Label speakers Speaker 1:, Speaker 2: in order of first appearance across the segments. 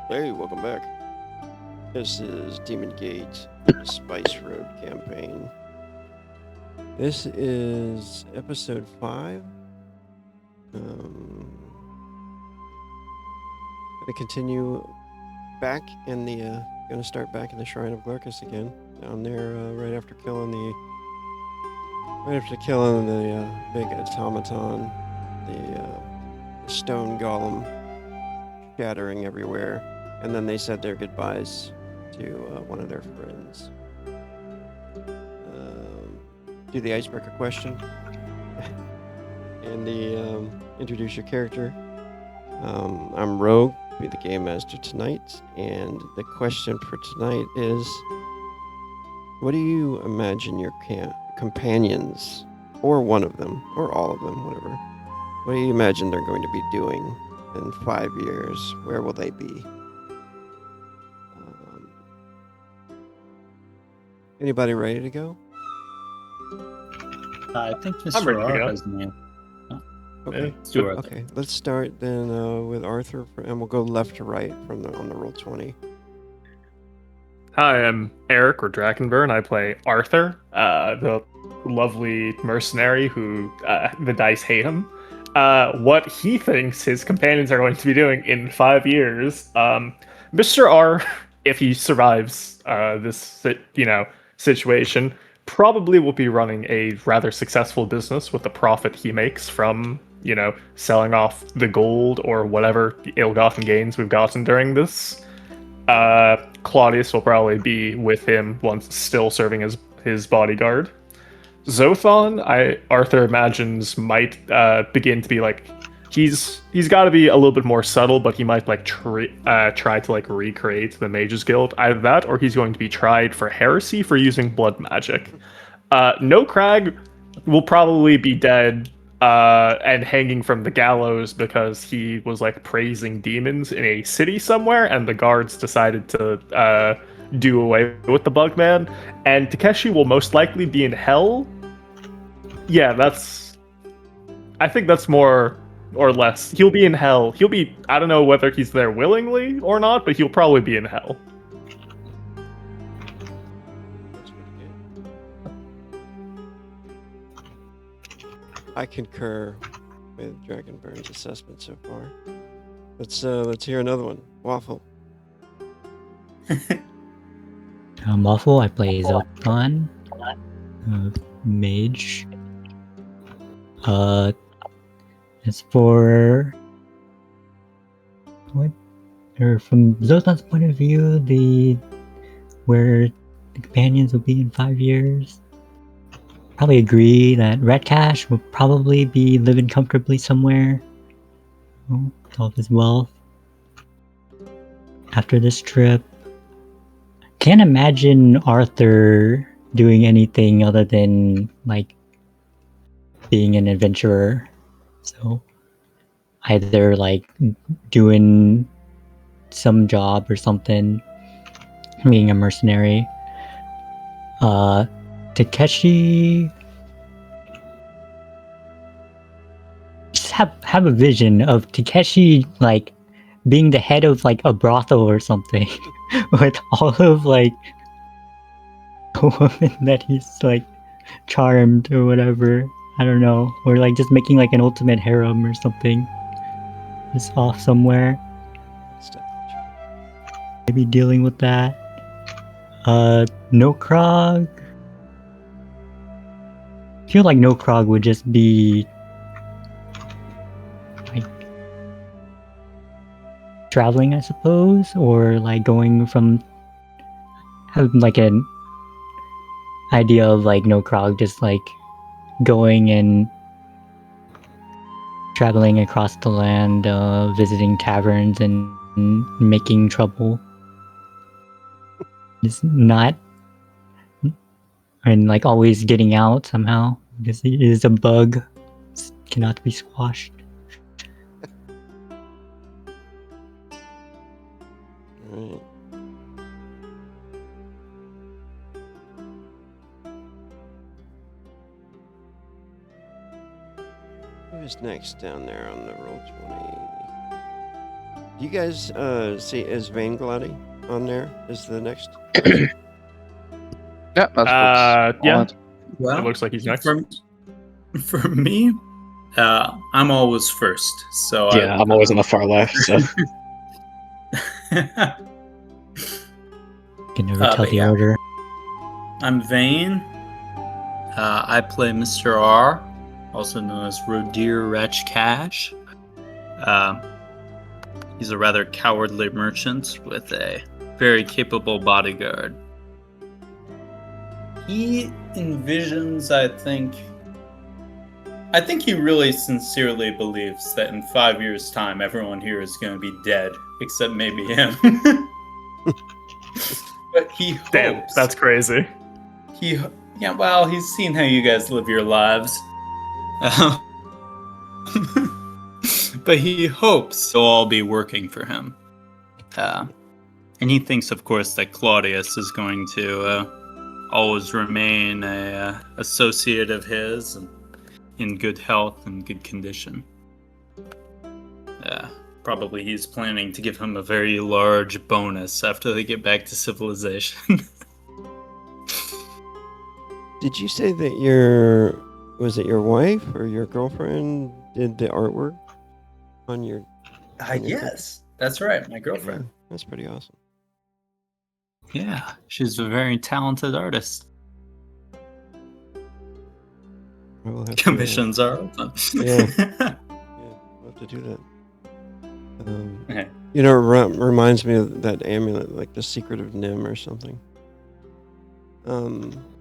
Speaker 1: Hey, welcome back. This is Demon Gate Spice Road campaign. This is episode 5. Gonna continue back in the gonna start back in the Shrine of Glarkus again. Down there right after killing the big automaton, the stone golem shattering everywhere. And then they said their goodbyes to one of their friends. Do the icebreaker question and the introduce your character. I'm Rogue, be the game master tonight, and the question for tonight is: what do you imagine your companions, or one of them, or all of them, whatever? What do you imagine they're going to be doing in 5 years? Where will they be? Anybody ready to go?
Speaker 2: I think
Speaker 3: I'm
Speaker 2: Mr.
Speaker 3: ready to
Speaker 2: R
Speaker 3: go.
Speaker 2: has the name.
Speaker 1: Okay.
Speaker 2: Let's do it.
Speaker 1: Okay, let's start then with Arthur, and we'll go left to right on the roll 20.
Speaker 3: Hi, I'm Eric or Drakenburn. I play Arthur, the lovely mercenary who the dice hate him. What he thinks his companions are going to be doing in 5 years. Mr. R, if he survives this situation, probably will be running a rather successful business with the profit he makes from selling off the gold or whatever ill-gotten gains we've gotten during this. Claudius will probably be with him once still serving as his bodyguard. Zothon, Arthur imagines might begin to be like he's got to be a little bit more subtle, but he might like try to like recreate the Mages Guild. Either that, or he's going to be tried for heresy for using blood magic. No Crag will probably be dead and hanging from the gallows because he was like praising demons in a city somewhere, and the guards decided to do away with the Bugman. And Takeshi will most likely be in hell. Yeah, I think that's more or less. He'll be in hell. I don't know whether he's there willingly or not, but he'll probably be in hell.
Speaker 1: I concur with Dragonburn's assessment so far. Let's hear another one. Waffle.
Speaker 4: Waffle, I play Zothon, mage. As for from Zothon's point of view, where the companions will be in 5 years, probably agree that Red Cash will probably be living comfortably somewhere with all of his wealth after this trip. Can't imagine Arthur doing anything other than like being an adventurer. So either like doing some job or something, being a mercenary. Takeshi, just have a vision of Takeshi like being the head of like a brothel or something with all of like a woman that he's like charmed or whatever. I don't know, or like just making like an ultimate harem or something, just off somewhere, maybe dealing with that. No Krog, I feel like No Krog would just be like traveling, I suppose, or like going from having like an idea of like No Krog just like going and traveling across the land, visiting taverns and making trouble. It's not, and like always getting out somehow because it is a bug. It cannot be squashed.
Speaker 1: Right. Who's next down there on the roll 20? Do you guys see is Vane Gladi on there? Is the next?
Speaker 2: Yeah, that's
Speaker 3: Yeah.
Speaker 2: it.
Speaker 5: Well,
Speaker 3: It looks like he's next.
Speaker 5: For me, I'm always first. So
Speaker 6: Yeah, I'm always on the far left. So
Speaker 4: Can never
Speaker 5: but
Speaker 4: tell the
Speaker 5: yeah.
Speaker 4: order.
Speaker 5: I'm Vane. I play Mr. R, also known as Rodir Rachkash. He's a rather cowardly merchant with a very capable bodyguard. He envisions, I think he really sincerely believes that in 5 years' time, everyone here is going to be dead, except maybe him. But he hopes.
Speaker 3: Damn, that's crazy.
Speaker 5: Well, he's seen how you guys live your lives. But he hopes they'll all be working for him. And he thinks, of course, that Claudius is going to always remain a associate of his and in good health and good condition. Probably he's planning to give him a very large bonus after they get back to civilization.
Speaker 1: Did you say that was it your wife or your girlfriend did the artwork on your?
Speaker 5: Yes, that's right, my girlfriend.
Speaker 1: Yeah, that's pretty awesome.
Speaker 5: Yeah, she's a very talented artist.
Speaker 1: I will have
Speaker 5: Commissions are open.
Speaker 1: Yeah. We'll have to do that.
Speaker 5: Okay.
Speaker 1: You know, it reminds me of that amulet, like the Secret of Nim or something.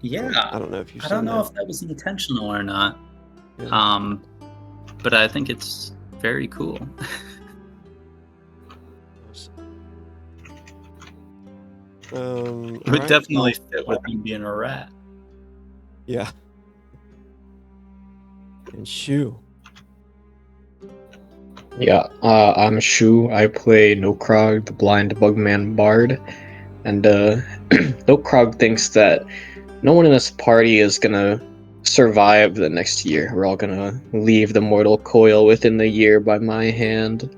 Speaker 5: Yeah.
Speaker 1: I don't know if you've
Speaker 5: I
Speaker 1: seen
Speaker 5: don't know
Speaker 1: that.
Speaker 5: if that was intentional or not.
Speaker 1: Yeah.
Speaker 5: But I think it's very cool. It would
Speaker 1: alright.
Speaker 5: definitely fit with him being a rat.
Speaker 1: Yeah. And Shu.
Speaker 6: yeah, I'm Shu. I play Nokrog, the blind bugman bard, and Nokrog thinks that no one in this party is gonna survive the next year. We're all gonna leave the mortal coil within the year by my hand.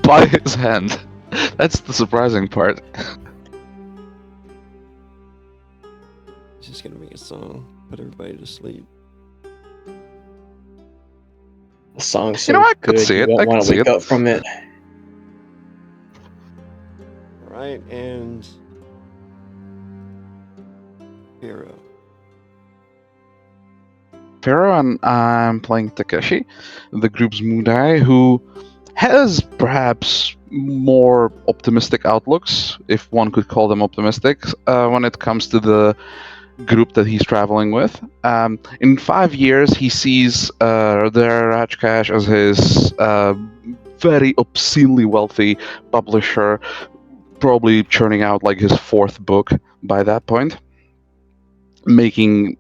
Speaker 2: By his hand. That's the surprising part.
Speaker 1: He's just gonna make a song, put everybody to sleep.
Speaker 6: The song's so
Speaker 2: You know, I could
Speaker 6: good,
Speaker 2: see
Speaker 6: you
Speaker 2: it.
Speaker 6: won't
Speaker 2: I
Speaker 6: want
Speaker 2: could
Speaker 6: to
Speaker 2: see
Speaker 6: wake
Speaker 2: it.
Speaker 6: up from it.
Speaker 1: Alright, and Hero.
Speaker 2: Pharaoh, and I'm playing Takeshi, the group's Mudai, who has perhaps more optimistic outlooks, if one could call them optimistic, when it comes to the group that he's traveling with. In 5 years, he sees their Rajkash as his very obscenely wealthy publisher, probably churning out like his 4th book by that point, making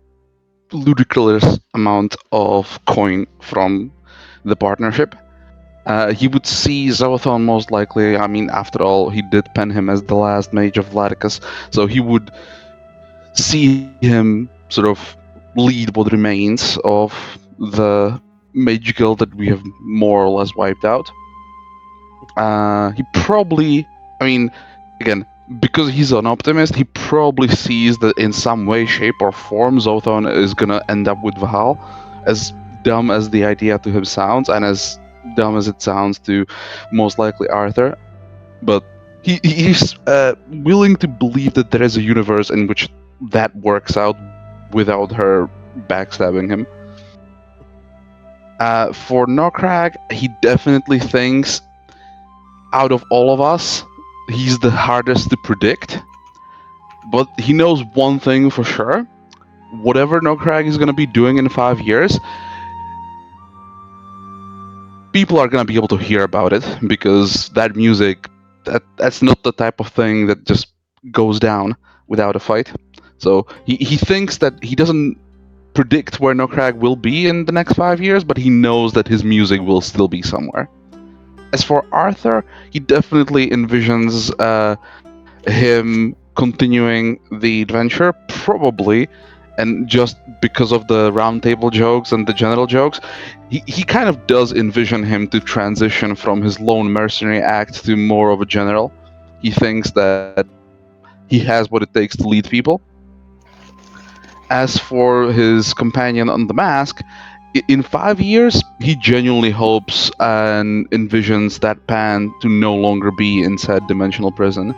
Speaker 2: ludicrous amount of coin from the partnership. He would see Zoathon most likely. I mean, after all, he did pen him as the last mage of Vladicus, so he would see him sort of lead what remains of the mage guild that we have more or less wiped out. He probably, I mean, again, because he's an optimist, he probably sees that in some way, shape, or form, Zothon is gonna end up with Vahal. As dumb as the idea to him sounds, and as dumb as it sounds to most likely Arthur, but he's willing to believe that there is a universe in which that works out without her backstabbing him. For Nokrag, he definitely thinks out of all of us, he's the hardest to predict, but he knows one thing for sure. Whatever Nokrag is going to be doing in 5 years, people are going to be able to hear about it, because that music, that's not the type of thing that just goes down without a fight. So he thinks that he doesn't predict where Nokrag will be in the next 5 years, but he knows that his music will still be somewhere. As for Arthur, he definitely envisions him continuing the adventure, probably and just because of the round table jokes and the general jokes, he kind of does envision him to transition from his lone mercenary act to more of a general. He thinks that he has what it takes to lead people. As for his companion on the mask, in 5 years, he genuinely hopes and envisions that Pan to no longer be in said dimensional prison.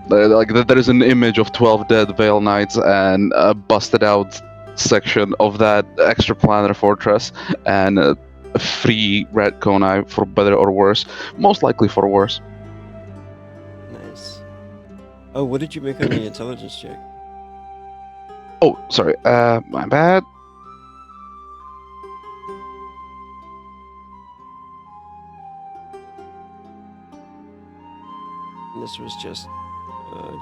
Speaker 2: Like there is an image of 12 dead Veil Knights and a busted out section of that extraplanar fortress, and a free red Konai for better or worse. Most likely for worse.
Speaker 1: Nice. Oh, what did you make on the intelligence check?
Speaker 2: Oh, sorry. My bad.
Speaker 1: And this was just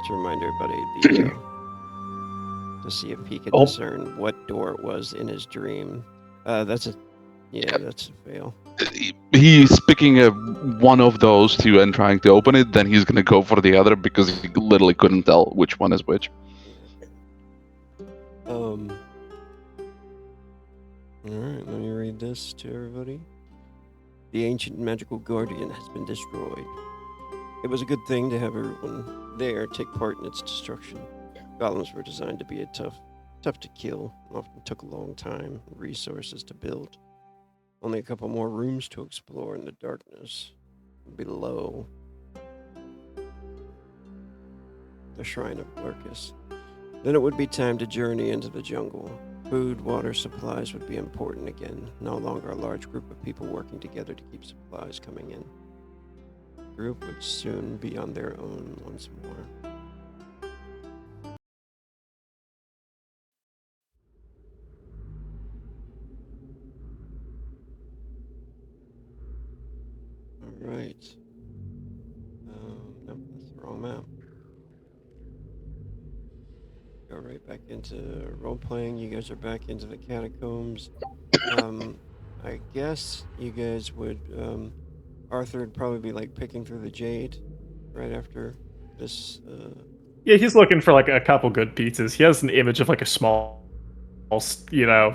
Speaker 1: to remind everybody the to see if he could
Speaker 6: Oh.
Speaker 1: discern what door it was in his dream. That's a fail.
Speaker 2: He's picking one of those two and trying to open it. Then he's gonna go for the other because he literally couldn't tell which one is which.
Speaker 1: All right, let me read this to everybody. The ancient magical guardian has been destroyed. It was a good thing to have everyone there take part in its destruction. Golems were designed to be tough to kill, and often took a long time and resources to build. Only a couple more rooms to explore in the darkness below the Shrine of Lurkus. Then it would be time to journey into the jungle. Food, water, supplies would be important again. No longer a large group of people working together to keep supplies coming in. The group would soon be on their own once more. All right. Nope, that's the wrong map. Go right back into role playing. You guys are back into the catacombs. I guess you guys would. Arthur would probably be like picking through the jade right after this.
Speaker 3: Yeah, he's looking for like a couple good pizzas. He has an image of like a small,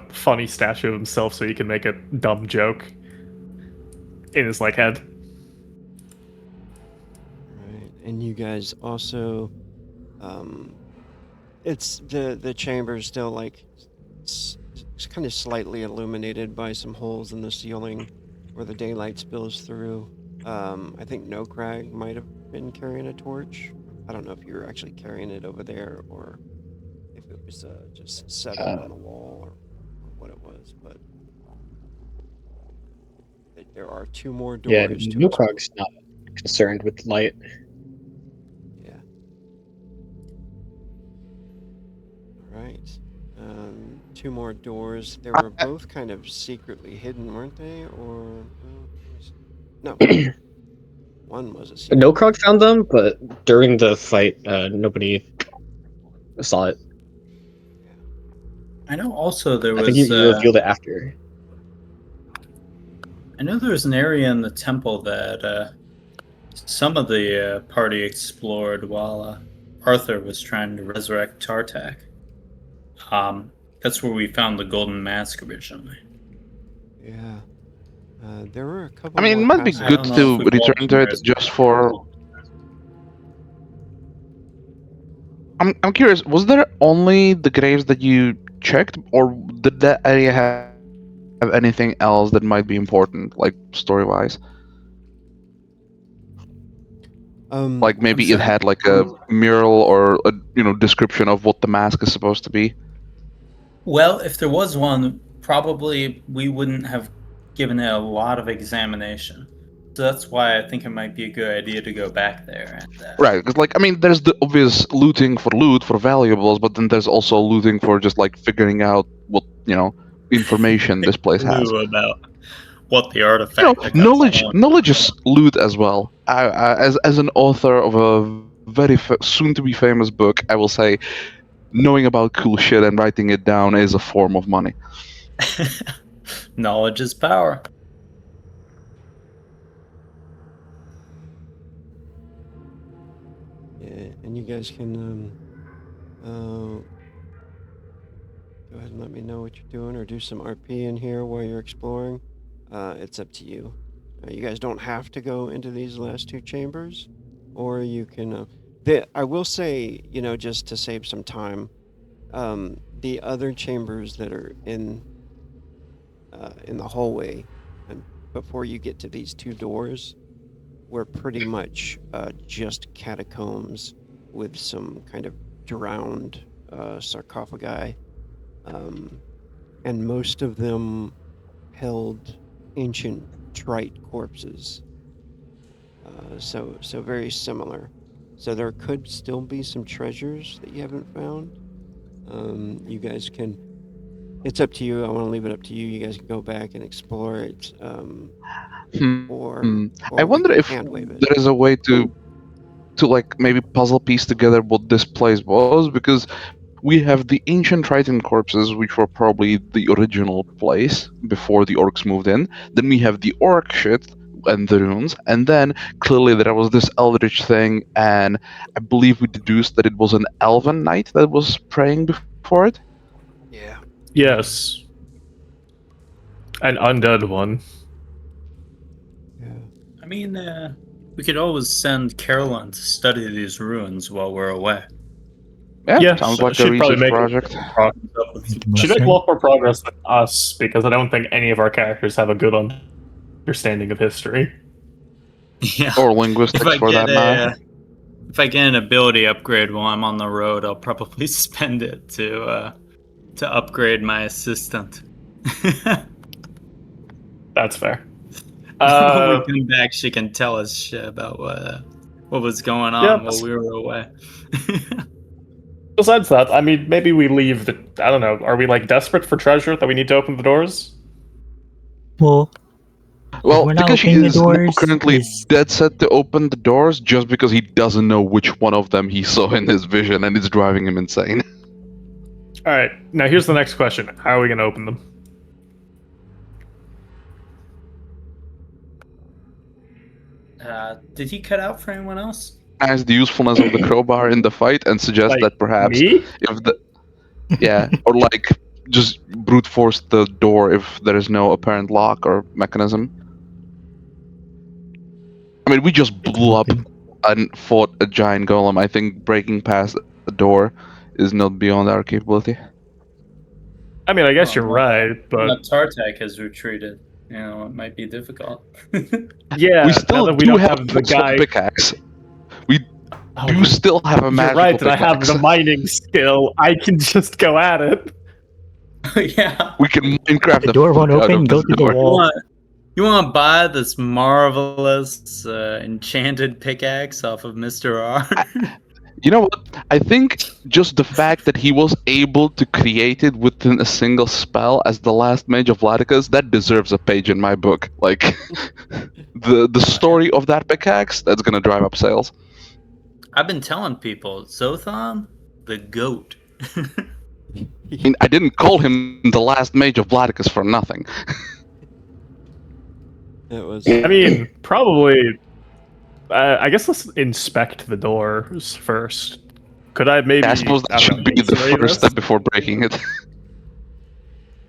Speaker 3: funny statue of himself, so he can make a dumb joke in his like head.
Speaker 1: Right, and you guys also. It's the chamber's still like it's kind of slightly illuminated by some holes in the ceiling where the daylight spills through. I think No Crag might have been carrying a torch. I don't know if you were actually carrying it over there or if it was just set up on the wall or what it was, but there are two more
Speaker 6: Yeah,
Speaker 1: doors to explore.
Speaker 6: Newkrog's not concerned with light.
Speaker 1: Yeah. All right. Two more doors. They were both kind of secretly hidden, weren't they? Or no, one was a secret.
Speaker 6: Nokrag found them, but during the fight, nobody saw it.
Speaker 5: I know also there
Speaker 6: I think
Speaker 5: was.
Speaker 6: you revealed it after.
Speaker 5: I know there was an area in the temple that some of the party explored while Arthur was trying to resurrect Tartak. That's where we found the golden mask originally.
Speaker 1: Yeah. There were a couple
Speaker 2: I mean, it
Speaker 1: more
Speaker 2: might be
Speaker 1: passages.
Speaker 5: I
Speaker 2: good
Speaker 5: don't know
Speaker 2: to
Speaker 5: if we've
Speaker 2: return
Speaker 5: walked
Speaker 2: to
Speaker 5: in
Speaker 2: it
Speaker 5: there.
Speaker 2: just for. I'm curious. Was there only the graves that you checked, or did that area have anything else that might be important, like story-wise? Like
Speaker 5: I'm
Speaker 2: maybe it
Speaker 5: sorry?
Speaker 2: had like a mural or a description of what the mask is supposed to be.
Speaker 5: Well, if there was one, probably we wouldn't have given it a lot of examination. So that's why I think it might be a good idea to go back there and
Speaker 2: Right, because like I mean, there's the obvious looting for loot for valuables, but then there's also looting for just like figuring out what information this place has.
Speaker 5: clue about what the artifact that got
Speaker 2: Knowledge is loot as well. As an author of a very soon to be famous book, I will say, knowing about cool shit and writing it down is a form of money.
Speaker 5: Knowledge is power.
Speaker 1: Yeah, and you guys can Go ahead and let me know what you're doing, or do some RP in here while you're exploring. It's up to you. You guys don't have to go into these last two chambers, or you can. I will say, just to save some time, the other chambers that are in the hallway, and before you get to these two doors, were pretty much just catacombs with some kind of drowned sarcophagi, and most of them held ancient trite corpses. So very similar. So there could still be some treasures that you haven't found. You guys can. It's up to you. I want to leave it up to you. You guys can go back and explore it, or
Speaker 2: I
Speaker 1: we
Speaker 2: wonder
Speaker 1: can
Speaker 2: if
Speaker 1: hand wave it.
Speaker 2: there is a way to like maybe puzzle piece together what this place was, because we have the ancient Triton corpses, which were probably the original place before the orcs moved in. Then we have the orc shit and the runes, and then clearly there was this eldritch thing, and I believe we deduced that it was an elven knight that was praying before it.
Speaker 1: Yeah.
Speaker 3: Yes. An undead one.
Speaker 1: Yeah.
Speaker 5: I mean, we could always send Caroline to study these ruins while we're away.
Speaker 3: Yeah,
Speaker 2: Sounds like a
Speaker 3: she'd probably
Speaker 2: research
Speaker 3: make
Speaker 2: project.
Speaker 3: She'd make a lot more progress than us, because I don't think any of our characters have a good understanding of history.
Speaker 5: Yeah.
Speaker 2: Or linguistics, for that matter.
Speaker 5: If I get an ability upgrade while I'm on the road, I'll probably spend it to upgrade my assistant.
Speaker 3: That's fair.
Speaker 5: When we come back, she can tell us shit about what was going on while we were away.
Speaker 3: Besides that, I mean, maybe we leave the. I don't know. Are we like desperate for treasure that we need to open the doors?
Speaker 4: Well,
Speaker 2: Well,
Speaker 4: we're not
Speaker 2: because he
Speaker 4: opening the
Speaker 2: is now
Speaker 4: doors,
Speaker 2: currently
Speaker 4: is-
Speaker 2: dead set to open the doors just because he doesn't know which one of them he saw in his vision, and it's driving him insane.
Speaker 3: All right. Now here's the next question: how are we going to open them?
Speaker 5: Did he cut out for anyone else?
Speaker 2: As the usefulness of the crowbar in the fight, and suggests
Speaker 3: Like,
Speaker 2: that perhaps
Speaker 3: me?
Speaker 2: if the or like just brute force the door if there is no apparent lock or mechanism. I mean, we just blew up and fought a giant golem. I think breaking past a door is not beyond our capability.
Speaker 3: I mean, I guess you're
Speaker 5: well,
Speaker 3: right, but
Speaker 5: Tartak has retreated. It might be difficult.
Speaker 3: yeah,
Speaker 2: we still
Speaker 3: now that we
Speaker 2: do
Speaker 3: don't
Speaker 2: have
Speaker 3: the
Speaker 2: a
Speaker 3: guy.
Speaker 2: pickaxe. We do still have a
Speaker 3: You're
Speaker 2: magical
Speaker 3: right that I have
Speaker 2: pickaxe.
Speaker 3: the mining skill. I can just go at it.
Speaker 5: Yeah.
Speaker 2: We can Minecraft
Speaker 4: the door won't
Speaker 2: fuck out
Speaker 4: open,
Speaker 2: of
Speaker 4: go
Speaker 2: this
Speaker 4: through the
Speaker 2: door.
Speaker 4: wall.
Speaker 5: You want to buy this marvelous enchanted pickaxe off of Mr. R?
Speaker 2: You know what? I think just the fact that he was able to create it within a single spell as the last mage of Vladicus, that deserves a page in my book. Like, the story of that pickaxe, that's gonna drive up sales.
Speaker 5: I've been telling people, Zothon, the goat.
Speaker 2: I mean, I didn't call him the last mage of Vladicus for nothing.
Speaker 1: That was.
Speaker 3: I mean, probably. I guess let's inspect the doors first. Could I maybe?
Speaker 2: I suppose that should be the first step before breaking it.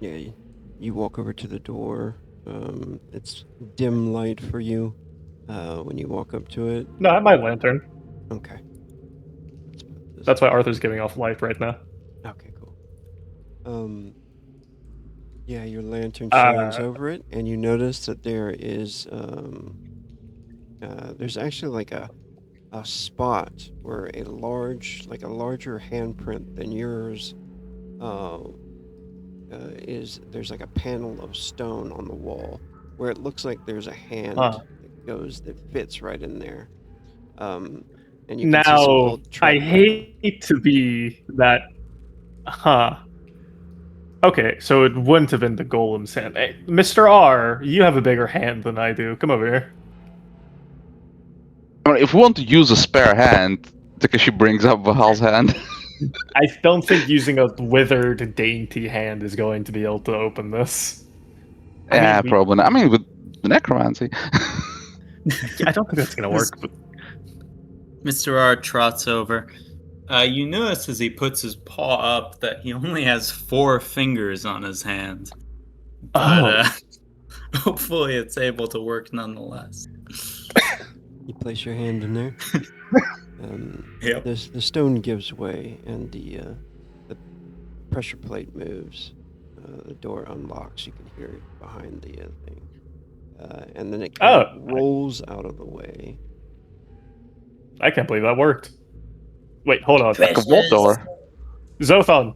Speaker 1: Yeah, you walk over to the door. It's dim light for you when you walk up to it.
Speaker 3: No, I have my lantern.
Speaker 1: Okay.
Speaker 3: That's why Arthur's giving off light right now.
Speaker 1: Okay, cool. Yeah, your lantern shines over it, and you notice that there is there's actually like a spot where a larger handprint than yours is. There's like a panel of stone on the wall where it looks like there's a hand that fits right in there. And you can see some
Speaker 3: Now,
Speaker 1: old
Speaker 3: I
Speaker 1: trap
Speaker 3: hate to be that. Okay, so it wouldn't have been the golem's hand. Hey, Mr. R, you have a bigger hand than I do. Come over here.
Speaker 2: I mean, if we want to use a spare hand, Takeshi brings up Vahal's hand.
Speaker 3: I don't think using a withered, dainty hand is going to be able to open this.
Speaker 2: Yeah, probably not. I mean, with necromancy.
Speaker 3: I don't think that's going to work. But...
Speaker 5: Mr. R trots over. You notice as he puts his paw up that he only has 4 fingers on his hand. But hopefully it's able to work nonetheless.
Speaker 1: You place your hand in there.
Speaker 5: Yep.
Speaker 1: The stone gives way, and the pressure plate moves. The door unlocks. You can hear it behind the thing. And then it kind of rolls out of the way.
Speaker 3: I can't believe that worked. Wait, hold on.
Speaker 2: Like a vault door.
Speaker 3: Zothon,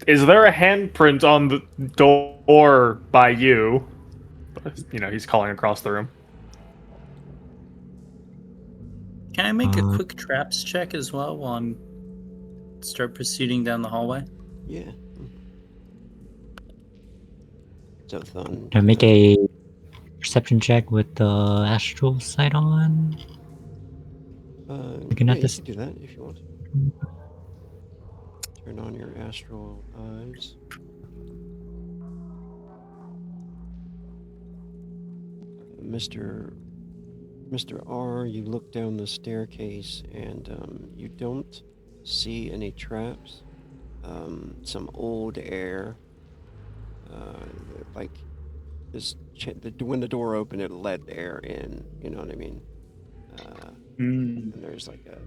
Speaker 3: is there a handprint on the door by you? You know, he's calling across the room.
Speaker 5: Can I make a quick traps check as well while I'm start proceeding down the hallway?
Speaker 1: Yeah. Zothon.
Speaker 4: Can I make a perception check with the astral sight on? Looking at this.
Speaker 1: You can do that if you want. Turn on your astral eyes. Mr. R, you look down the staircase and you don't see any traps. Some old air, like this. When the door opened, it let air in. You know what I mean? And there's like a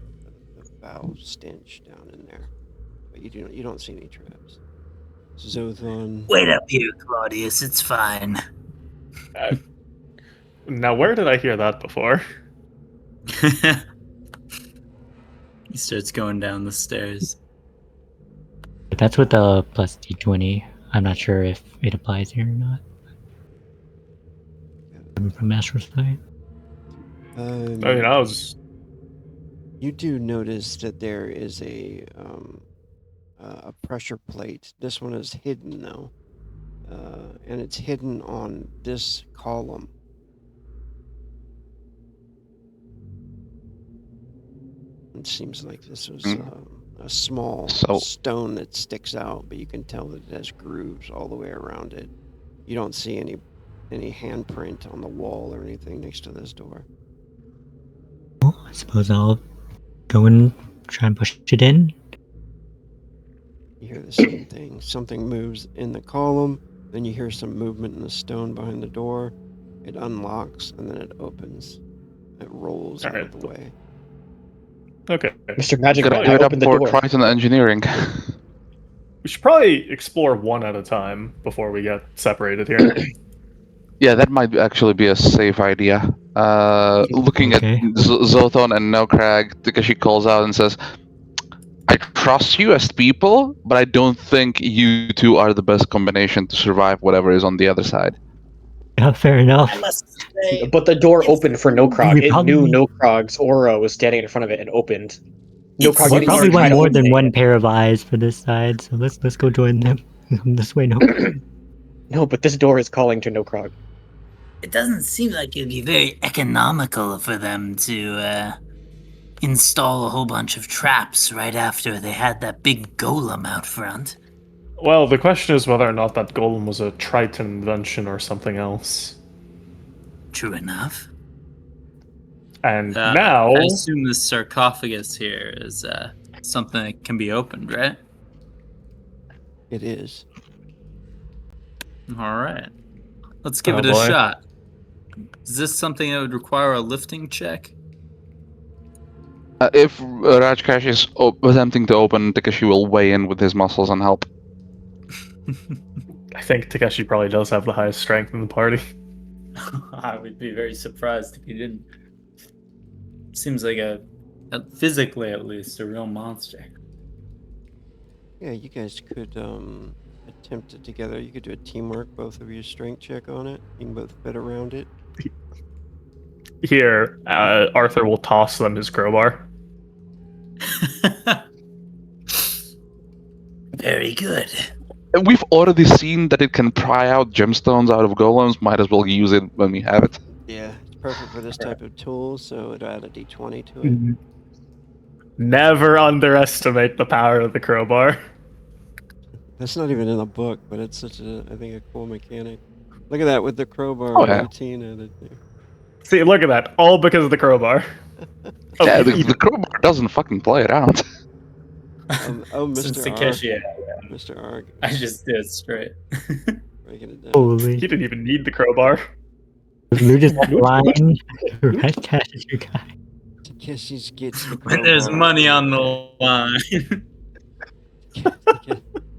Speaker 1: foul stench down in there, but you don't see any traps. Zothon.
Speaker 7: Wait up here, Claudius. It's fine.
Speaker 3: Now, where did I hear that before?
Speaker 5: He starts going down the stairs.
Speaker 4: That's with the plus D20. I'm not sure if it applies here or not. From astral sight.
Speaker 1: You do notice that there is a pressure plate. This one is hidden though, and it's hidden on this column. It seems like this was a small stone that sticks out, but you can tell that it has grooves all the way around it. You don't see any handprint on the wall or anything next to this door.
Speaker 4: Well, I suppose I'll go and try and push it in.
Speaker 1: You hear the same thing. Something moves in the column, then you hear some movement in the stone behind the door. It unlocks, and then it opens. It rolls out of the way.
Speaker 3: Okay.
Speaker 6: Mr. Magic,
Speaker 2: Gonna give it up for Triton Engineering.
Speaker 3: We should probably explore one at a time before we get separated here.
Speaker 2: Yeah, that might actually be a safe idea. Looking at Zothon and Nokrag, Takashi calls out and says, I trust you as people, but I don't think you two are the best combination to survive whatever is on the other side.
Speaker 4: Yeah, fair enough.
Speaker 6: But the door opened for Nokrag. It knew Nokrag's aura was standing in front of it and opened. Nokrag
Speaker 4: We probably want more than one pair of eyes for this side, so let's go join them this way. No.
Speaker 6: No, but this door is calling to Nokrag.
Speaker 7: It doesn't seem like it'd be very economical for them to install a whole bunch of traps right after they had that big golem out front.
Speaker 3: Well, the question is whether or not that golem was a Triton invention or something else.
Speaker 7: True enough.
Speaker 3: And now...
Speaker 5: I assume this sarcophagus here is something that can be opened, right?
Speaker 1: It is.
Speaker 5: Alright. Let's give it a shot. Is this something that would require a lifting check?
Speaker 2: If Rajkash is attempting to open, Takashi will weigh in with his muscles and help.
Speaker 3: I think Takeshi probably does have the highest strength in the party.
Speaker 5: I would be very surprised if he didn't. Seems like physically at least, a real monster.
Speaker 1: Yeah, you guys could attempt it together. You could do a teamwork, both of you strength check on it. You can both fit around it.
Speaker 3: Here, Arthur will toss them his crowbar.
Speaker 7: Very good.
Speaker 2: We've already seen that it can pry out gemstones out of golems. Might as well use it when we have it.
Speaker 1: Yeah, it's perfect for this type of tool, so it'll add a d20 to it.
Speaker 3: Never underestimate the power of the crowbar.
Speaker 1: That's not even in the book, but it's such a cool mechanic. Look at that with the crowbar routine added there.
Speaker 3: See, look at that. All because of the crowbar.
Speaker 2: Yeah, the crowbar doesn't fucking play around.
Speaker 5: Since
Speaker 1: Mr. R.
Speaker 5: Takeshi,
Speaker 1: Mr. R.
Speaker 5: I just did it straight.
Speaker 1: Breaking it down.
Speaker 4: Holy.
Speaker 3: He didn't even need the crowbar.
Speaker 4: Lou just line right past you guys.
Speaker 1: Takeshi's gets the
Speaker 5: When there's
Speaker 1: crowbar.
Speaker 5: money on the line.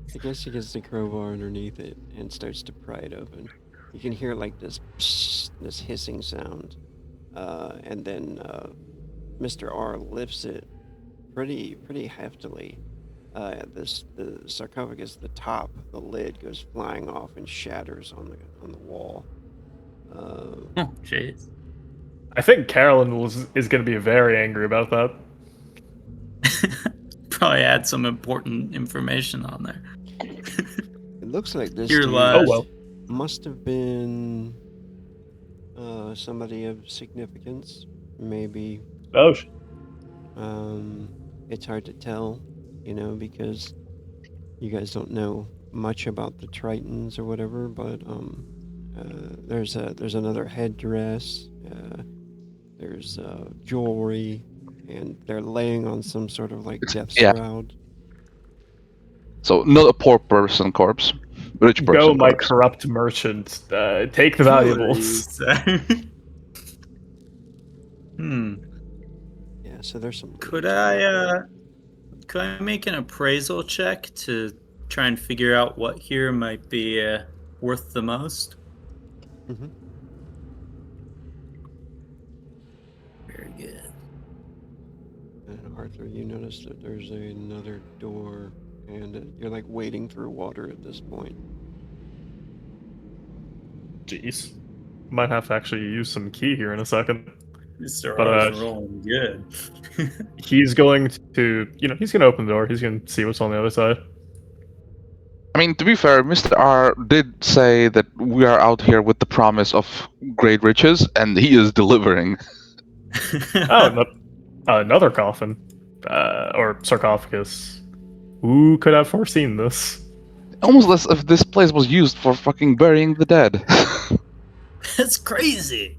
Speaker 1: Takeshi gets the crowbar underneath it and starts to pry it open. You can hear like this psh, this hissing sound, and then Mr. R lifts it pretty heftily. The sarcophagus, the top, the lid goes flying off and shatters on the wall.
Speaker 5: Oh, jeez.
Speaker 3: I think Carolyn is going to be very angry about that.
Speaker 5: Probably add some important information on there.
Speaker 1: It looks like this
Speaker 5: Here
Speaker 1: dude
Speaker 5: lies.
Speaker 3: Oh well.
Speaker 1: must have been somebody of significance, maybe.
Speaker 3: Oh,
Speaker 1: It's hard to tell, because you guys don't know much about the Tritons or whatever, but there's another headdress, there's jewelry, and they're laying on some sort of like death
Speaker 2: Yeah.
Speaker 1: shroud.
Speaker 2: So not a poor person corpse, rich person
Speaker 3: go, my
Speaker 2: corpse.
Speaker 3: corrupt merchant. Take the valuables.
Speaker 1: Yeah, so there's some.
Speaker 5: Could I make an appraisal check to try and figure out what here might be worth the most?
Speaker 1: Mhm.
Speaker 5: Very good.
Speaker 1: And Arthur, you notice that there's another door, and you're like wading through water at this point.
Speaker 3: Jeez. Might have to actually use some key here in a second.
Speaker 5: Mr.
Speaker 3: But,
Speaker 5: R's rolling good.
Speaker 3: He's going to, he's going to open the door. He's going to see what's on the other side.
Speaker 2: I mean, to be fair, Mr. R did say that we are out here with the promise of great riches, and he is delivering.
Speaker 3: Oh, another coffin. Or sarcophagus. Who could have foreseen this?
Speaker 2: Almost as if this place was used for fucking burying the dead.
Speaker 5: That's crazy.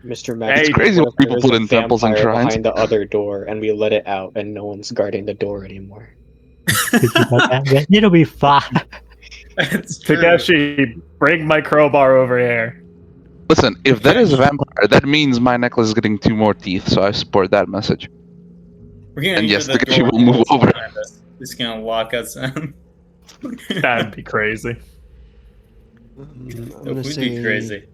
Speaker 6: Mr.
Speaker 3: Hey,
Speaker 6: Max,
Speaker 3: it's
Speaker 2: crazy what people
Speaker 6: there's
Speaker 2: put
Speaker 6: a
Speaker 2: in temples and
Speaker 6: vampire
Speaker 2: shrines.
Speaker 6: behind the other door, and we let it out, and no one's guarding the door anymore.
Speaker 4: It'll be fine.
Speaker 5: That's true.
Speaker 3: Takeshi, bring my crowbar over here.
Speaker 2: Listen, if that is a vampire, that means my necklace is getting 2 more teeth, so I support that message.
Speaker 5: We're gonna
Speaker 2: And
Speaker 5: enter
Speaker 2: yes,
Speaker 5: the
Speaker 2: Takeshi
Speaker 5: door
Speaker 2: will move
Speaker 5: that's
Speaker 2: over.
Speaker 5: behind us. It's gonna lock us in.
Speaker 3: That'd be crazy.
Speaker 1: I'm
Speaker 5: That
Speaker 1: gonna
Speaker 5: would
Speaker 1: say
Speaker 5: be crazy.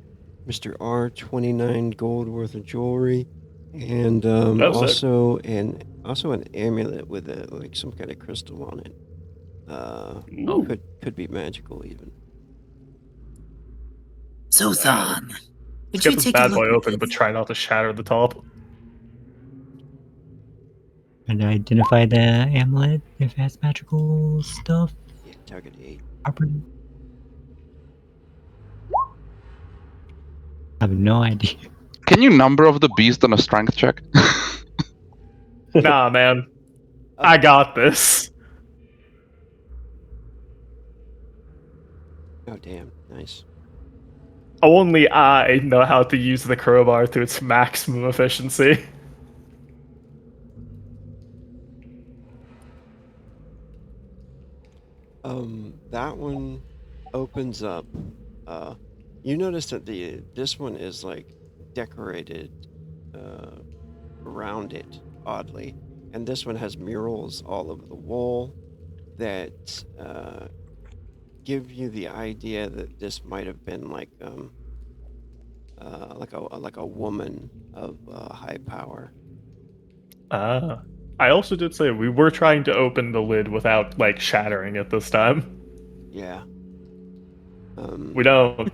Speaker 1: Mr. R, 29 gold worth of jewelry, and
Speaker 3: That's it.
Speaker 1: also an amulet with like some kind of crystal on it.
Speaker 3: Ooh.
Speaker 1: Could be magical even.
Speaker 7: Zothan,
Speaker 3: Let's
Speaker 7: would
Speaker 3: get
Speaker 7: you
Speaker 3: this
Speaker 7: take
Speaker 3: bad
Speaker 7: a
Speaker 3: boy
Speaker 7: look
Speaker 3: open,
Speaker 7: at
Speaker 3: but try not to shatter the top.
Speaker 4: And identify the amulet if it has magical stuff.
Speaker 1: Yeah, target 8.
Speaker 4: Property. I have no idea.
Speaker 2: Can you number of the beast on a strength check?
Speaker 3: Nah, man. I got this.
Speaker 1: Oh damn, nice.
Speaker 3: Only I know how to use the crowbar to its maximum efficiency.
Speaker 1: That one opens up. You notice that this one is like decorated around it oddly, and this one has murals all over the wall that give you the idea that this might have been like a woman of high power.
Speaker 3: I also did say we were trying to open the lid without, like, shattering it this time.
Speaker 1: Yeah.
Speaker 3: We don't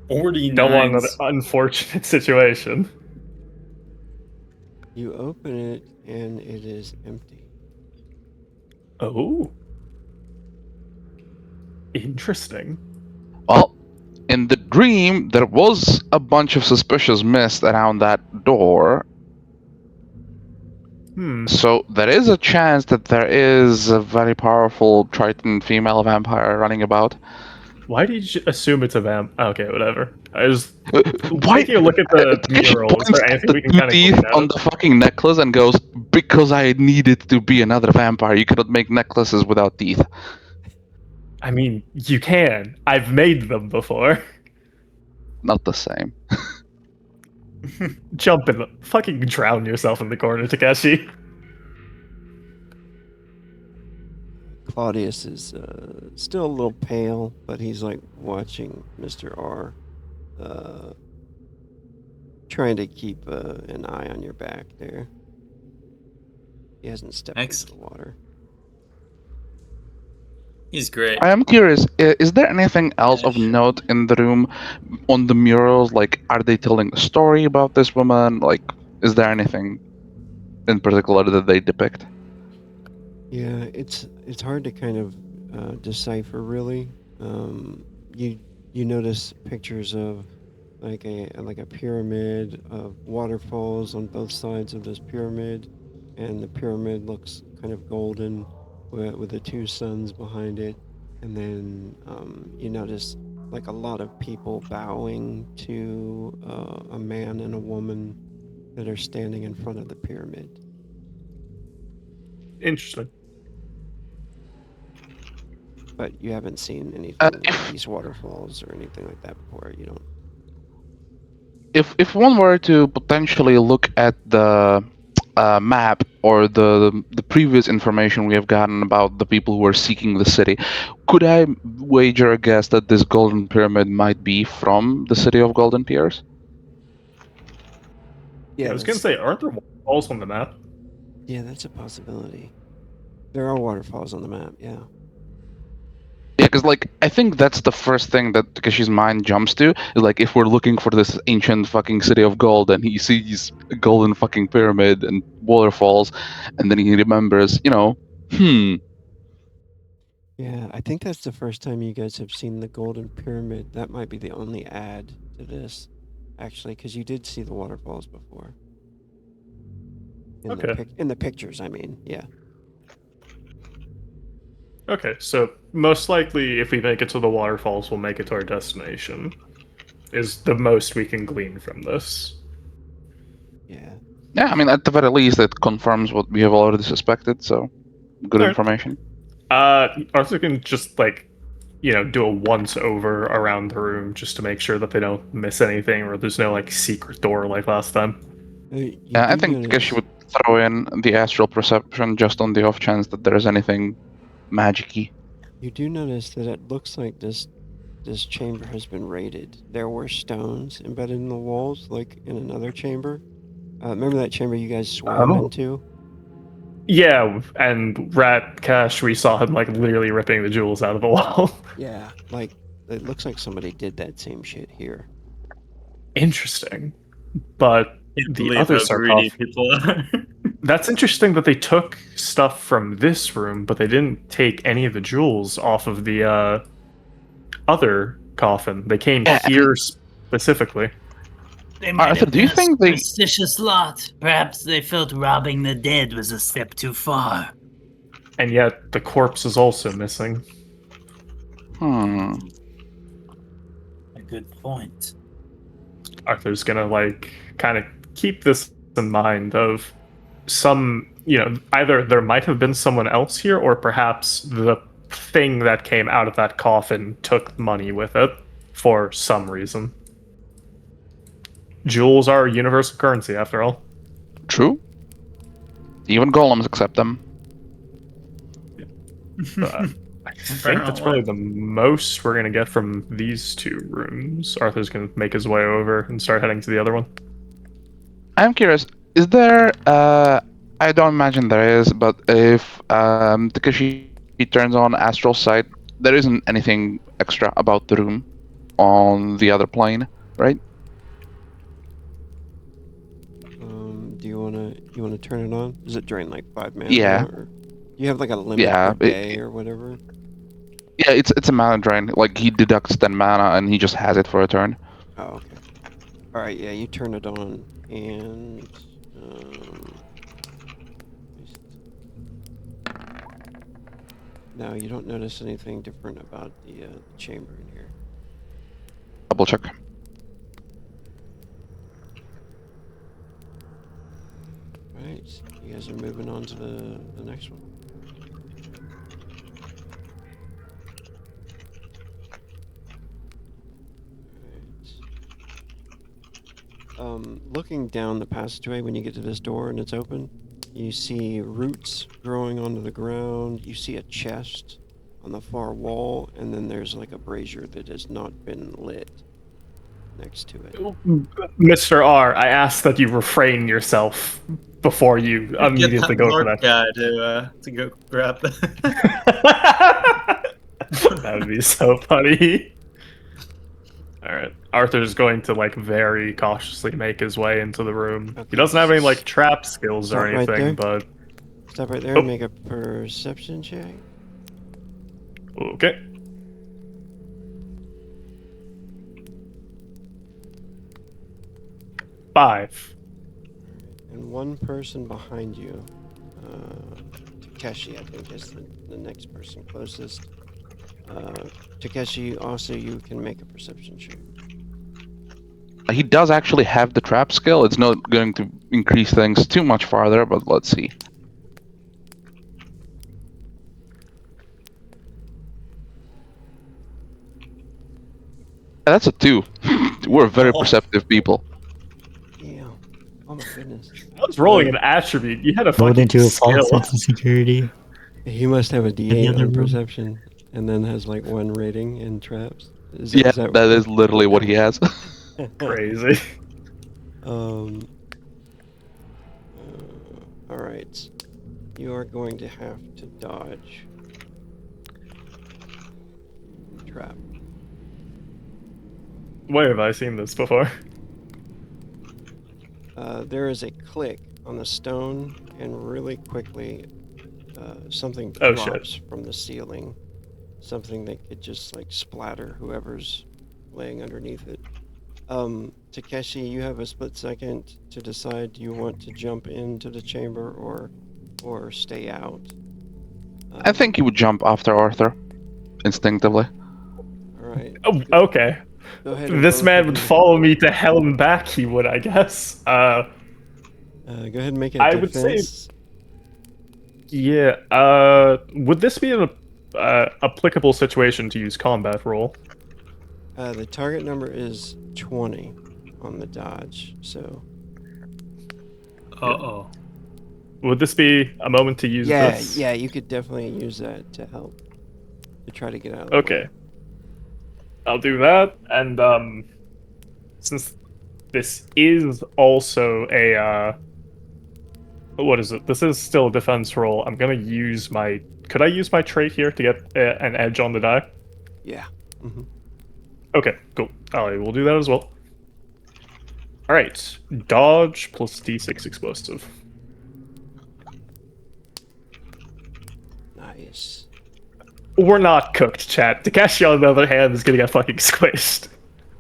Speaker 5: 49.
Speaker 3: want an unfortunate situation.
Speaker 1: You open it and it is empty.
Speaker 3: Oh. Interesting.
Speaker 2: Well, in the dream, there was a bunch of suspicious mist around that door. So there is a chance that there is a very powerful Triton female vampire running about.
Speaker 3: Why did you assume it's a vamp? Okay, whatever. I just
Speaker 2: Why?
Speaker 3: taking a look at the
Speaker 2: Takeshi
Speaker 3: mural. Is
Speaker 2: points
Speaker 3: there
Speaker 2: at
Speaker 3: anything
Speaker 2: the
Speaker 3: we can kind of
Speaker 2: teeth
Speaker 3: clean
Speaker 2: on
Speaker 3: out?
Speaker 2: the fucking necklace and goes, because I needed to be another vampire. You cannot make necklaces without teeth.
Speaker 3: I mean, you can. I've made them before.
Speaker 2: Not the same.
Speaker 3: Jump in the fucking drown yourself in the corner, Takeshi.
Speaker 1: Claudius is still a little pale, but he's like watching Mr. R, trying to keep an eye on your back there. He hasn't stepped into the water.
Speaker 5: He's great.
Speaker 2: I am curious, is there anything else of note in the room on the murals? Like, are they telling a story about this woman? Like, is there anything in particular that they depict?
Speaker 1: Yeah, it's hard to kind of decipher really. You notice pictures of like a pyramid of waterfalls on both sides of this pyramid, and the pyramid looks kind of golden with the two suns behind it. And then you notice like a lot of people bowing to a man and a woman that are standing in front of the pyramid.
Speaker 3: Interesting.
Speaker 1: But you haven't seen anything like these waterfalls or anything like that before. You don't.
Speaker 2: If one were to potentially look at the map or the previous information we have gotten about the people who are seeking the city, could I wager a guess that this golden pyramid might be from the city of Golden Piers?
Speaker 3: Yeah, I was gonna say, aren't there waterfalls on the map?
Speaker 1: Yeah, that's a possibility. There are waterfalls on the map. Yeah.
Speaker 2: Yeah, because like I think that's the first thing that Takeshi's mind jumps to is like if we're looking for this ancient fucking city of gold and he sees a golden fucking pyramid and waterfalls, and then he remembers,
Speaker 1: Yeah, I think that's the first time you guys have seen the golden pyramid. That might be the only add to this, actually, because you did see the waterfalls before. In the pictures, I mean, yeah.
Speaker 3: Okay, so most likely if we make it to the waterfalls, we'll make it to our destination. Is the most we can glean from this.
Speaker 1: Yeah.
Speaker 2: Yeah, I mean at the very least it confirms what we have already suspected, so good information.
Speaker 3: Arthur can just do a once over around the room just to make sure that they don't miss anything or there's no secret door like last time.
Speaker 2: Yeah, I think Takeshi would throw in the astral perception just on the off chance that there is anything magic-y.
Speaker 1: You do notice that it looks like this chamber has been raided. There were stones embedded in the walls, like in another chamber. Remember that chamber you guys swam into?
Speaker 3: Yeah, and Rat Cash, we saw him literally ripping the jewels out of the wall.
Speaker 1: Yeah, it looks like somebody did that same shit here.
Speaker 3: Interesting, but the other sarcophagus.
Speaker 5: People are.
Speaker 3: That's interesting that they took stuff from this room, but they didn't take any of the jewels off of the other coffin. They came here specifically.
Speaker 7: They might
Speaker 2: Arthur,
Speaker 7: have
Speaker 2: do you
Speaker 7: been
Speaker 2: think
Speaker 7: a superstitious lot? Perhaps they felt robbing the dead was a step too far.
Speaker 3: And yet the corpse is also missing.
Speaker 7: A good point.
Speaker 3: Arthur's gonna kind of keep this in mind of some, either there might have been someone else here or perhaps the thing that came out of that coffin took money with it for some reason. Jewels are universal currency after all.
Speaker 2: True. Even golems accept them.
Speaker 3: I think that's probably the most we're gonna get from these two rooms. Arthur's gonna make his way over and start heading to the other one.
Speaker 2: I'm curious, is there, I don't imagine there is, but if Takeshi turns on Astral Sight, there isn't anything extra about the room on the other plane, right?
Speaker 1: Do you wanna turn it on? Does it drain 5 mana?
Speaker 2: Yeah.
Speaker 1: Or you have a limit per day or whatever?
Speaker 2: Yeah, it's a mana drain. He deducts 10 mana and he just has it for a turn.
Speaker 1: Oh, okay. Alright, yeah, you turn it on and no, you don't notice anything different about the chamber in here.
Speaker 2: Double check.
Speaker 1: Alright, Alright, you guys are moving on to the next one. Looking down the passageway when you get to this door and it's open, you see roots growing onto the ground. You see a chest on the far wall, and then there's like a brazier that has not been lit next to it.
Speaker 3: Mr. R, I ask that you refrain yourself before you
Speaker 5: Get
Speaker 3: immediately
Speaker 5: that
Speaker 3: go for
Speaker 5: Mark
Speaker 3: that.
Speaker 5: guy to go grab that.
Speaker 3: That would be so funny. Alright. Arthur's going to like very cautiously make his way into the room.
Speaker 1: Okay.
Speaker 3: He doesn't have any like trap skills or
Speaker 1: Stop right
Speaker 3: anything,
Speaker 1: there.
Speaker 3: but
Speaker 1: Stop right there
Speaker 3: Oh.
Speaker 1: and make a perception check.
Speaker 3: okay. Five.
Speaker 1: And one person behind you, Takeshi, I think, is the next person closest. Takeshi, also you can make a perception check.
Speaker 2: He does actually have the trap skill. It's not going to increase things too much farther, but let's see. That's a 2. We're very perceptive people.
Speaker 1: Yeah. Oh my goodness.
Speaker 3: I was rolling an attribute. You had a
Speaker 4: Rolled
Speaker 3: fucking
Speaker 4: into a
Speaker 3: skill.
Speaker 4: false sense of security.
Speaker 1: He must have a
Speaker 4: the
Speaker 1: D8
Speaker 4: other
Speaker 1: on
Speaker 4: room?
Speaker 1: perception, and then has like 1 rating in traps.
Speaker 2: Yeah, that is literally what he has.
Speaker 3: Crazy.
Speaker 1: All right. You are going to have to dodge trap.
Speaker 3: Where have I seen this before?
Speaker 1: There is a click on the stone, and really quickly, something
Speaker 3: Oh,
Speaker 1: drops from the ceiling. Something that could just like splatter whoever's laying underneath it. Takeshi, you have a split second to decide, do you want to jump into the chamber or stay out?
Speaker 2: I think he would jump after Arthur, instinctively.
Speaker 1: Alright.
Speaker 3: Oh, okay.
Speaker 1: Go ahead and
Speaker 3: This
Speaker 1: both
Speaker 3: man
Speaker 1: of
Speaker 3: would
Speaker 1: you-
Speaker 3: follow me to hell and back. He would, I guess.
Speaker 1: Go ahead and make a
Speaker 3: I would say-
Speaker 1: defense.
Speaker 3: Yeah. Would this be an applicable situation to use combat roll?
Speaker 1: The target number is 20 on the dodge, so...
Speaker 5: Uh-oh.
Speaker 3: Would this be a moment to use
Speaker 1: Yeah,
Speaker 3: this?
Speaker 1: yeah, you could definitely use that to help. To try to get out of the
Speaker 3: Okay.
Speaker 1: way.
Speaker 3: I'll do that, and since this is also a what is it? This is still a defense roll. I'm gonna use my. Could I use my trait here to get an edge on the die?
Speaker 1: Yeah. Mm-hmm.
Speaker 3: Okay, cool. I will do that as well. All right, dodge plus d6 explosive.
Speaker 1: Nice.
Speaker 3: We're not cooked, chat. Takeshi, on the other hand, is gonna get fucking squished.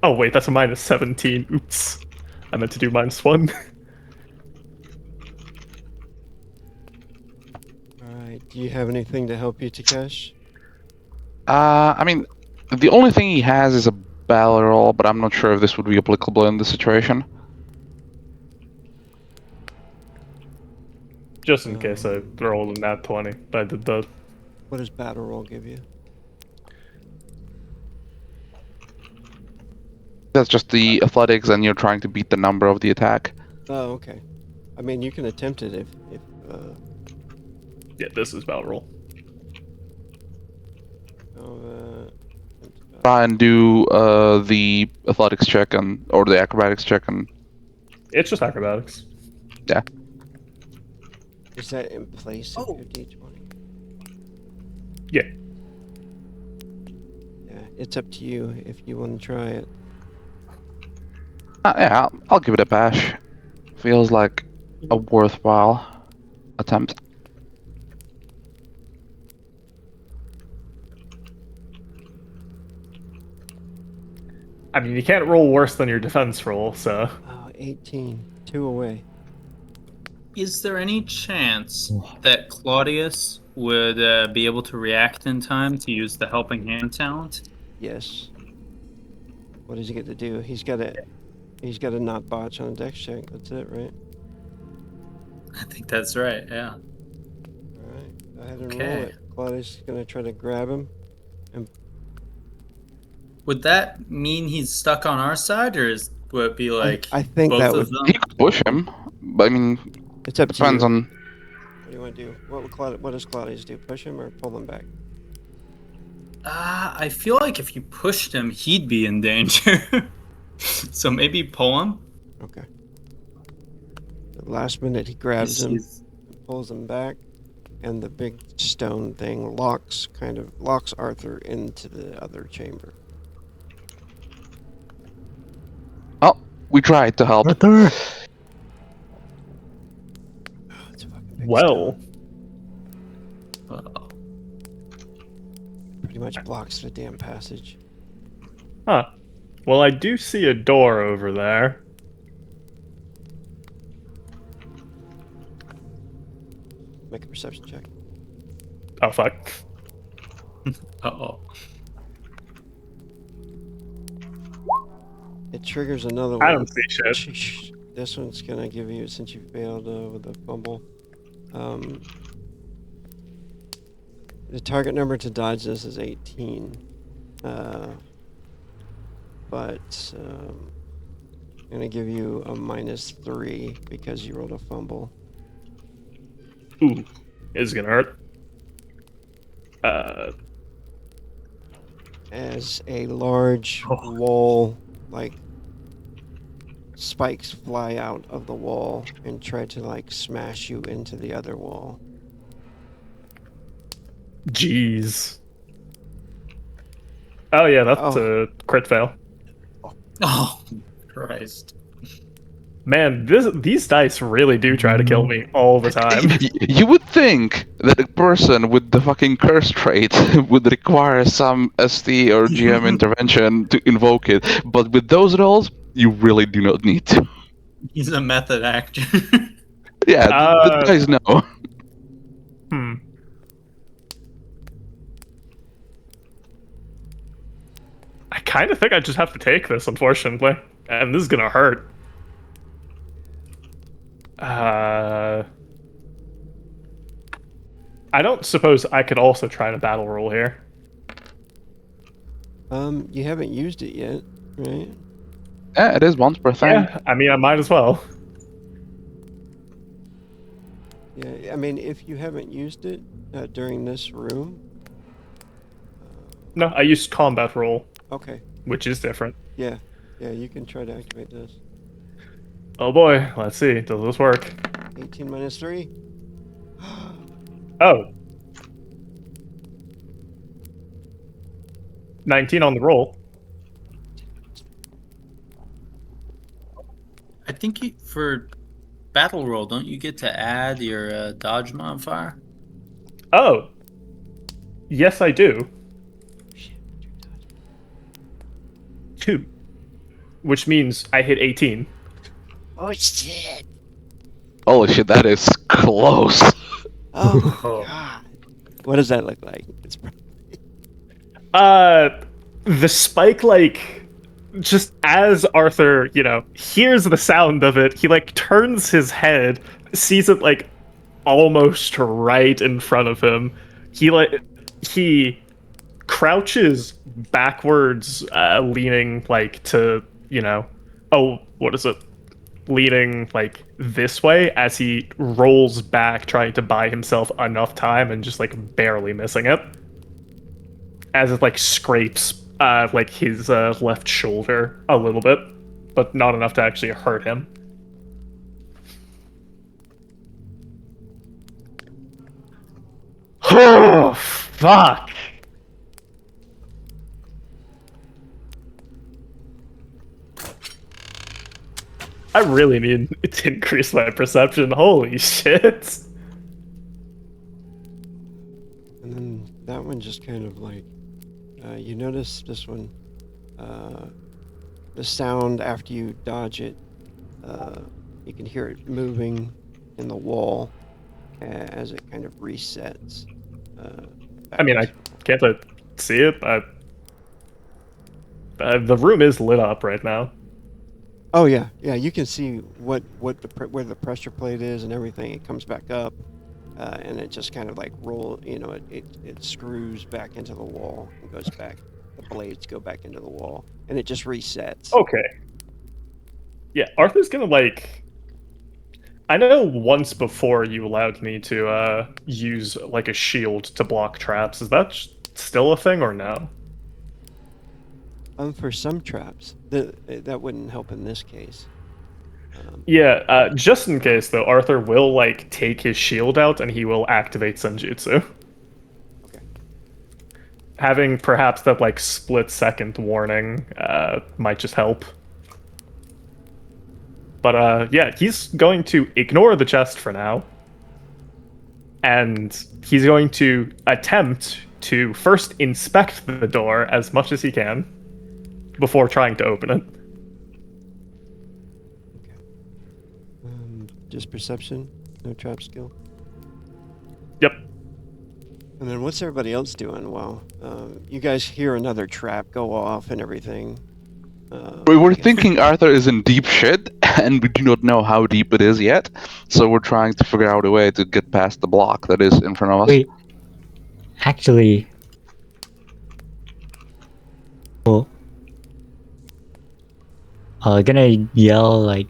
Speaker 3: Oh wait, that's a minus 17. Oops. I meant to do -1.
Speaker 1: Alright, do you have anything to help you, Takesh?
Speaker 2: I mean, the only thing he has is a battle roll, but I'm not sure if this would be applicable in this situation.
Speaker 3: Just in case I rolled a nat 20. But I did the.
Speaker 1: What does battle roll give you?
Speaker 2: That's just the athletics, and you're trying to beat the number of the attack.
Speaker 1: Oh, okay. I mean, you can attempt it if
Speaker 3: Yeah, this is battle roll.
Speaker 2: Try and do the athletics check or the acrobatics check, and
Speaker 3: It's just acrobatics.
Speaker 2: yeah.
Speaker 1: is that in place of your D20?
Speaker 3: Yeah.
Speaker 1: Yeah, it's up to you if you want to try it.
Speaker 2: Yeah, I'll give it a bash. Feels like a worthwhile attempt.
Speaker 3: I mean, you can't roll worse than your defense roll, so.
Speaker 1: Oh, 18. 2 away.
Speaker 5: Is there any chance that Claudius would be able to react in time to use the helping hand talent?
Speaker 1: Yes. What does he get to do? He's got to not botch on a dex check. That's it, right?
Speaker 5: I think that's right, yeah.
Speaker 1: All right, go ahead and roll
Speaker 5: Okay.
Speaker 1: it. Claudius is gonna try to grab him.
Speaker 5: Would that mean he's stuck on our side, or would it be like
Speaker 1: I think
Speaker 5: both
Speaker 1: that
Speaker 5: of
Speaker 1: would.
Speaker 5: them?
Speaker 2: You could push him, but I mean,
Speaker 1: It's up to
Speaker 2: depends
Speaker 1: you.
Speaker 2: on.
Speaker 1: What do you want to do? What does Claudius do? Push him or pull him back?
Speaker 5: I feel like if you pushed him, he'd be in danger. So maybe pull him.
Speaker 1: Okay. The last minute, he grabs him,
Speaker 5: He's-
Speaker 1: pulls him back, and the big stone thing locks Arthur into the other chamber.
Speaker 2: Oh, we tried to help.
Speaker 4: Arthur!
Speaker 1: Oh, it's a fucking big
Speaker 3: Well,
Speaker 1: stone.
Speaker 5: Uh-oh.
Speaker 1: Pretty much blocks the damn passage.
Speaker 3: huh. Well, I do see a door over there.
Speaker 1: Make a perception check.
Speaker 3: Oh, fuck.
Speaker 5: Uh-oh.
Speaker 1: It triggers another one.
Speaker 3: I don't see shit.
Speaker 1: Sheesh. This one's gonna give you, since you failed with the fumble. The target number to dodge this is 18. But I'm gonna give you a -3 because you rolled a fumble.
Speaker 3: Ooh, it's gonna hurt.
Speaker 1: As a large wall, like, spikes fly out of the wall and try to, like, smash you into the other wall.
Speaker 3: Jeez. Oh yeah, that's a crit fail.
Speaker 5: Oh, Christ.
Speaker 3: Man, these dice really do try to kill me all the time.
Speaker 2: You would think that a person with the fucking curse trait would require some ST or GM intervention to invoke it, but with those rolls, you really do not need to.
Speaker 5: He's a method actor.
Speaker 2: Yeah, the guys know.
Speaker 3: Hmm. I kind of think I just have to take this, unfortunately. And this is gonna hurt. I don't suppose I could also try to battle roll here.
Speaker 1: You haven't used it yet, right?
Speaker 2: Yeah, it is once per thing.
Speaker 3: Yeah, I mean, I might as well.
Speaker 1: Yeah, I mean, if you haven't used it during this room,
Speaker 3: No, I used combat roll,
Speaker 1: okay,
Speaker 3: which is different.
Speaker 1: yeah, you can try to activate this.
Speaker 3: Oh boy, let's see. Does this work?
Speaker 1: 18 -3.
Speaker 3: Oh. 19 on the roll.
Speaker 5: I think for battle roll, don't you get to add your dodge modifier?
Speaker 3: Oh. Yes, I do. 2. Which means I hit 18.
Speaker 1: Oh shit!
Speaker 2: Holy shit, that is close.
Speaker 1: Oh my god! What does that look like? It's
Speaker 3: The spike, like, just as Arthur, hears the sound of it, he, like, turns his head, sees it, like, almost right in front of him. He crouches backwards, leaning, like, to, leaning, like, this way as he rolls back, trying to buy himself enough time and just, like, barely missing it. As it, like, scrapes, like, his left shoulder a little bit, but not enough to actually hurt him. Oh, fuck! I really need to increase my perception. Holy shit!
Speaker 1: And then that one just kind of like, you notice this one, the sound after you dodge it, you can hear it moving in the wall as it kind of resets.
Speaker 3: I mean, I can't see it. The room is lit up right now.
Speaker 1: Oh yeah, yeah. You can see where the pressure plate is and everything. It comes back up, and it just kind of like roll. It screws back into the wall and goes back. The blades go back into the wall, and it just resets.
Speaker 3: Okay. Yeah, Arthur's gonna like. I know once before you allowed me to use like a shield to block traps. Is that still a thing or no?
Speaker 1: For some traps, that wouldn't help in this case.
Speaker 3: Yeah, just in case though, Arthur will like take his shield out and he will activate Senjutsu.
Speaker 1: Okay.
Speaker 3: Having perhaps that like split-second warning might just help. But yeah, he's going to ignore the chest for now. And he's going to attempt to first inspect the door as much as he can before trying to open it.
Speaker 1: Just perception, no trap skill.
Speaker 3: Yep.
Speaker 1: And then what's everybody else doing? Well, you guys hear another trap go off and everything.
Speaker 2: We were thinking Arthur is in deep shit, and we do not know how deep it is yet. So we're trying to figure out a way to get past the block that is in front of us.
Speaker 4: Wait. Actually. Well. Gonna yell like,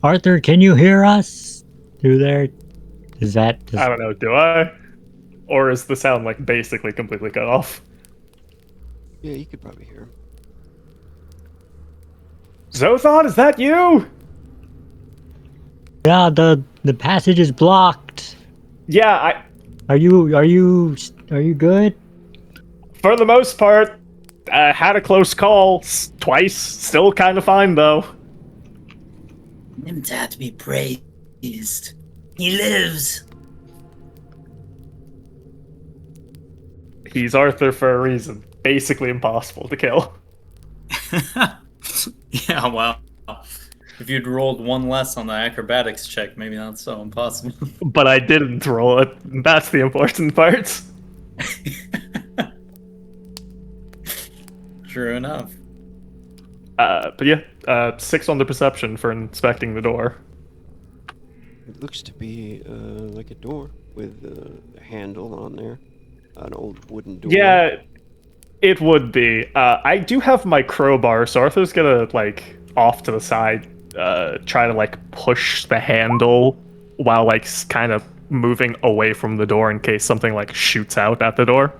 Speaker 4: Arthur, can you hear us through there?
Speaker 3: I don't know, do I? Or is the sound like basically completely cut off?
Speaker 1: Yeah, you could probably hear him.
Speaker 3: Zothon, is that you?
Speaker 4: Yeah, the passage is blocked.
Speaker 3: Yeah,
Speaker 4: Are you good?
Speaker 3: for the most part, had a close call twice. Still kind of fine though.
Speaker 7: Him to have to be praised. He lives.
Speaker 3: He's Arthur for a reason. Basically impossible to kill.
Speaker 5: Yeah, well, if you'd rolled one less on the acrobatics check, maybe not so impossible.
Speaker 3: But I didn't roll it. That's the important part.
Speaker 5: True enough.
Speaker 3: But yeah, 6 on the perception for inspecting the door.
Speaker 1: It looks to be like a door with a handle on there. An old wooden door.
Speaker 3: Yeah, it would be. I do have my crowbar, so Arthur's gonna, like, off to the side, try to, like, push the handle while, like, kind of moving away from the door in case something, like, shoots out at the door.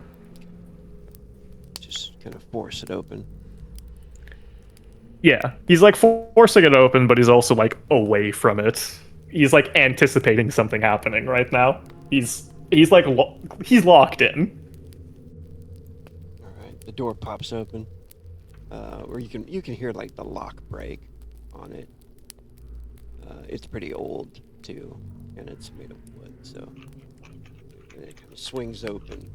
Speaker 1: Just kind of force it open.
Speaker 3: Yeah, he's, like, forcing it open, but he's also, like, away from it. He's, like, anticipating something happening right now. He's like, he's locked in.
Speaker 1: The door pops open, or you can hear like the lock break on it. It's pretty old too, and it's made of wood, so and it kind of swings open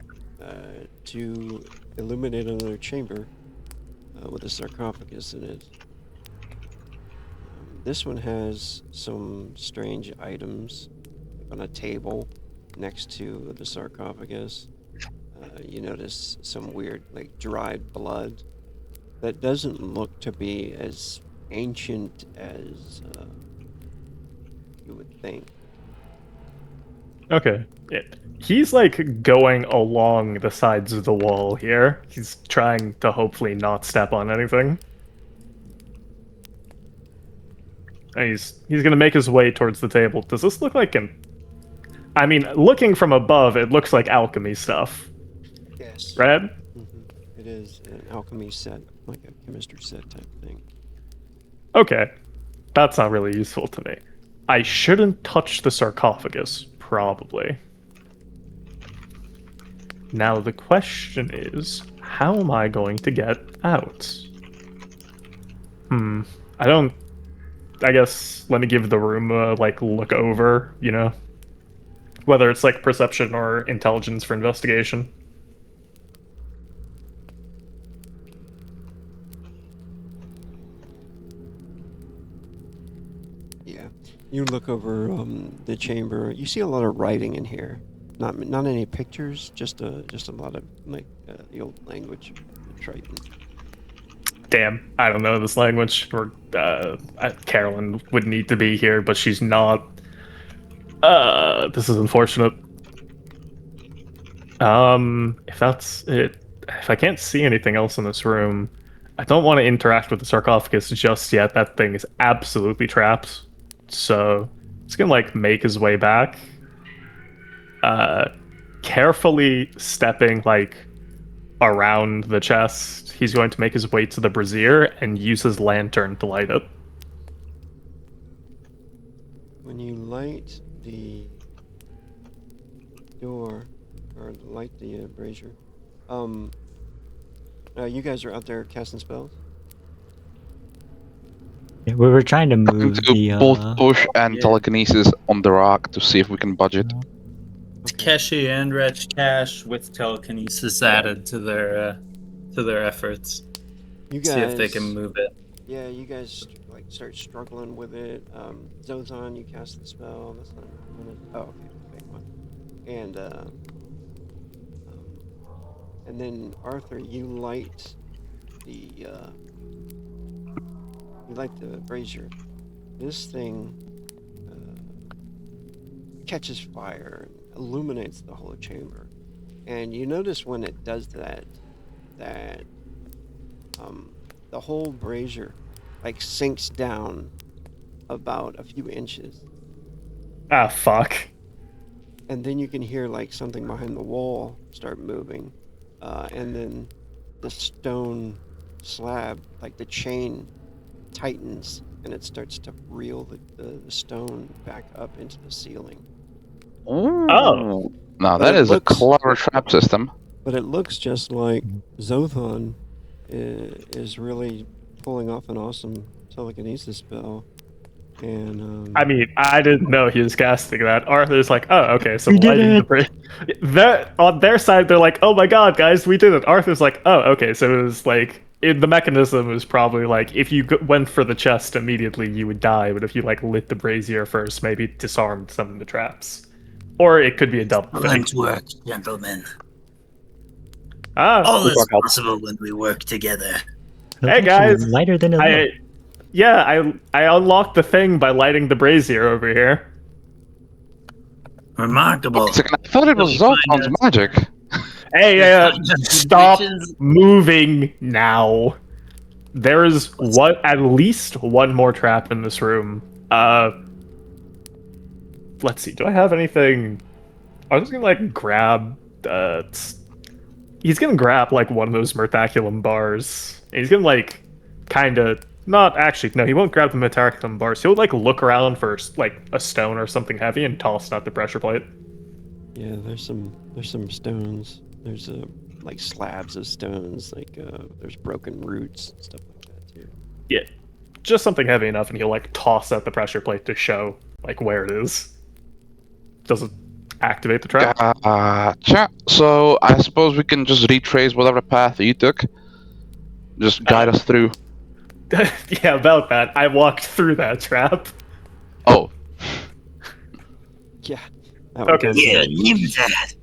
Speaker 1: to illuminate another chamber with a sarcophagus in it. This one has some strange items on a table next to the sarcophagus. You notice some weird, like, dried blood that doesn't look to be as ancient as you would think.
Speaker 3: Okay. Yeah. He's, like, going along the sides of the wall here. He's trying to hopefully not step on anything. And he's gonna make his way towards the table. Does this look like an... I mean, looking from above, it looks like alchemy stuff.
Speaker 1: Yes.
Speaker 3: Right?
Speaker 1: Mm-hmm. It is an alchemy set, like a chemistry set type thing.
Speaker 3: Okay. That's not really useful to me. I shouldn't touch the sarcophagus, probably. Now the question is, how am I going to get out? I guess let me give the room a, like, look over, you know? Whether it's, like, perception or intelligence for investigation.
Speaker 1: Yeah. You look over the chamber. You see a lot of writing in here. Not any pictures, just a lot of, like, the old language, Triton.
Speaker 3: damn, I don't know this language. Or Carolyn would need to be here, but she's not. This is unfortunate. If that's it, if I can't see anything else in this room, I don't want to interact with the sarcophagus just yet. That thing is absolutely trapped. So it's gonna like make his way back. Carefully stepping like around the chest, he's going to make his way to the brazier and use his lantern to light it.
Speaker 1: When you light the door, or light the brazier, you guys are out there casting spells?
Speaker 4: Yeah, we were trying to
Speaker 2: I'm going
Speaker 4: move
Speaker 2: to do
Speaker 4: the
Speaker 2: both push and
Speaker 5: Yeah.
Speaker 2: telekinesis on the rock to see if we can budget.
Speaker 5: Takeshi and Wretch Cash with telekinesis added to their efforts.
Speaker 1: You guys
Speaker 5: See if they can move it.
Speaker 1: Yeah, you guys like start struggling with it. Zozan, you cast the spell. That's not oh, okay, big one. And then Arthur, you light the brazier. This thing catches fire and illuminates the whole chamber. And you notice when it does that the whole brazier like sinks down about a few inches,
Speaker 3: Ah, fuck.
Speaker 1: and then you can hear like something behind the wall start moving, and then the stone slab, like the chain, tightens and it starts to reel the stone back up into the ceiling.
Speaker 3: Oh.
Speaker 2: Now
Speaker 1: But
Speaker 2: that
Speaker 1: it
Speaker 2: is
Speaker 1: looks-
Speaker 2: a clever trap system.
Speaker 1: But it looks just like Zothan is really pulling off an awesome telekinesis spell. And
Speaker 3: I mean, I didn't know he was casting that. Arthur's like, oh, okay, so
Speaker 4: We did
Speaker 3: lighting
Speaker 4: it.
Speaker 3: the bridge. That on their side, they're like, oh my god, guys, we did it. Arthur's like, oh, okay, so it was like the mechanism was probably like if you went for the chest immediately, you would die, but if you like lit the brazier first, maybe it disarmed some of the traps, or it could be a double thing.
Speaker 7: Excellent work, gentlemen.
Speaker 3: Ah,
Speaker 7: All is
Speaker 6: work out.
Speaker 7: possible when we work together.
Speaker 4: It's
Speaker 3: Hey,
Speaker 4: actually
Speaker 3: guys,
Speaker 4: lighter than it looked.
Speaker 3: I unlocked the thing by lighting the brazier over here.
Speaker 7: Remarkable.
Speaker 2: Wait a second, I thought it was
Speaker 7: You'll be fine,
Speaker 2: Zoltan's
Speaker 7: guys.
Speaker 2: magic.
Speaker 3: Hey,
Speaker 7: You'll find us
Speaker 3: stop
Speaker 7: bitches.
Speaker 3: moving now. There is at least one more trap in this room. Let's see. Do I have anything? I was gonna like grab. He's gonna grab like one of those Mertaculum bars. And he's gonna like kind of not actually. No, he won't grab the Mertaculum bars. He'll like look around for like a stone or something heavy and toss it at the pressure plate.
Speaker 1: yeah, there's some stones. There's like slabs of stones. Like there's broken roots and stuff like that too.
Speaker 3: Yeah, just something heavy enough, and he'll like toss at the pressure plate to show like where it is. Does it activate the trap?
Speaker 2: Gotcha. So I suppose we can just retrace whatever path you took. Just guide us through.
Speaker 3: Yeah, about that. I walked through that trap.
Speaker 2: Oh,
Speaker 1: Yeah. That one
Speaker 3: Okay.
Speaker 1: does
Speaker 7: Yeah,
Speaker 1: that.
Speaker 7: leave that.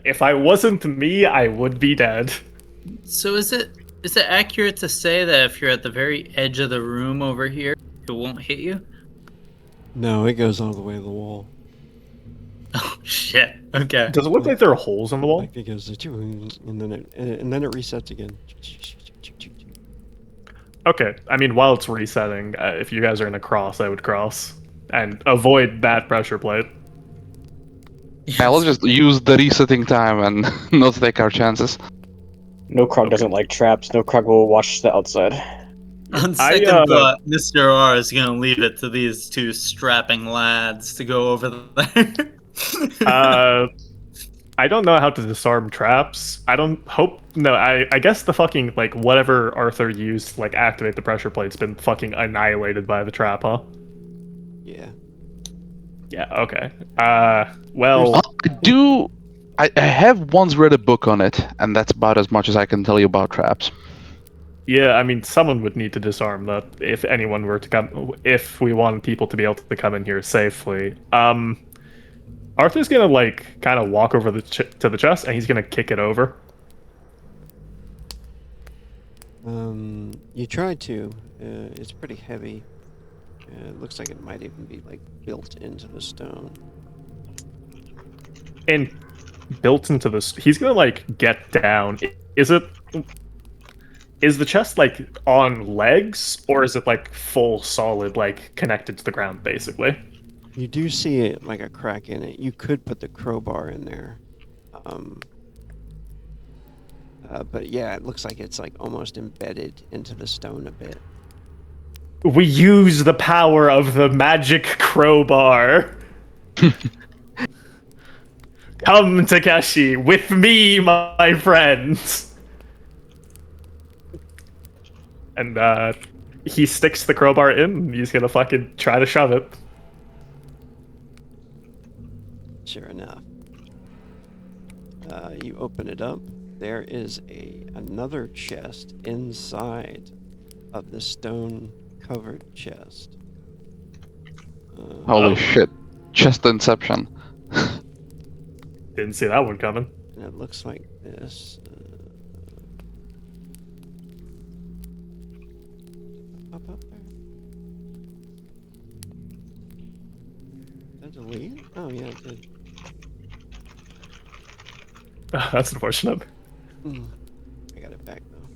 Speaker 3: If I wasn't me, I would be dead.
Speaker 5: So is it accurate to say that if you're at the very edge of the room over here, it won't hit you?
Speaker 1: No, it goes all the way to the wall.
Speaker 5: Oh shit. Okay.
Speaker 3: Does it look like there are holes in the wall?
Speaker 1: Like it goes and then it resets again.
Speaker 3: Okay, I mean, while it's resetting, if you guys are gonna cross, I would cross and avoid that pressure plate.
Speaker 2: yeah, let's just use the resetting time and not take our chances.
Speaker 6: No Krog doesn't like traps. No Krog will watch the outside.
Speaker 5: On
Speaker 3: I,
Speaker 5: second thought, Mr. R is gonna leave it to these two strapping lads to go over there.
Speaker 3: I don't know how to disarm traps. I guess the fucking like whatever Arthur used to like activate the pressure plate's been fucking annihilated by the trap, huh?
Speaker 1: Yeah.
Speaker 3: Yeah. Okay. Well.
Speaker 2: I have once read a book on it, and that's about as much as I can tell you about traps.
Speaker 3: Yeah, I mean, someone would need to disarm that if anyone were to come. If we want people to be able to come in here safely, Arthur's gonna like kind of walk over to the chest, and he's gonna kick it over.
Speaker 1: You tried to. It's pretty heavy. It looks like it might even be like built into the stone.
Speaker 3: And built into this, he's gonna like get down. Is the chest like on legs, or is it like full solid, like connected to the ground, basically?
Speaker 1: You do see it like a crack in it. You could put the crowbar in there. But yeah, it looks like it's like almost embedded into the stone a bit.
Speaker 3: We use the power of the magic crowbar. Come, Takeshi, with me, my friends. And he sticks the crowbar in, and he's gonna fucking try to shove it.
Speaker 1: Sure enough. You open it up. There is another chest inside of the stone-covered chest.
Speaker 2: Holy shit. Chest inception.
Speaker 3: Didn't see that one coming.
Speaker 1: And it looks like this. Up there. Did that delete? Oh yeah, it did.
Speaker 3: That's unfortunate.
Speaker 1: I got it back though.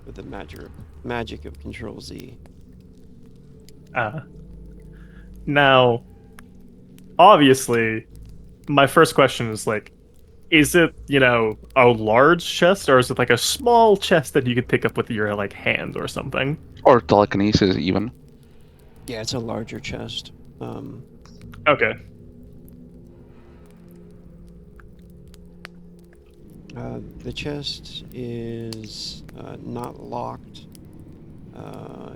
Speaker 1: With the magic of Control Z.
Speaker 3: Now, obviously, my first question is like, is it, a large chest, or is it like a small chest that you could pick up with your like hand or something?
Speaker 2: Or telekinesis, even.
Speaker 1: Yeah, it's a larger chest.
Speaker 3: Okay.
Speaker 1: The chest is not locked.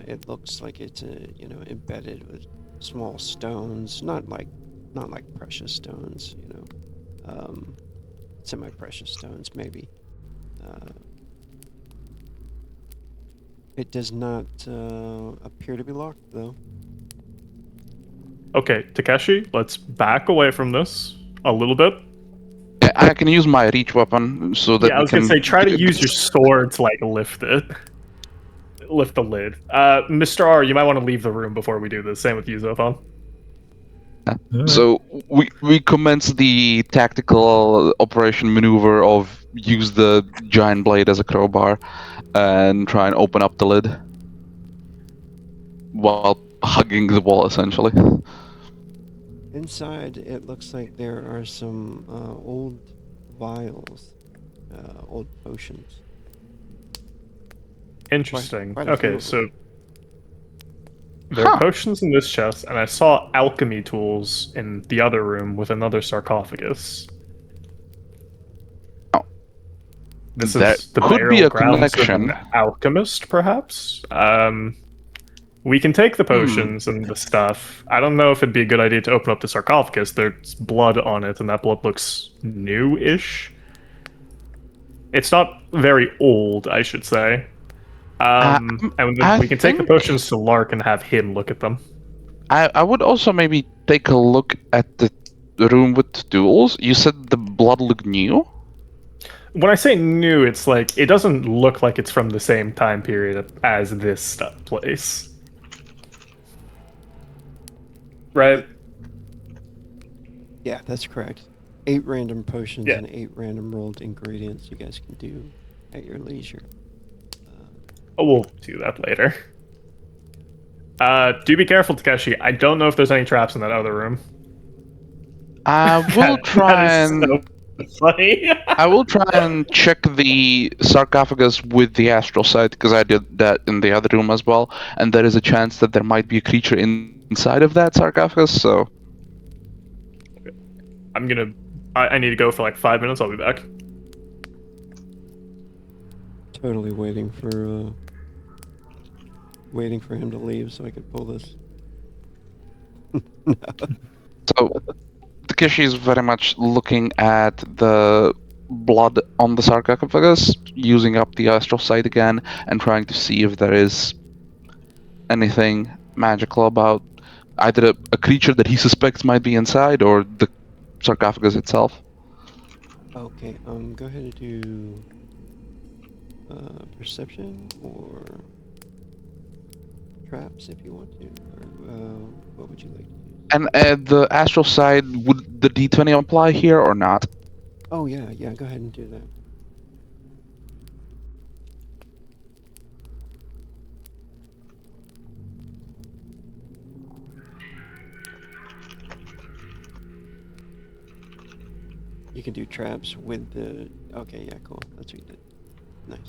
Speaker 1: It looks like it's embedded with small stones, not like precious stones, semi-precious stones maybe. It does not appear to be locked though.
Speaker 3: Okay, Takeshi, let's back away from this a little bit.
Speaker 2: I can use my reach weapon so that
Speaker 3: Yeah, I was gonna say, try to use your sword to like lift the lid. Mr. R, you might want to leave the room before we do this. Same with you, Zophon.
Speaker 2: So we commence the tactical operation maneuver of use the giant blade as a crowbar and try and open up the lid while hugging the wall, essentially.
Speaker 1: Inside, it looks like there are some old vials, old potions.
Speaker 3: Interesting.
Speaker 1: Quite a few
Speaker 3: Okay,
Speaker 1: of
Speaker 3: so there are potions in this chest, and I saw alchemy tools in the other room with another sarcophagus.
Speaker 2: Oh.
Speaker 3: This
Speaker 2: That
Speaker 3: is the
Speaker 2: could be
Speaker 3: burial
Speaker 2: a
Speaker 3: grounds of
Speaker 2: connection.
Speaker 3: an alchemist, perhaps? We can take the potions and the stuff. I don't know if it'd be a good idea to open up the sarcophagus. There's blood on it, and that blood looks new-ish. It's not very old, I should say. And then we can take the potions to Lark and have him look at them.
Speaker 2: I would also maybe take a look at the room with the tools. You said the blood looked new?
Speaker 3: When I say new, it's like, it doesn't look like it's from the same time period as this place. Right?
Speaker 1: Yeah, that's correct. 8 random potions
Speaker 3: Yeah.
Speaker 1: and 8 random rolled ingredients you guys can do at your leisure.
Speaker 3: Oh, we'll do that later. Do be careful, Takeshi. I don't know if there's any traps in that other room.
Speaker 2: I will try
Speaker 3: That is
Speaker 2: and
Speaker 3: so funny.
Speaker 2: I will try and check the sarcophagus with the astral sight, because I did that in the other room as well, and there is a chance that there might be a creature inside of that sarcophagus, so...
Speaker 3: I need to go for like 5 minutes, I'll be back.
Speaker 1: Totally waiting for him to leave so I could pull this.
Speaker 2: So, Takeshi is very much looking at the blood on the sarcophagus, using up the astral sight again, and trying to see if there is anything magical about either a creature that he suspects might be inside, or the sarcophagus itself.
Speaker 1: Okay, go ahead and do perception or traps if you want to, or what would you like to use?
Speaker 2: And the astral side, would the D20 apply here or not?
Speaker 1: Oh yeah, go ahead and do that. You can do traps with the. Okay, yeah, cool. That's what you did. Nice.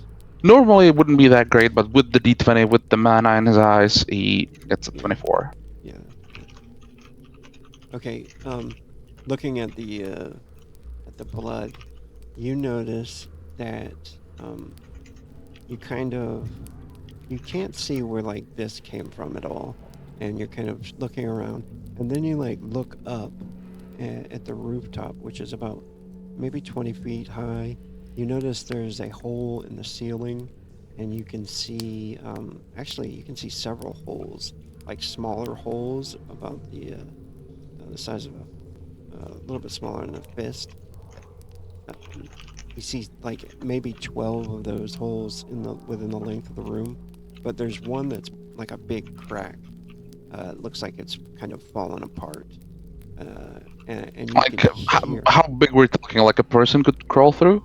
Speaker 2: Normally it wouldn't be that great, but with the D20, with the mana in his eyes, he gets a 24.
Speaker 1: Yeah. Okay. Looking at the blood, you notice that you kind of you can't see where like this came from at all, and you're kind of looking around, and then you like look up at the rooftop, which is about maybe 20 feet high. You notice there's a hole in the ceiling, and you can see actually you can see several holes, like smaller holes about the size of a little bit smaller than a fist. You see like maybe 12 of those holes within the length of the room, but there's one that's like a big crack. It looks like it's kind of fallen apart. And you
Speaker 2: Like,
Speaker 1: can hear.
Speaker 2: how big we're talking? Like a person could crawl through?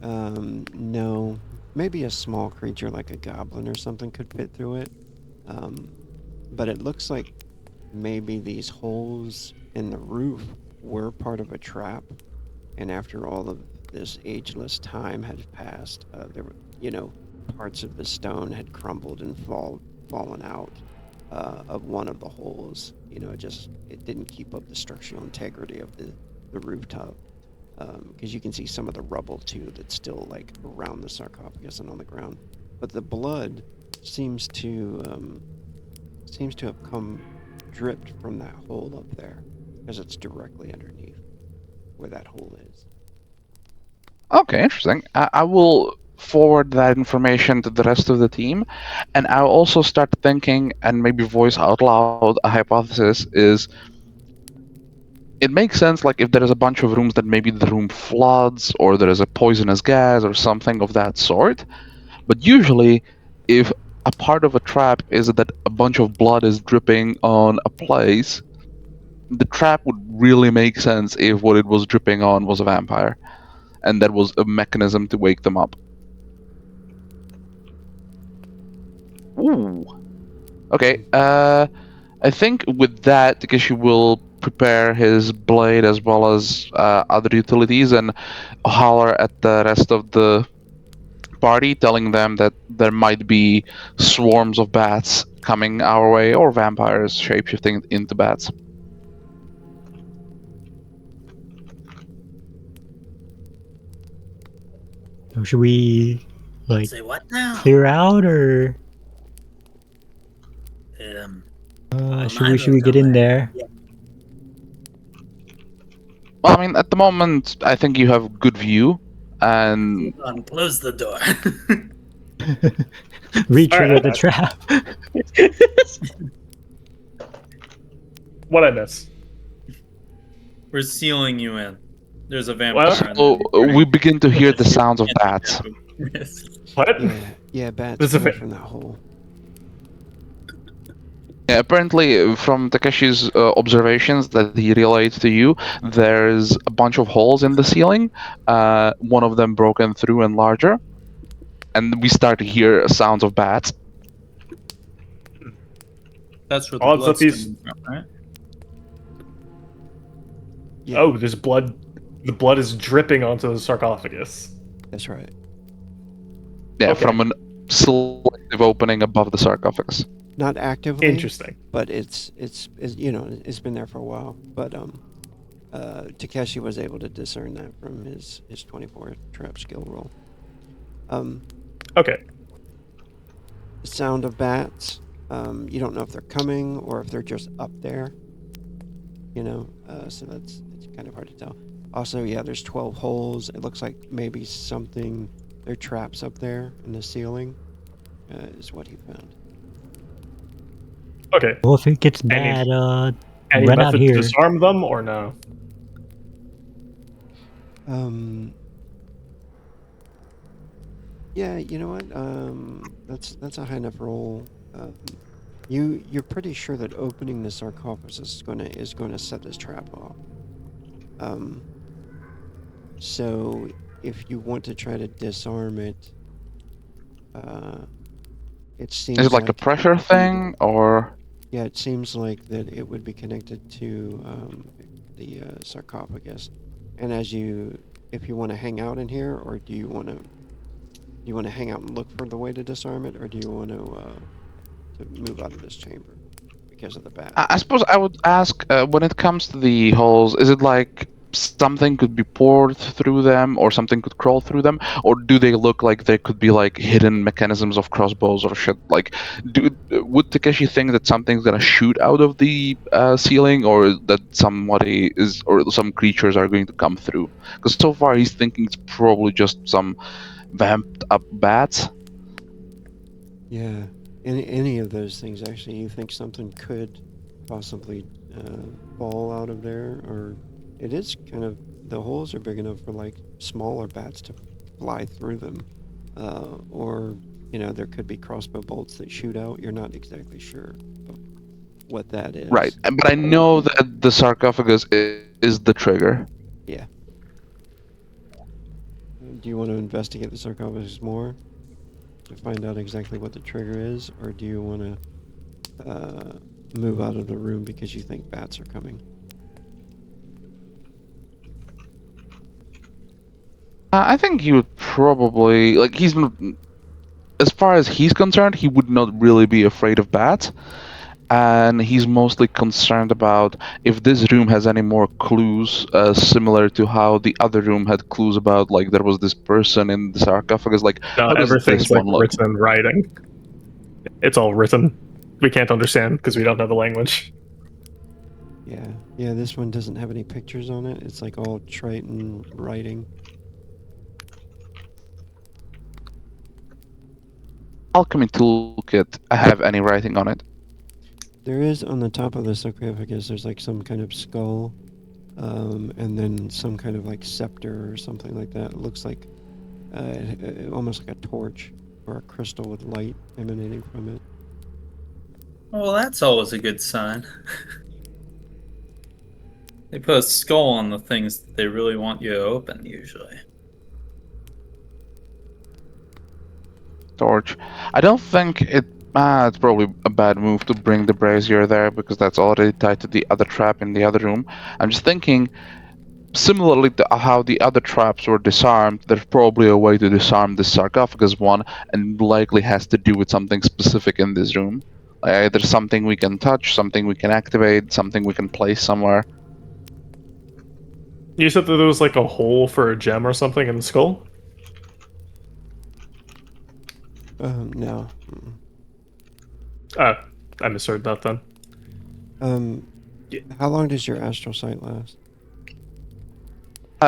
Speaker 1: No, maybe a small creature like a goblin or something could fit through it. But it looks like maybe these holes in the roof were part of a trap, and after all of this ageless time had passed, there were, parts of the stone had crumbled and fallen out of one of the holes. It didn't keep up the structural integrity of the rooftop, because you can see some of the rubble too that's still like around the sarcophagus and on the ground. But the blood seems to have come dripped from that hole up there, because it's directly underneath where that hole is.
Speaker 2: Okay, interesting. I will forward that information to the rest of the team, and I'll also start thinking and maybe voice out loud a hypothesis is it makes sense like if there is a bunch of rooms that maybe the room floods or there is a poisonous gas or something of that sort, but usually if a part of a trap is that a bunch of blood is dripping on a place, the trap would really make sense if what it was dripping on was a vampire and that was a mechanism to wake them up. Ooh. Okay, I think with that, Takeshi will prepare his blade as well as other utilities and holler at the rest of the party, telling them that there might be swarms of bats coming our way or vampires shapeshifting into bats.
Speaker 4: So should we like
Speaker 7: Say what now?
Speaker 4: clear out or should we get in there?
Speaker 7: Yeah.
Speaker 2: Well, I mean, at the moment, I think you have good view, and
Speaker 7: Close the door.
Speaker 4: Re-trigger
Speaker 3: Alright,
Speaker 4: the trap.
Speaker 3: What I miss?
Speaker 5: We're sealing you in. There's a vampire.
Speaker 3: Well,
Speaker 2: so we begin to hear the sounds of bats.
Speaker 3: What?
Speaker 1: Yeah, bats
Speaker 3: This is
Speaker 1: coming
Speaker 3: a-
Speaker 1: from that hole.
Speaker 2: Yeah, apparently, from Takeshi's observations that he relayed to you, there's a bunch of holes in the ceiling, one of them broken through and larger, and we start to hear sounds of bats.
Speaker 5: That's where the
Speaker 3: Odds
Speaker 5: blood's
Speaker 3: that these-
Speaker 5: coming from, right?
Speaker 1: Yeah,
Speaker 3: Oh, there's blood. The blood is dripping onto the sarcophagus.
Speaker 1: that's right.
Speaker 2: Yeah,
Speaker 3: Okay.
Speaker 2: from an selective opening above the sarcophagus.
Speaker 1: Not actively,
Speaker 3: Interesting.
Speaker 1: but it's been there for a while. But Takeshi was able to discern that from his 24 trap skill roll.
Speaker 3: Okay.
Speaker 1: The sound of bats. You don't know if they're coming or if they're just up there. So it's kind of hard to tell. Also, yeah, there's 12 holes. It looks like maybe something. There are traps up there in the ceiling. Is what he found.
Speaker 3: Okay.
Speaker 4: Well, if it gets
Speaker 3: Any-
Speaker 4: bad,
Speaker 3: Any
Speaker 4: run out
Speaker 3: method
Speaker 4: here.
Speaker 3: to disarm them or no?
Speaker 1: Yeah, you know what? That's a high enough roll. You're pretty sure that opening the sarcophagus is gonna set this trap off. Um, so if you want to try to disarm it, uh, it
Speaker 2: Is
Speaker 1: seems
Speaker 2: it like a
Speaker 1: like
Speaker 2: pressure thing, or
Speaker 1: yeah, it seems like that it would be connected to the sarcophagus. And if you want to hang out in here, or do you want to hang out and look for the way to disarm it, or do you want to move out of this chamber because of the bat?
Speaker 2: I suppose I would ask, when it comes to the holes, is it like something could be poured through them, or something could crawl through them, or do they look like they could be like hidden mechanisms of crossbows or shit? Like, would Takeshi think that something's gonna shoot out of the ceiling, or that somebody is, or some creatures are going to come through? Because so far he's thinking it's probably just some vamped up bats.
Speaker 1: Yeah, any of those things actually. You think something could possibly fall out of there, or it is kind of the holes are big enough for like smaller bats to fly through them, or there could be crossbow bolts that shoot out. You're not exactly sure of what that is.
Speaker 2: Right, but I know that the sarcophagus is the trigger.
Speaker 1: Yeah. Do you want to investigate the sarcophagus more to find out exactly what the trigger is, or do you want to move out of the room because you think bats are coming?
Speaker 2: I think he would probably like as far as he's concerned, he would not really be afraid of bats, and he's mostly concerned about if this room has any more clues, similar to how the other room had clues about like there was this person in the sarcophagus. Like,
Speaker 3: No,
Speaker 2: how does
Speaker 3: everything's
Speaker 2: this
Speaker 3: like
Speaker 2: one look?
Speaker 3: written writing. It's all written. We can't understand because we don't know the language.
Speaker 1: Yeah, this one doesn't have any pictures on it. It's like all Triton writing.
Speaker 2: Alchemy toolkit have any writing on it?
Speaker 1: There is on the top of the sarcophagus, there's like some kind of skull, and then some kind of like scepter or something like that. It looks like almost like a torch or a crystal with light emanating from it.
Speaker 5: Well, that's always a good sign. They put a skull on the things that they really want you to open, usually.
Speaker 2: Torch. I don't think it's probably a bad move to bring the brazier there because that's already tied to the other trap in the other room. I'm just thinking, similarly to how the other traps were disarmed, there's probably a way to disarm this sarcophagus one, and likely has to do with something specific in this room. Like either something we can touch, something we can activate, something we can place somewhere.
Speaker 3: You said that there was like a hole for a gem or something in the skull?
Speaker 1: No.
Speaker 3: I misheard that then.
Speaker 1: How long does your astral sight last?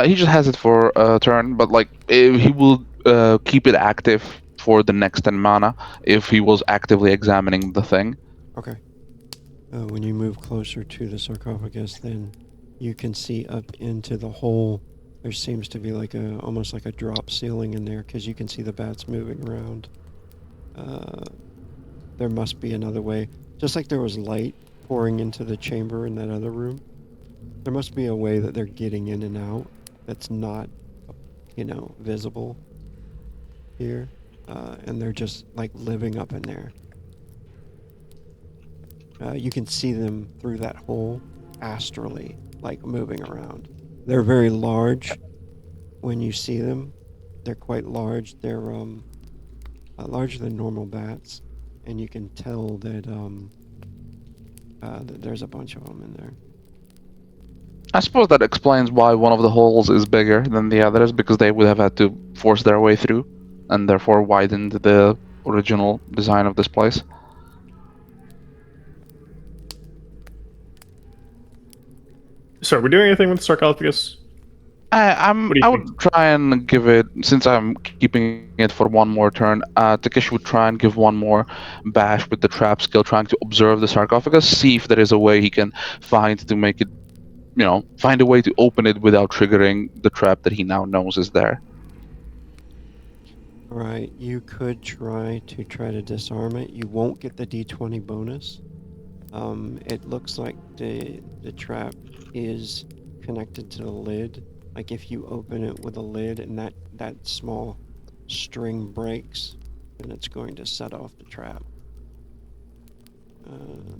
Speaker 2: He just has it for a turn, but like he will keep it active for the next 10 mana if he was actively examining the thing.
Speaker 1: Okay. When you move closer to the sarcophagus, then you can see up into the hole. There seems to be like almost like a drop ceiling in there because you can see the bats moving around. There must be another way. Just like there was light pouring into the chamber in that other room, there must be a way that they're getting in and out that's not, visible here. And they're just like living up in there. You can see them through that hole astrally, like moving around. They're very large when you see them. They're quite large. They're larger than normal bats, and you can tell that that there's a bunch of them in there.
Speaker 2: I suppose that explains why one of the holes is bigger than the others, because they would have had to force their way through, and therefore widened the original design of this place.
Speaker 3: So, are we doing anything with the sarcophagus?
Speaker 2: I
Speaker 3: What do you
Speaker 2: would try and give it, since I'm keeping it for one more turn, Takeshi would try and give one more bash with the trap skill, trying to observe the sarcophagus, see if there is a way he can find to make it, find a way to open it without triggering the trap that he now knows is there.
Speaker 1: Right, you could try to disarm it. You won't get the D20 bonus. It looks like the trap is connected to the lid. Like if you open it with a lid and that small string breaks, then it's going to set off the trap.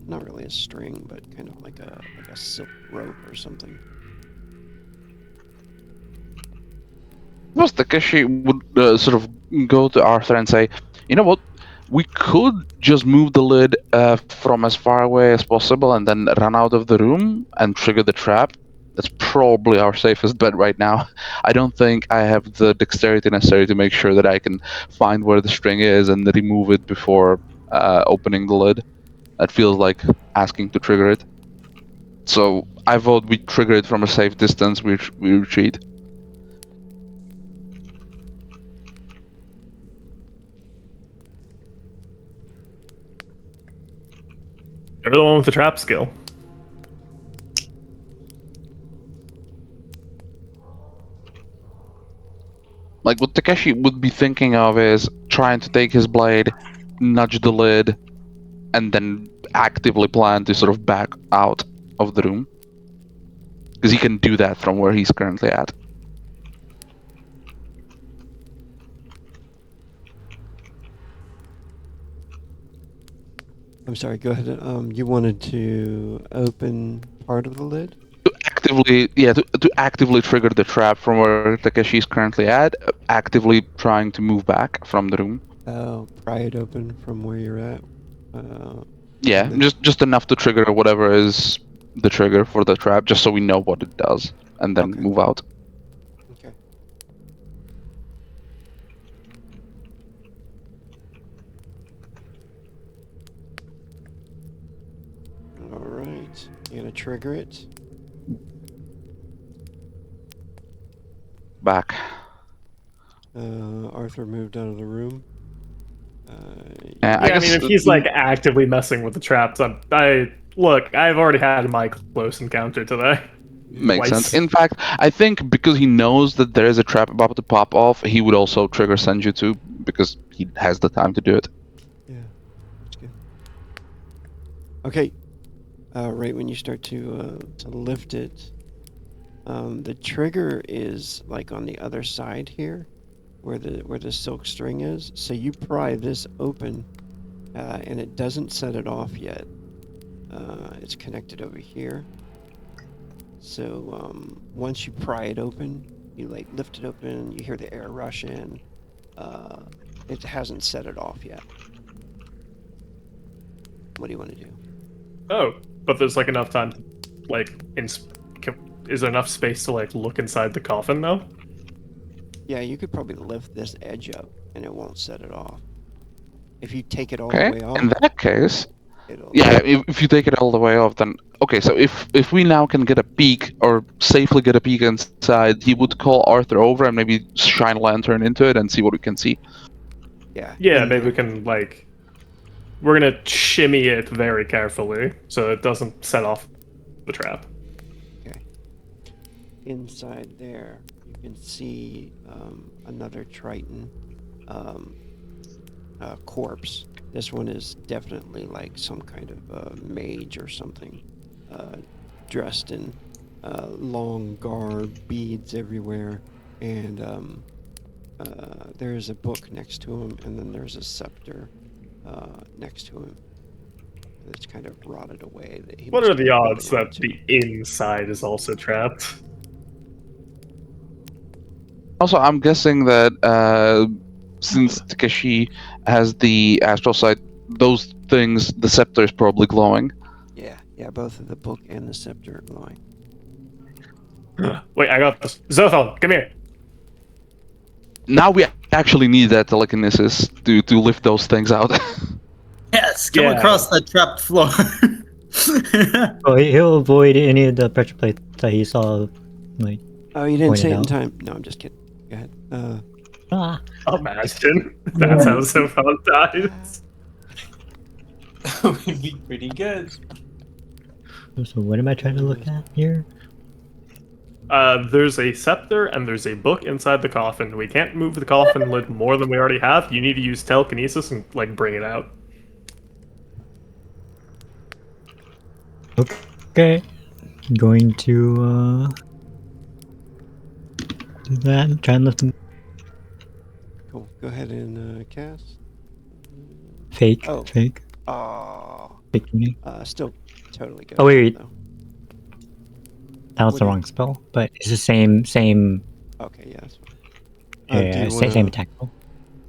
Speaker 1: Not really a string, but kind of like a silk rope or something.
Speaker 2: Suppose Takeshi would sort of go to Arthur and say, "You know what? We could just move the lid from as far away as possible and then run out of the room and trigger the trap. That's probably our safest bet right now. I don't think I have the dexterity necessary to make sure that I can find where the string is and remove it before opening the lid. That feels like asking to trigger it. So I vote we trigger it from a safe distance. We retreat."
Speaker 3: You're the one with the trap skill.
Speaker 2: Like what Takeshi would be thinking of is trying to take his blade, nudge the lid, and then actively plan to sort of back out of the room. Because he can do that from where he's currently at.
Speaker 1: I'm sorry, go ahead. You wanted to open part of the lid?
Speaker 2: To actively trigger the trap from where Takeshi's currently at, actively trying to move back from the room.
Speaker 1: Oh, pry it open from where you're at.
Speaker 2: Yeah,
Speaker 1: then-
Speaker 2: just enough to trigger whatever is the trigger for the trap, just so we know what it does, and then
Speaker 1: Okay.
Speaker 2: move out.
Speaker 1: Okay. All right, you're gonna trigger it.
Speaker 2: Back.
Speaker 1: Arthur moved out of the room.
Speaker 2: Yeah,
Speaker 3: I mean, if he's like actively messing with the traps, I've already had my close encounter today.
Speaker 2: Makes
Speaker 3: Twice.
Speaker 2: sense. In fact, I think because he knows that there is a trap about to pop off, he would also trigger Senjutsu because he has the time to do it.
Speaker 1: Yeah, that's good. Okay, right when you start to lift it, the trigger is like on the other side here, where the silk string is. So you pry this open, and it doesn't set it off yet. It's connected over here. So once you pry it open, you like lift it open, you hear the air rush in. It hasn't set it off yet. What do you want to do?
Speaker 3: Oh, but there's like enough time to is there enough space to like look inside the coffin though?
Speaker 1: Yeah, you could probably lift this edge up and it won't set it off. If you take it all
Speaker 2: Okay.
Speaker 1: the way off,
Speaker 2: In that case,
Speaker 1: it'll...
Speaker 2: yeah, if you take it all the way off, then okay. So if we now can get a peek or safely get a peek inside, he would call Arthur over and maybe shine a lantern into it and see what we can see.
Speaker 1: Yeah.
Speaker 3: Yeah,
Speaker 1: in
Speaker 3: maybe
Speaker 1: there.
Speaker 3: we can like we're gonna shimmy it very carefully so it doesn't set off the trap.
Speaker 1: Okay. Inside there, you can see another Triton corpse. This one is definitely like some kind of mage or something, dressed in long garb, beads everywhere, and there's a book next to him, and then there's a scepter next to him. It's kind of rotted away.
Speaker 3: What
Speaker 1: must
Speaker 3: are the
Speaker 1: be holding
Speaker 3: odds
Speaker 1: on
Speaker 3: that
Speaker 1: to.
Speaker 3: the inside is also trapped?
Speaker 2: Also, I'm guessing that since Takeshi has the astral sight, those things, the scepter is probably glowing.
Speaker 1: Yeah, both of the book and the scepter are glowing.
Speaker 3: Wait, I got this. Zothal, come here.
Speaker 2: Now we actually need that telekinesis to lift those things out.
Speaker 5: Yes, come
Speaker 3: Yeah.
Speaker 5: across the trapped floor.
Speaker 4: Oh, he'll avoid any of the pressure plates that he saw. Like,
Speaker 1: Oh, you didn't
Speaker 4: Point
Speaker 1: say
Speaker 4: it
Speaker 1: it in
Speaker 4: out.
Speaker 1: time. No, I'm just kidding. Go ahead.
Speaker 4: ah,
Speaker 3: Imagine. That's how Zothal dies.
Speaker 8: That would be pretty good.
Speaker 4: so what am I trying to look at here?
Speaker 3: There's a scepter and there's a book inside the coffin. We can't move the coffin lid more than we already have. You need to use telekinesis and like bring it out.
Speaker 4: Okay. Going to do that. Try and lift them.
Speaker 1: Cool. Go ahead and cast.
Speaker 4: Fake.
Speaker 1: Oh.
Speaker 4: Fake.
Speaker 1: Oh.
Speaker 4: Fake me.
Speaker 1: Still totally good.
Speaker 4: Oh, wait.
Speaker 1: Though.
Speaker 4: That was
Speaker 1: What
Speaker 4: the
Speaker 1: do you-
Speaker 4: wrong spell, but it's the same.
Speaker 1: Okay, yeah, that's fine.
Speaker 4: Yeah,
Speaker 1: do you
Speaker 4: same
Speaker 1: wanna-
Speaker 4: attack roll.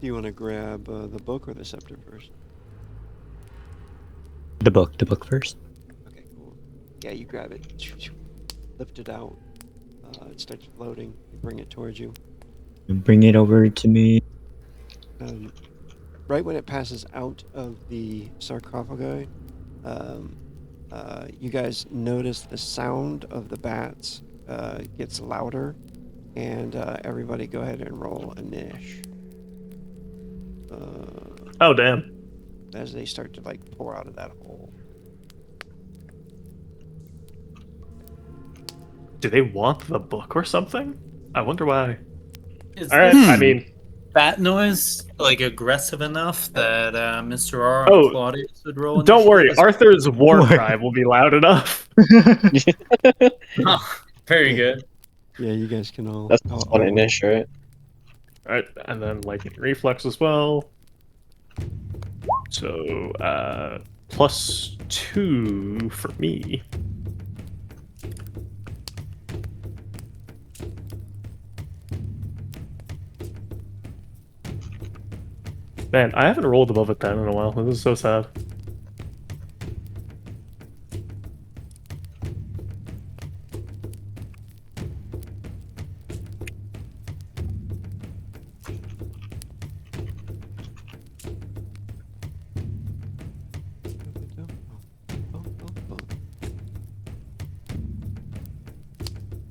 Speaker 1: Do you want to grab the book or the scepter first?
Speaker 4: The book first.
Speaker 1: Okay, cool. Yeah, you grab it, lift it out. It starts floating. You bring it towards you.
Speaker 4: Bring it over to me.
Speaker 1: Right when it passes out of the sarcophagi, you guys notice the sound of the bats gets louder, and everybody go ahead and roll a niche.
Speaker 3: Oh damn!
Speaker 1: As they start to like pour out of that hole.
Speaker 3: Do they want the book or something? I wonder why.
Speaker 5: Is
Speaker 3: All right,
Speaker 5: this
Speaker 3: I mean,
Speaker 5: bat noise like aggressive enough that Mr. R
Speaker 3: Oh,
Speaker 5: and Claudius would roll?
Speaker 3: don't worry.
Speaker 5: initiative?
Speaker 3: Arthur's war
Speaker 4: What?
Speaker 3: cry will be loud enough.
Speaker 5: Oh, very good.
Speaker 1: Yeah, you guys can all.
Speaker 6: That's
Speaker 1: all-
Speaker 6: fun
Speaker 1: all-
Speaker 6: niche, right?
Speaker 3: All right, and then lightning reflex as well. So +2 for me. Man, I haven't rolled above a 10 in a while. This is so sad.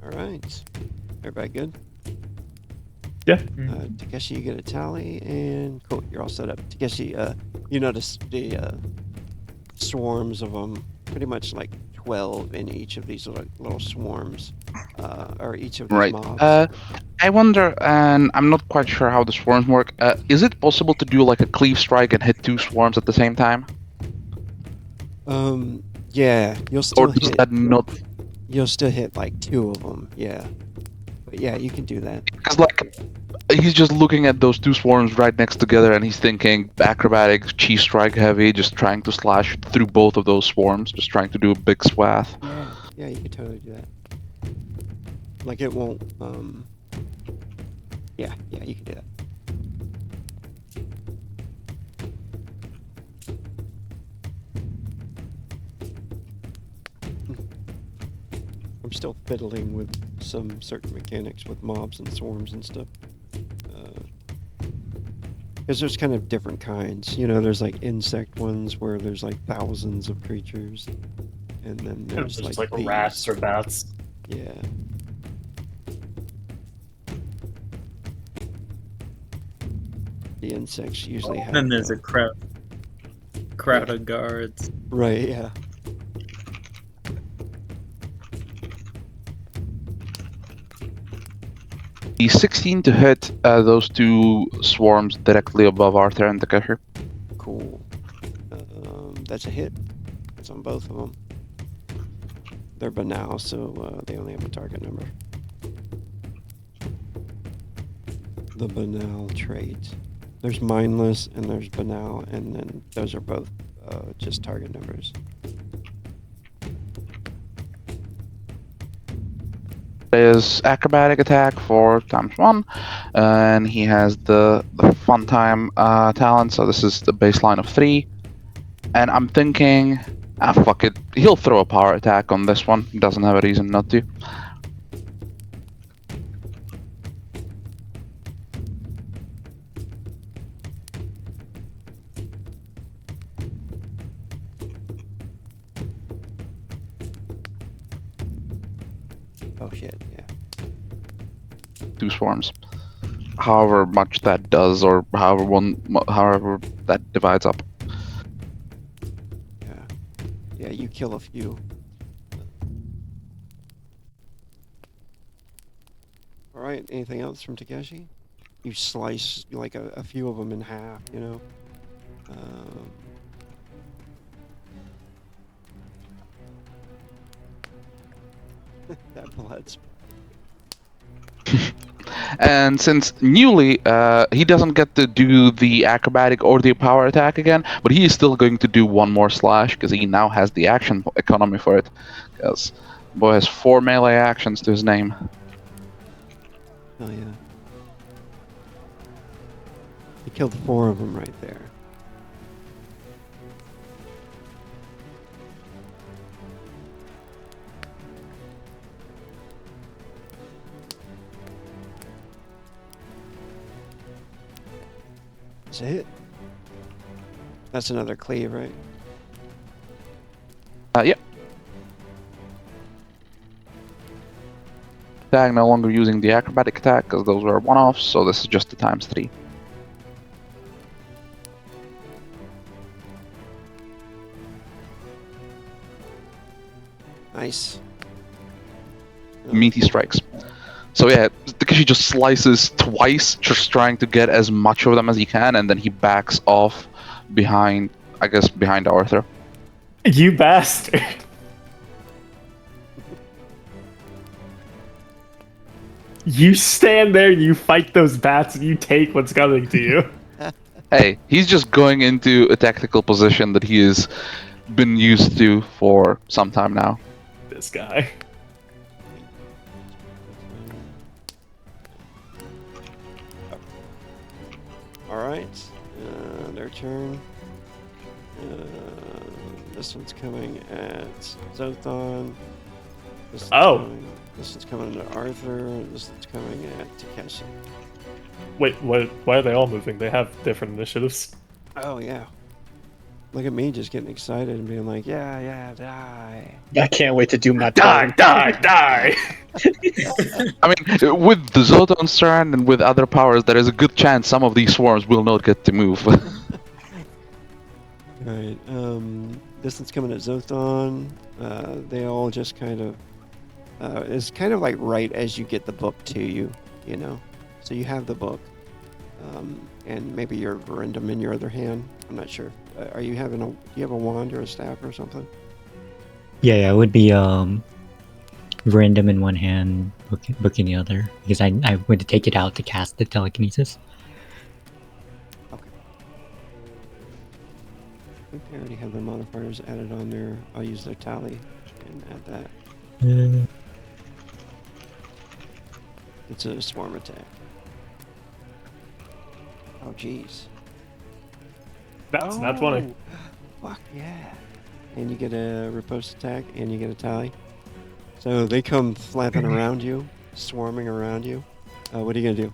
Speaker 1: All right. Everybody good?
Speaker 3: Yeah.
Speaker 1: Takeshi, you get a tally, and cool, you're all set up. Takeshi, you notice the swarms of them, pretty much like 12 in each of these little swarms, or each of these
Speaker 2: Right.
Speaker 1: mobs.
Speaker 2: I wonder, and I'm not quite sure how the swarms work. Is it possible to do like a cleave strike and hit 2 swarms at the same time?
Speaker 1: Yeah, you'll
Speaker 2: Or
Speaker 1: still
Speaker 2: does
Speaker 1: hit.
Speaker 2: that not?
Speaker 1: You'll still hit like 2 of them. Yeah, but yeah, you can do that.
Speaker 2: Because like, he's just looking at those 2 swarms right next together, and he's thinking acrobatic, cheese strike heavy, just trying to slash through both of those swarms, just trying to do a big swath.
Speaker 1: Yeah, you can totally do that. Like it won't. Yeah, you can do that. I'm still fiddling with some certain mechanics with mobs and swarms and stuff. Because there's kind of different kinds. You know, there's like insect ones where there's like thousands of creatures. And then there's
Speaker 3: Just
Speaker 1: like,
Speaker 3: like
Speaker 1: these.
Speaker 3: rats or bats.
Speaker 1: Yeah. The insects usually have.
Speaker 5: Then there's a crowd of guards.
Speaker 1: Right, yeah.
Speaker 2: The 16 to hit those 2 swarms directly above Arthur and Takeshi.
Speaker 1: Cool. That's a hit. It's on both of them. They're banal, so they only have a target number. The banal trait. There's mindless and there's banal, and then those are both just target numbers.
Speaker 2: His acrobatic attack 4 times 1, and he has the fun time talent, so this is the baseline of 3. And I'm thinking, fuck it, he'll throw a power attack on this one, he doesn't have a reason not to.
Speaker 1: Oh shit, yeah.
Speaker 2: 2 swarms. However much that does, or however that divides up.
Speaker 1: Yeah, you kill a few. All right. Anything else from Takeshi? You slice like a few of them in half. You know. That blood's.
Speaker 2: And since newly, he doesn't get to do the acrobatic or the power attack again, but he is still going to do one more slash because he now has the action economy for it. Because boy has 4 melee actions to his name.
Speaker 1: Oh yeah. He killed 4 of them right there. That's it. That's another cleave, right?
Speaker 2: Yep. Attack no longer using the acrobatic attack because those were one-offs, so this is just the ×3.
Speaker 1: Nice.
Speaker 2: Meaty strikes. So yeah, Takeshi just slices twice, just trying to get as much of them as he can, and then he backs off behind, I guess, behind Arthur.
Speaker 3: You bastard! You stand there, you fight those bats, and you take what's coming to you.
Speaker 2: Hey, he's just going into a tactical position that he has been used to for some time now.
Speaker 3: This guy.
Speaker 1: Alright, their turn. This one's coming at Zothon. This one's coming at Arthur. This one's coming at Takeshi.
Speaker 3: Wait, why are they all moving? They have different initiatives.
Speaker 1: Oh, yeah. Look at me just getting excited and being like, yeah, die.
Speaker 6: I can't wait to do my
Speaker 3: Die,
Speaker 6: turn.
Speaker 3: die!
Speaker 2: I mean, with the Zoton strand and with other powers, there is a good chance some of these swarms will not get to move.
Speaker 1: Alright, this one's coming at Zothon. They all just kind of... it's kind of like right as you get the book to you, you know? So you have the book. And maybe your verendum in your other hand. I'm not sure. Are you having do you have a wand or a staff or something?
Speaker 4: Yeah, it would be random in one hand, book in the other, because I would take it out to cast the telekinesis.
Speaker 1: Okay. I think they already have their modifiers added on there. I'll use their tally and add that. It's a swarm attack. Oh, jeez.
Speaker 3: That's not 20.
Speaker 1: Fuck yeah. And you get a riposte attack, and you get a tally. So they come flapping around you, swarming around you. What are you gonna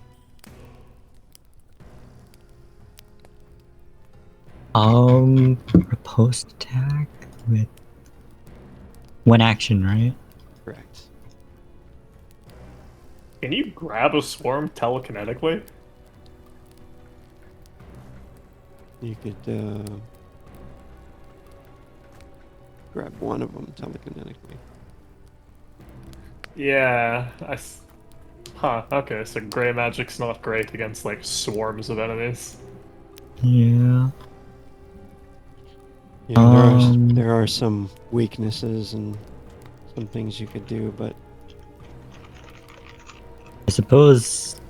Speaker 1: do?
Speaker 4: Riposte attack with one action, right?
Speaker 1: Correct.
Speaker 3: Can you grab a swarm telekinetically?
Speaker 1: You could grab one of them telekinetically.
Speaker 3: Yeah, Huh, okay, so gray magic's not great against, like, swarms of enemies.
Speaker 4: Yeah.
Speaker 1: Yeah, there are some weaknesses and some things you could do, but
Speaker 4: I suppose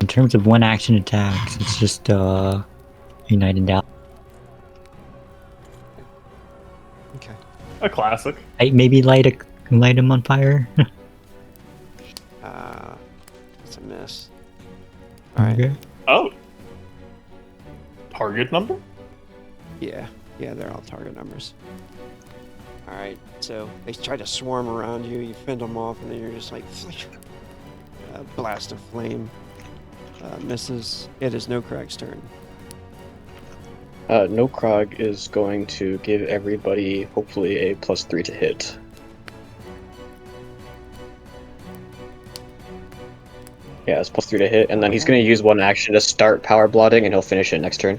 Speaker 4: in terms of one action attacks, it's just Unite and Down.
Speaker 1: okay.
Speaker 3: A classic.
Speaker 4: Maybe light him on fire.
Speaker 1: It's a miss. Alright.
Speaker 4: Okay.
Speaker 3: Oh! Target number?
Speaker 1: Yeah, they're all target numbers. Alright, so they try to swarm around you, you fend them off, and then you're just like, blast of flame. Misses. It is No Crag's turn.
Speaker 6: No Krog is going to give everybody, hopefully, a +3 to hit. Yeah, it's +3 to hit, and then he's going to use one action to start power blotting, and he'll finish it next turn.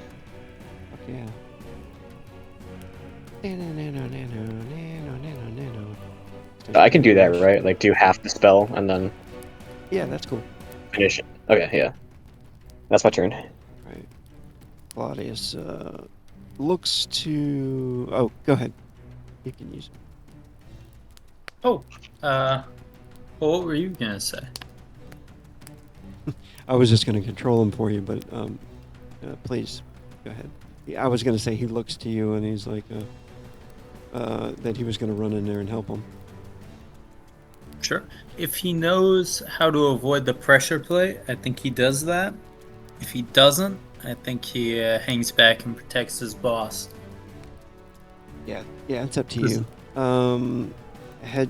Speaker 1: Fuck yeah. It's
Speaker 6: I can do that, right? Like, do half the spell and then
Speaker 1: Yeah, that's cool.
Speaker 6: finish it. Okay, yeah. That's my turn.
Speaker 1: Right. Claudius looks to. Oh, go ahead. You can use it.
Speaker 5: Oh, well, what were you gonna say?
Speaker 1: I was just going to control him for you, but please go ahead. I was going to say he looks to you and he's like that he was going to run in there and help him.
Speaker 5: Sure. If he knows how to avoid the pressure plate, I think he does that. If he doesn't, I think he hangs back and protects his boss.
Speaker 1: Yeah, it's up to you.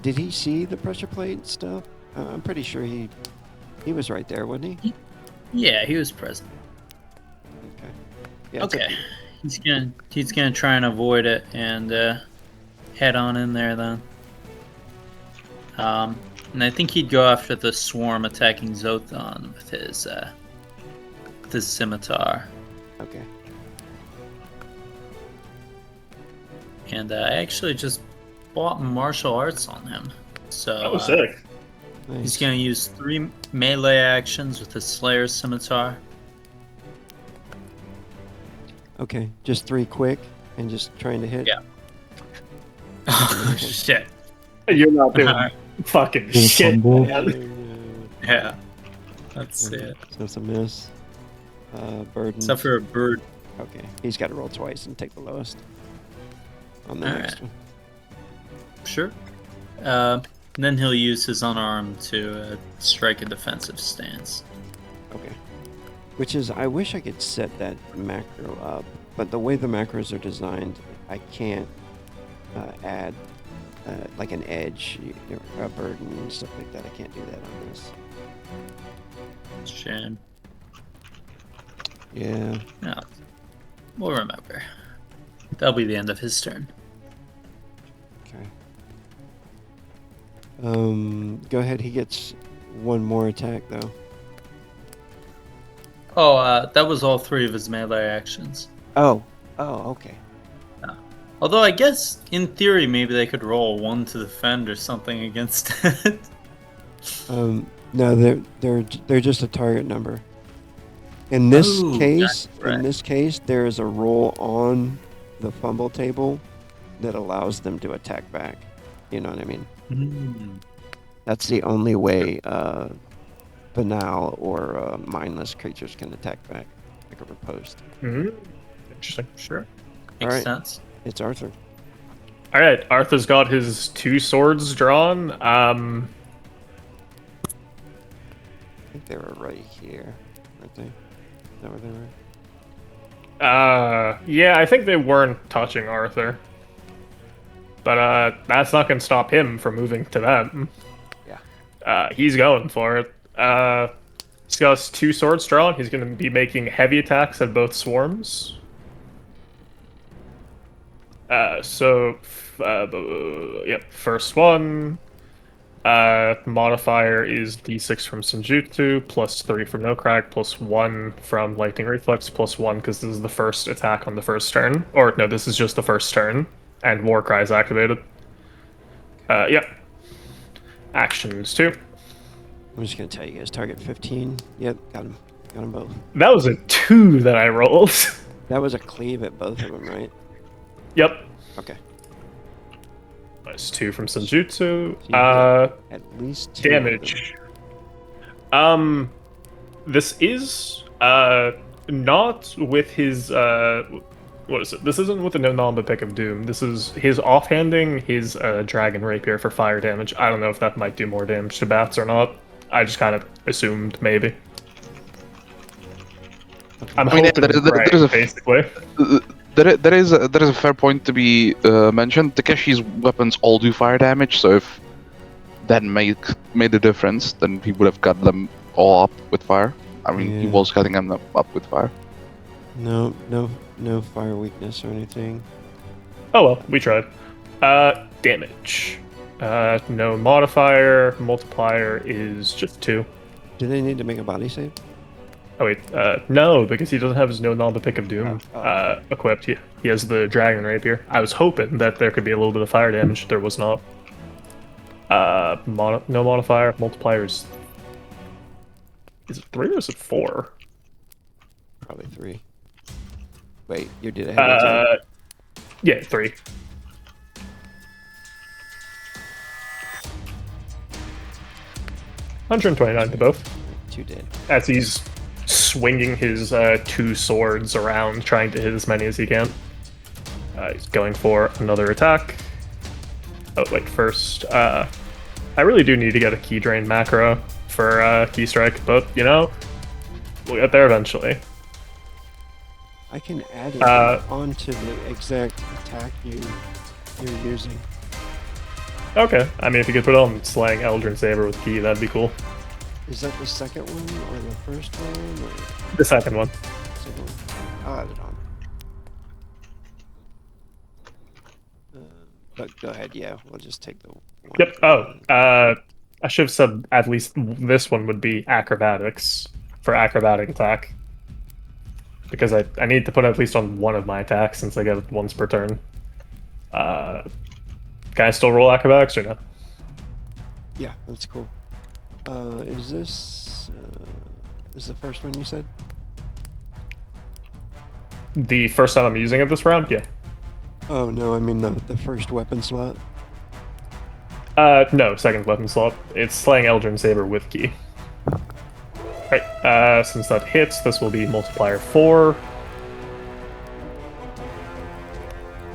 Speaker 1: Did he see the pressure plate stuff? I'm pretty sure he was right there, wasn't he?
Speaker 5: Yeah, he was present.
Speaker 1: Okay. Yeah, it's up
Speaker 5: Okay.
Speaker 1: to you.
Speaker 5: He's gonna try and avoid it and head on in there then. And I think he'd go after the swarm attacking Zothon with his scimitar.
Speaker 1: Okay.
Speaker 5: And I actually just bought martial arts on him. So
Speaker 3: Oh, sick.
Speaker 1: Nice.
Speaker 5: he's gonna use 3 melee actions with his Slayer's scimitar.
Speaker 1: Okay, just 3 quick and just trying to hit.
Speaker 5: Yeah. Oh shit.
Speaker 3: You're not doing
Speaker 5: Alright.
Speaker 3: fucking
Speaker 4: Little
Speaker 3: shit.
Speaker 4: fumble.
Speaker 3: man.
Speaker 5: Yeah. That's it.
Speaker 1: So it's a miss. Burden.
Speaker 5: Except for a bird.
Speaker 1: Okay, he's got to roll twice and take the lowest on the
Speaker 5: Alright.
Speaker 1: next one.
Speaker 5: Sure. Then he'll use his unarmed to strike a defensive stance.
Speaker 1: Okay. Which is, I wish I could set that macro up, but the way the macros are designed, I can't add like an edge, a burden, and stuff like that. I can't do that on this.
Speaker 5: Shame.
Speaker 1: Yeah.
Speaker 5: No. We'll remember. That'll be the end of his turn.
Speaker 1: Okay. Go ahead. He gets one more attack though.
Speaker 5: Oh, that was all 3 of his melee actions.
Speaker 1: Oh. Okay.
Speaker 5: Although I guess, in theory, maybe they could roll 1 to defend or something against it.
Speaker 1: No, they're just a target number. In this
Speaker 5: Oh,
Speaker 1: case,
Speaker 5: that's right.
Speaker 1: in this case, there is a roll on the fumble table that allows them to attack back. You know what I mean? That's the only way banal or mindless creatures can attack back, like a riposte.
Speaker 3: Mhm. Interesting.
Speaker 5: Sure. Makes
Speaker 1: Alright.
Speaker 5: sense.
Speaker 1: It's Arthur.
Speaker 3: All right, Arthur's got his 2 swords drawn.
Speaker 1: I think they were right here, weren't they? Is that where they were?
Speaker 3: Yeah, I think they weren't touching Arthur, but that's not gonna stop him from moving to them.
Speaker 1: Yeah.
Speaker 3: He's going for it. He's got his 2 swords drawn. He's gonna be making heavy attacks at both swarms. Yep, first one. Modifier is d6 from Senjutsu, plus 3 from No Crack, plus 1 from Lightning Reflex, plus 1 because this is the first attack on the first turn. Or, no, this is just the first turn, and War Cry is activated. Yep. Actions 2.
Speaker 1: I'm just gonna tell you guys. Target 15. Yep, got him. Got them both.
Speaker 3: That was a 2 that I rolled.
Speaker 1: That was a cleave at both of them, right?
Speaker 3: Yep.
Speaker 1: Okay.
Speaker 3: Plus 2 from Senjutsu.
Speaker 1: At least 2 of them.
Speaker 3: Damage. This is not with his what is it? This isn't with the No Namba Pick of Doom. This is his offhanding his Dragon Rapier for fire damage. I don't know if that might do more damage to bats or not. I just kind of assumed maybe. I'm
Speaker 2: I mean,
Speaker 3: hoping
Speaker 2: there is-
Speaker 3: right,
Speaker 2: there is a-
Speaker 3: basically.
Speaker 2: There is a fair point to be mentioned. Takeshi's weapons all do fire damage, so if that made a difference, then he would have got them all up with fire. I mean, he
Speaker 1: Yeah.
Speaker 2: was cutting them up with fire.
Speaker 1: No fire weakness or anything.
Speaker 3: Oh well, we tried. Damage. No modifier. Multiplier is just 2.
Speaker 1: Do they need to make a body save?
Speaker 3: Oh wait, no, because he doesn't have his No Namba Pick of Doom
Speaker 1: Oh.
Speaker 3: equipped. He has the Dragon Rapier. I was hoping that there could be a little bit of fire damage. There was not. No modifier. Multipliers. Is it 3 or is it 4?
Speaker 1: Probably 3. Wait, you did a heavy attack?
Speaker 3: Yeah, 3. $129 to both.
Speaker 1: 2 dead.
Speaker 3: As he's swinging his 2 swords around, trying to hit as many as he can. He's going for another attack. Oh, wait, first, I really do need to get a key drain macro for key strike, but, you know, we'll get there eventually.
Speaker 1: I can add it onto the exact attack you're using.
Speaker 3: Okay, I mean, if you could put on Slaying Eldrin Saber with key, that'd be cool.
Speaker 1: Is that the second one or the first one? Or
Speaker 3: The second one.
Speaker 1: second one? I'll add it on. But go ahead, yeah, we'll just take the one.
Speaker 3: Yep. Oh, I should have said at least this one would be acrobatics for acrobatic attack. Because I need to put at least on one of my attacks since I get it once per turn. Can I still roll acrobatics or no?
Speaker 1: Yeah, that's cool. Is this is the first one you said?
Speaker 3: The first time I'm using it this round? Yeah.
Speaker 1: Oh no, I mean the first weapon slot.
Speaker 3: No, second weapon slot. It's Slaying Eldrin Saber with key. Right, since that hits, this will be multiplier 4.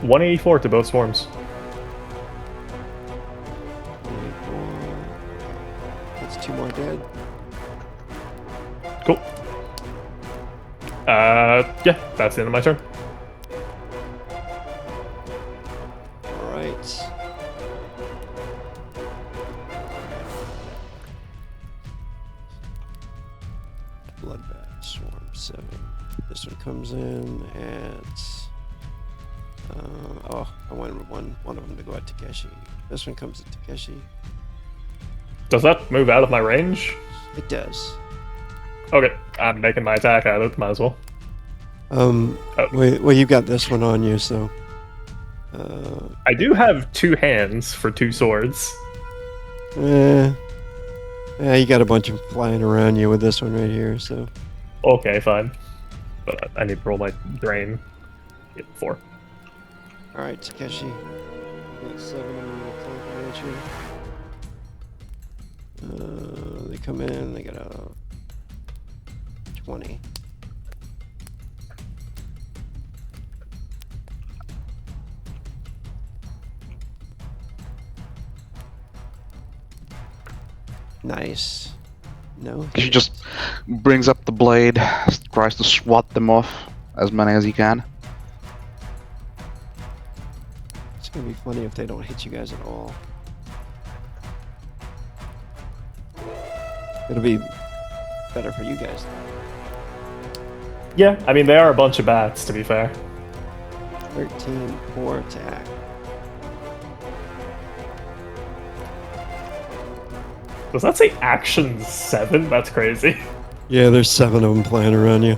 Speaker 3: 184 to both swarms.
Speaker 1: That's 2 more dead.
Speaker 3: Cool. Yeah, that's the end of my turn.
Speaker 1: Alright. Bloodbath Swarm 7. This one comes in at I wanted one of them to go at Takeshi. This one comes at Takeshi.
Speaker 3: Does that move out of my range?
Speaker 1: It does.
Speaker 3: Okay, I'm making my attack out of it, might as well.
Speaker 1: Well, you've got this one on you, so.
Speaker 3: I do have 2 hands for 2 swords.
Speaker 1: Yeah, you got a bunch of flying around you with this one right here, so.
Speaker 3: Okay, fine. But I need to roll my drain. 4.
Speaker 1: Alright, Takeshi. Got 7 clunking at you. They come in, they got a 20. Nice. No.
Speaker 2: She just brings up the blade, tries to swat them off as many as he can.
Speaker 1: It's gonna be funny if they don't hit you guys at all. It'll be better for you guys.
Speaker 3: Yeah, I mean, they are a bunch of bats, to be fair.
Speaker 1: 13, poor attack.
Speaker 3: Does that say action 7? That's crazy.
Speaker 1: Yeah, there's 7 of them flying around you.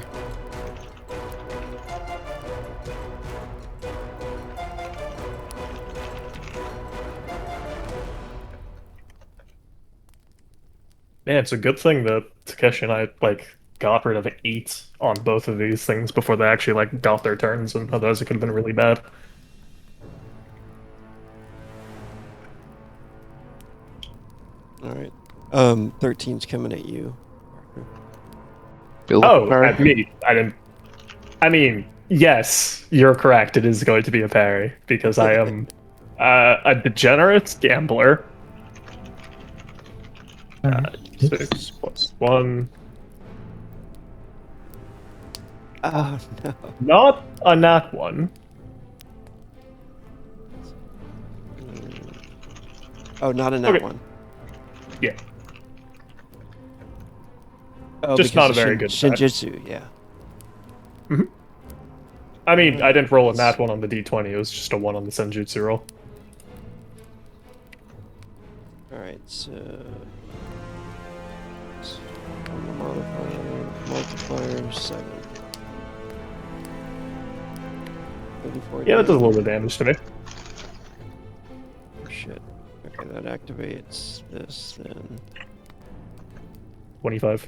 Speaker 3: Man, it's a good thing that Takeshi and I, got rid of 8 on both of these things before they actually, got their turns, and otherwise it could have been really bad.
Speaker 1: Alright. 13's coming at you.
Speaker 3: Oh, at me. I didn't... I mean, yes, you're correct. It is going to be a parry, because I am a degenerate gambler. 6 plus 1.
Speaker 1: Oh, no.
Speaker 3: Not a nat 1.
Speaker 1: Oh, not in that
Speaker 3: Okay.
Speaker 1: one.
Speaker 3: Yeah.
Speaker 1: Oh,
Speaker 3: Just
Speaker 1: because
Speaker 3: not a
Speaker 1: of
Speaker 3: very good attack.
Speaker 1: Shinjitsu, yeah.
Speaker 3: I mean, I didn't roll a nat 1 on the d20. It was just a 1 on the Senjutsu roll.
Speaker 1: Alright, so... on the multiplier 7. 34
Speaker 3: Yeah, that does a little
Speaker 1: damage.
Speaker 3: bit of damage to me.
Speaker 1: Oh, shit. Okay. Okay, that activates this then.
Speaker 3: 25.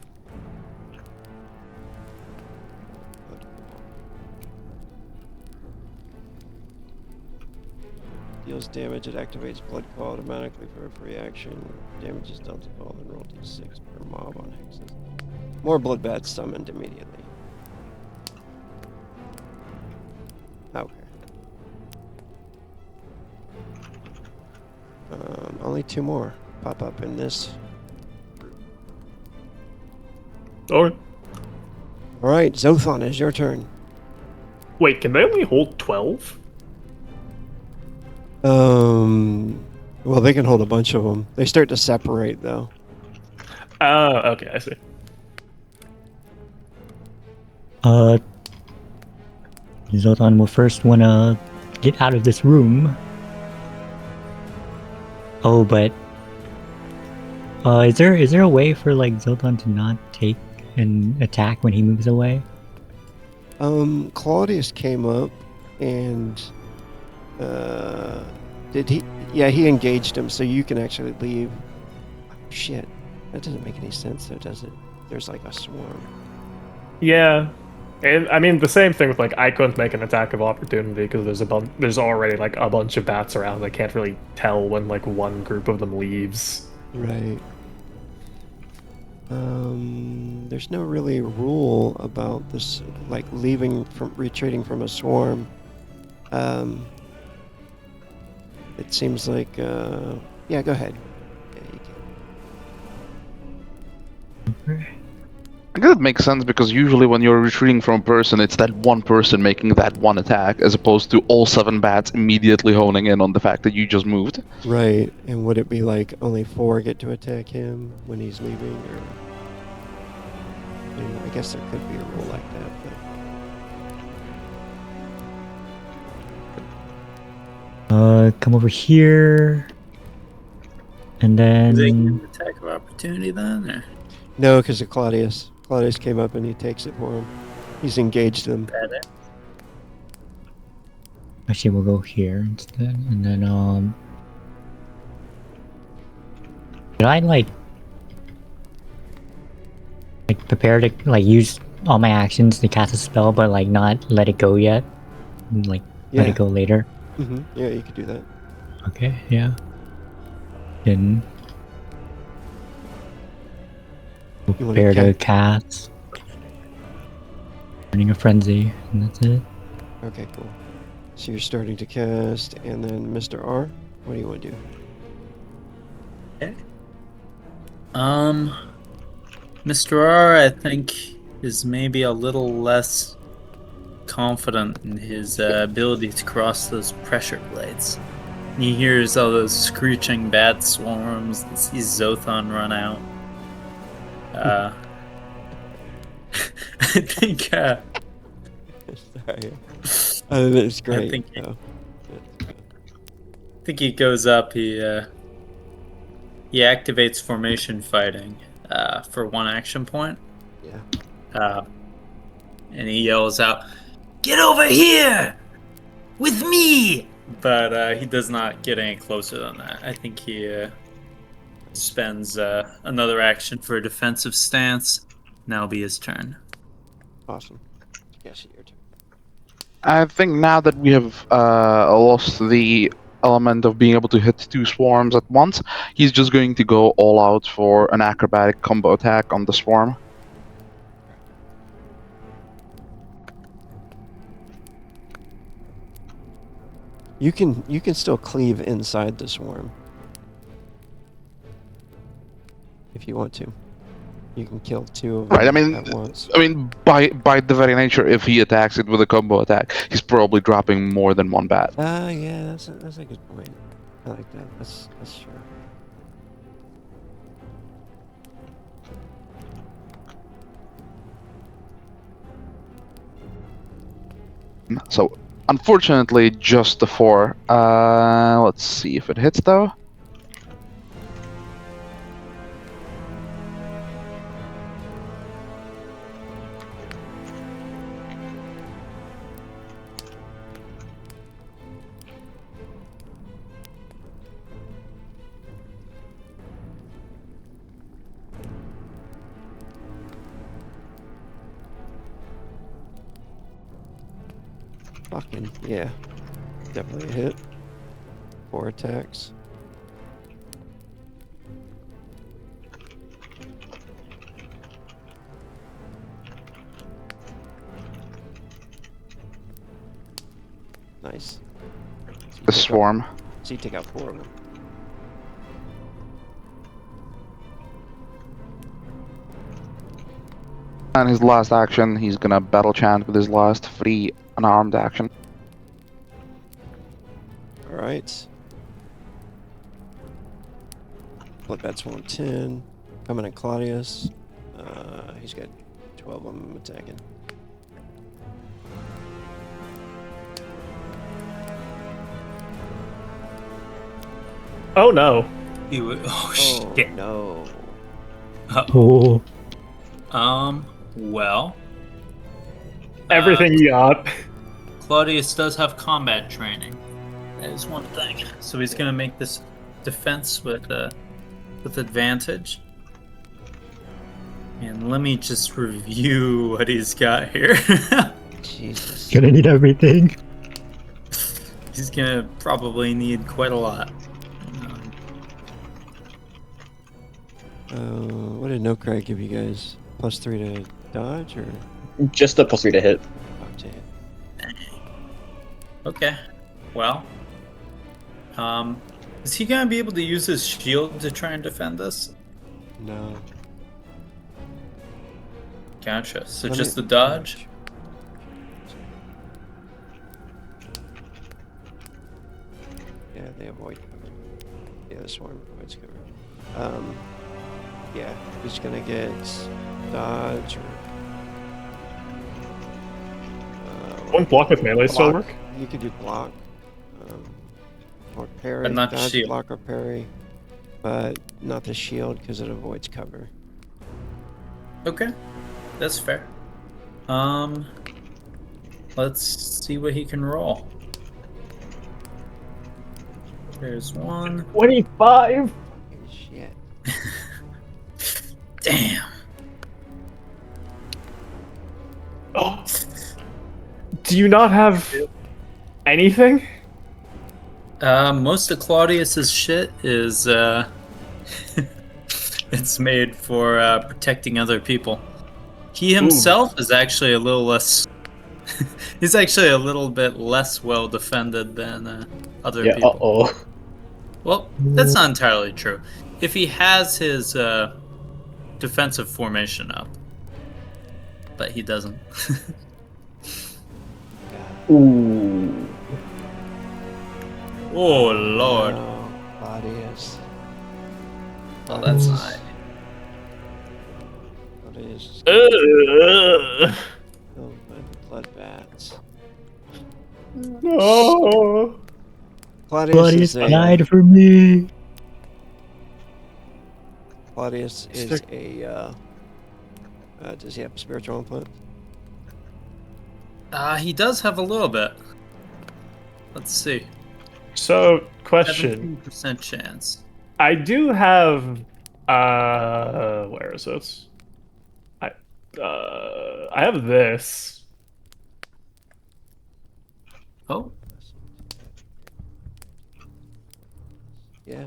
Speaker 1: Deals damage, it activates blood call automatically for a free action. Damage is dealt to all, then roll d6 per mob on hexes. More blood bats summoned immediately. Okay. Only 2 more pop up in this.
Speaker 3: Okay.
Speaker 1: Alright, Zothon, it's your turn.
Speaker 3: Wait, can they only hold 12?
Speaker 1: Well, they can hold a bunch of them. They start to separate, though.
Speaker 3: Oh, okay, I see.
Speaker 4: Zotan will first wanna get out of this room. Oh, but is there a way for like Zotan to not take an attack when he moves away?
Speaker 1: Claudius came up and did he? Yeah, he engaged him, so you can actually leave. Shit, that doesn't make any sense, though, does it? There's like a swarm.
Speaker 3: Yeah. And I mean the same thing with like I couldn't make an attack of opportunity because there's already like a bunch of bats around. I can't really tell when like one group of them leaves.
Speaker 1: Right. There's no really rule about this, like retreating from a swarm. It seems like, yeah, go ahead. Yeah, you can.
Speaker 2: I guess it makes sense because usually when you're retreating from a person, it's that one person making that one attack, as opposed to all 7 bats immediately honing in on the fact that you just moved.
Speaker 1: Right, and would it be like only 4 get to attack him when he's leaving, or? I mean, I guess there could be a rule like that, but.
Speaker 4: Come over here, and
Speaker 5: Is it
Speaker 4: then
Speaker 5: an attack of opportunity then? Or?
Speaker 1: No, because of Claudius. Claudius came up and he takes it for him. He's engaged them.
Speaker 4: actually we'll go here instead, and then should I like prepare to like use all my actions to cast a spell, but like not let it go yet, and, like let
Speaker 1: Yeah.
Speaker 4: it go later?
Speaker 1: Yeah, you could do that.
Speaker 4: Okay, yeah. Then
Speaker 1: You wanna
Speaker 4: prepare to
Speaker 1: ca-
Speaker 4: cast Burning a Frenzy, and that's it.
Speaker 1: Okay, cool. So you're starting to cast, and then Mr. R, what do you want to do?
Speaker 5: Mr. R, I think, is maybe a little less confident in his ability to cross those pressure plates. He hears all those screeching bat swarms and sees Zothon run out. I think,
Speaker 1: Sorry. It's great.
Speaker 5: think-
Speaker 1: though.
Speaker 5: I think he goes up, he activates formation fighting for 1 action point.
Speaker 1: Yeah.
Speaker 5: And he yells out, "Get over here! With me!" But he does not get any closer than that. I think he spends another action for a defensive stance. Now will be his turn.
Speaker 1: Awesome. Yes, your turn.
Speaker 2: I think now that we have lost the element of being able to hit 2 swarms at once, he's just going to go all out for an acrobatic combo attack on the swarm.
Speaker 1: You can still cleave inside the swarm if you want to. You can kill 2 of them
Speaker 2: Right, I mean,
Speaker 1: at once.
Speaker 2: by the very nature, if he attacks it with a combo attack, he's probably dropping more than 1 bat.
Speaker 1: Yeah, that's a good point. I like that. That's true.
Speaker 2: So, unfortunately, just the 4. Let's see if it hits, though.
Speaker 1: Fucking yeah. Definitely a hit. 4 attacks. Nice. So you
Speaker 2: The
Speaker 1: take out-
Speaker 2: swarm.
Speaker 1: So you take out 4 of them.
Speaker 2: And his last action, he's gonna battle chant with his last free unarmed action.
Speaker 1: Alright. Bloodbath's 110. Coming at Claudius. He's got 12 of them attacking.
Speaker 3: Oh no.
Speaker 5: Oh,
Speaker 1: Oh
Speaker 5: shit.
Speaker 1: no.
Speaker 4: Oh,
Speaker 5: Well,
Speaker 3: Everything you got.
Speaker 5: Claudius does have combat training. That is one thing. So he's gonna make this defense with advantage. And let me just review what he's got here.
Speaker 1: Jesus.
Speaker 4: gonna need everything.
Speaker 5: He's gonna probably need quite a lot.
Speaker 1: What did No Cry give you guys? +3 to dodge or?
Speaker 6: Just a +3 to hit.
Speaker 1: Oh, damn.
Speaker 5: Okay. Well, is he gonna be able to use his shield to try and defend us?
Speaker 1: No.
Speaker 5: Gotcha. So
Speaker 1: Let
Speaker 5: just
Speaker 1: me-
Speaker 5: the dodge?
Speaker 1: Yeah, they avoid cover. Yeah, the swarm avoids cover. Yeah, he's gonna get dodge or.
Speaker 3: Won't block with melee still
Speaker 1: block.
Speaker 3: work?
Speaker 1: You could do block. Or parry.
Speaker 5: But not
Speaker 1: dodge,
Speaker 5: shield.
Speaker 1: block or parry. But not the shield because it avoids cover.
Speaker 5: Okay. That's fair. Let's see what he can roll. There's one.
Speaker 3: 25!
Speaker 1: Shit.
Speaker 5: Damn.
Speaker 3: Oh. Do you not have anything?
Speaker 5: Most of Claudius's shit is it's made for protecting other people. He himself is actually a little less. He's actually a little bit less well defended than other
Speaker 6: Yeah,
Speaker 5: people.
Speaker 6: uh-oh.
Speaker 5: Well, that's not entirely true. If he has his defensive formation up, but he doesn't.
Speaker 6: Ooh.
Speaker 5: Oh lord!
Speaker 1: Oh, Claudius.
Speaker 5: Oh, that's high.
Speaker 1: Claudius is
Speaker 3: Ugh.
Speaker 1: killed by the bloodbaths.
Speaker 3: No.
Speaker 1: Claudius
Speaker 4: Claudius
Speaker 1: is a.
Speaker 4: died for me.
Speaker 1: Claudius is a. Does he have a spiritual influence?
Speaker 5: He does have a little bit. Let's see.
Speaker 3: So, question.
Speaker 5: 17% chance.
Speaker 3: I do have. Where is it? I have this.
Speaker 5: Oh,
Speaker 1: Yeah.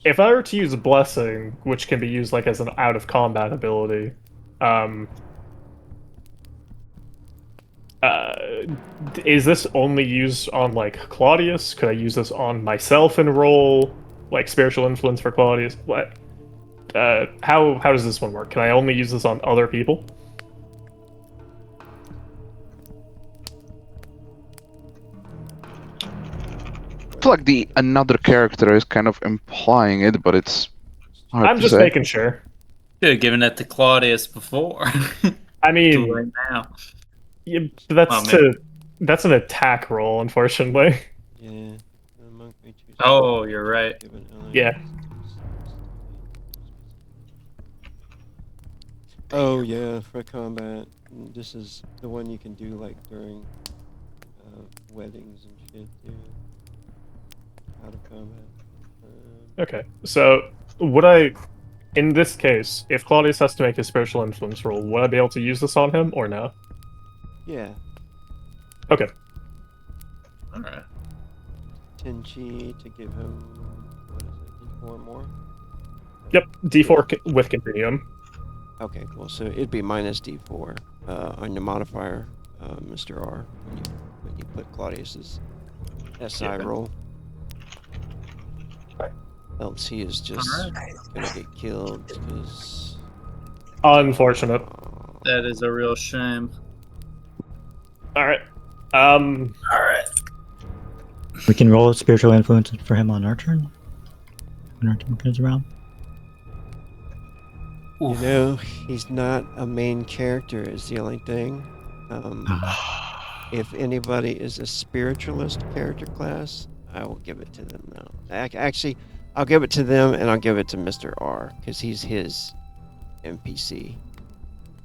Speaker 3: If I were to use Blessing, which can be used like as an out of combat ability, is this only used on like Claudius? Could I use this on myself and roll like spiritual influence for Claudius? What? How does this one work? Can I only use this on other people?
Speaker 2: I feel like the another character is kind of implying it, but it's hard
Speaker 3: I'm
Speaker 2: to
Speaker 3: just
Speaker 2: say.
Speaker 3: making sure.
Speaker 5: should have given it to Claudius before.
Speaker 3: I
Speaker 5: Do
Speaker 3: mean,
Speaker 5: right now.
Speaker 3: yeah, that's
Speaker 5: Oh,
Speaker 3: that's an attack roll, unfortunately.
Speaker 1: Yeah. The monk may choose
Speaker 5: Oh, you're right.
Speaker 1: give an ally-
Speaker 3: Yeah.
Speaker 1: Oh yeah, for combat. This is the one you can do like during weddings and shit. Yeah. Out of combat.
Speaker 3: Okay, so would I, in this case, if Claudius has to make a spiritual influence roll, would I be able to use this on him or no?
Speaker 1: Yeah.
Speaker 3: Okay.
Speaker 5: All right.
Speaker 1: 10 chi to give him, what is it, D4 more?
Speaker 3: Yep. D4 with continuum.
Speaker 1: Okay, cool. So it'd be minus D4 on your modifier, Mr. R, when you put Claudius's SI
Speaker 3: Yeah.
Speaker 1: roll. Else he is just gonna get killed because.
Speaker 3: Unfortunate.
Speaker 5: That is a real shame.
Speaker 3: All right.
Speaker 5: All right.
Speaker 4: We can roll spiritual influence for him on our turn. When our turn comes around.
Speaker 1: You know, he's not a main character is the only thing. If anybody is a spiritualist character class, I will give it to them now. Actually, I'll give it to them and I'll give it to Mr. R because he's his NPC.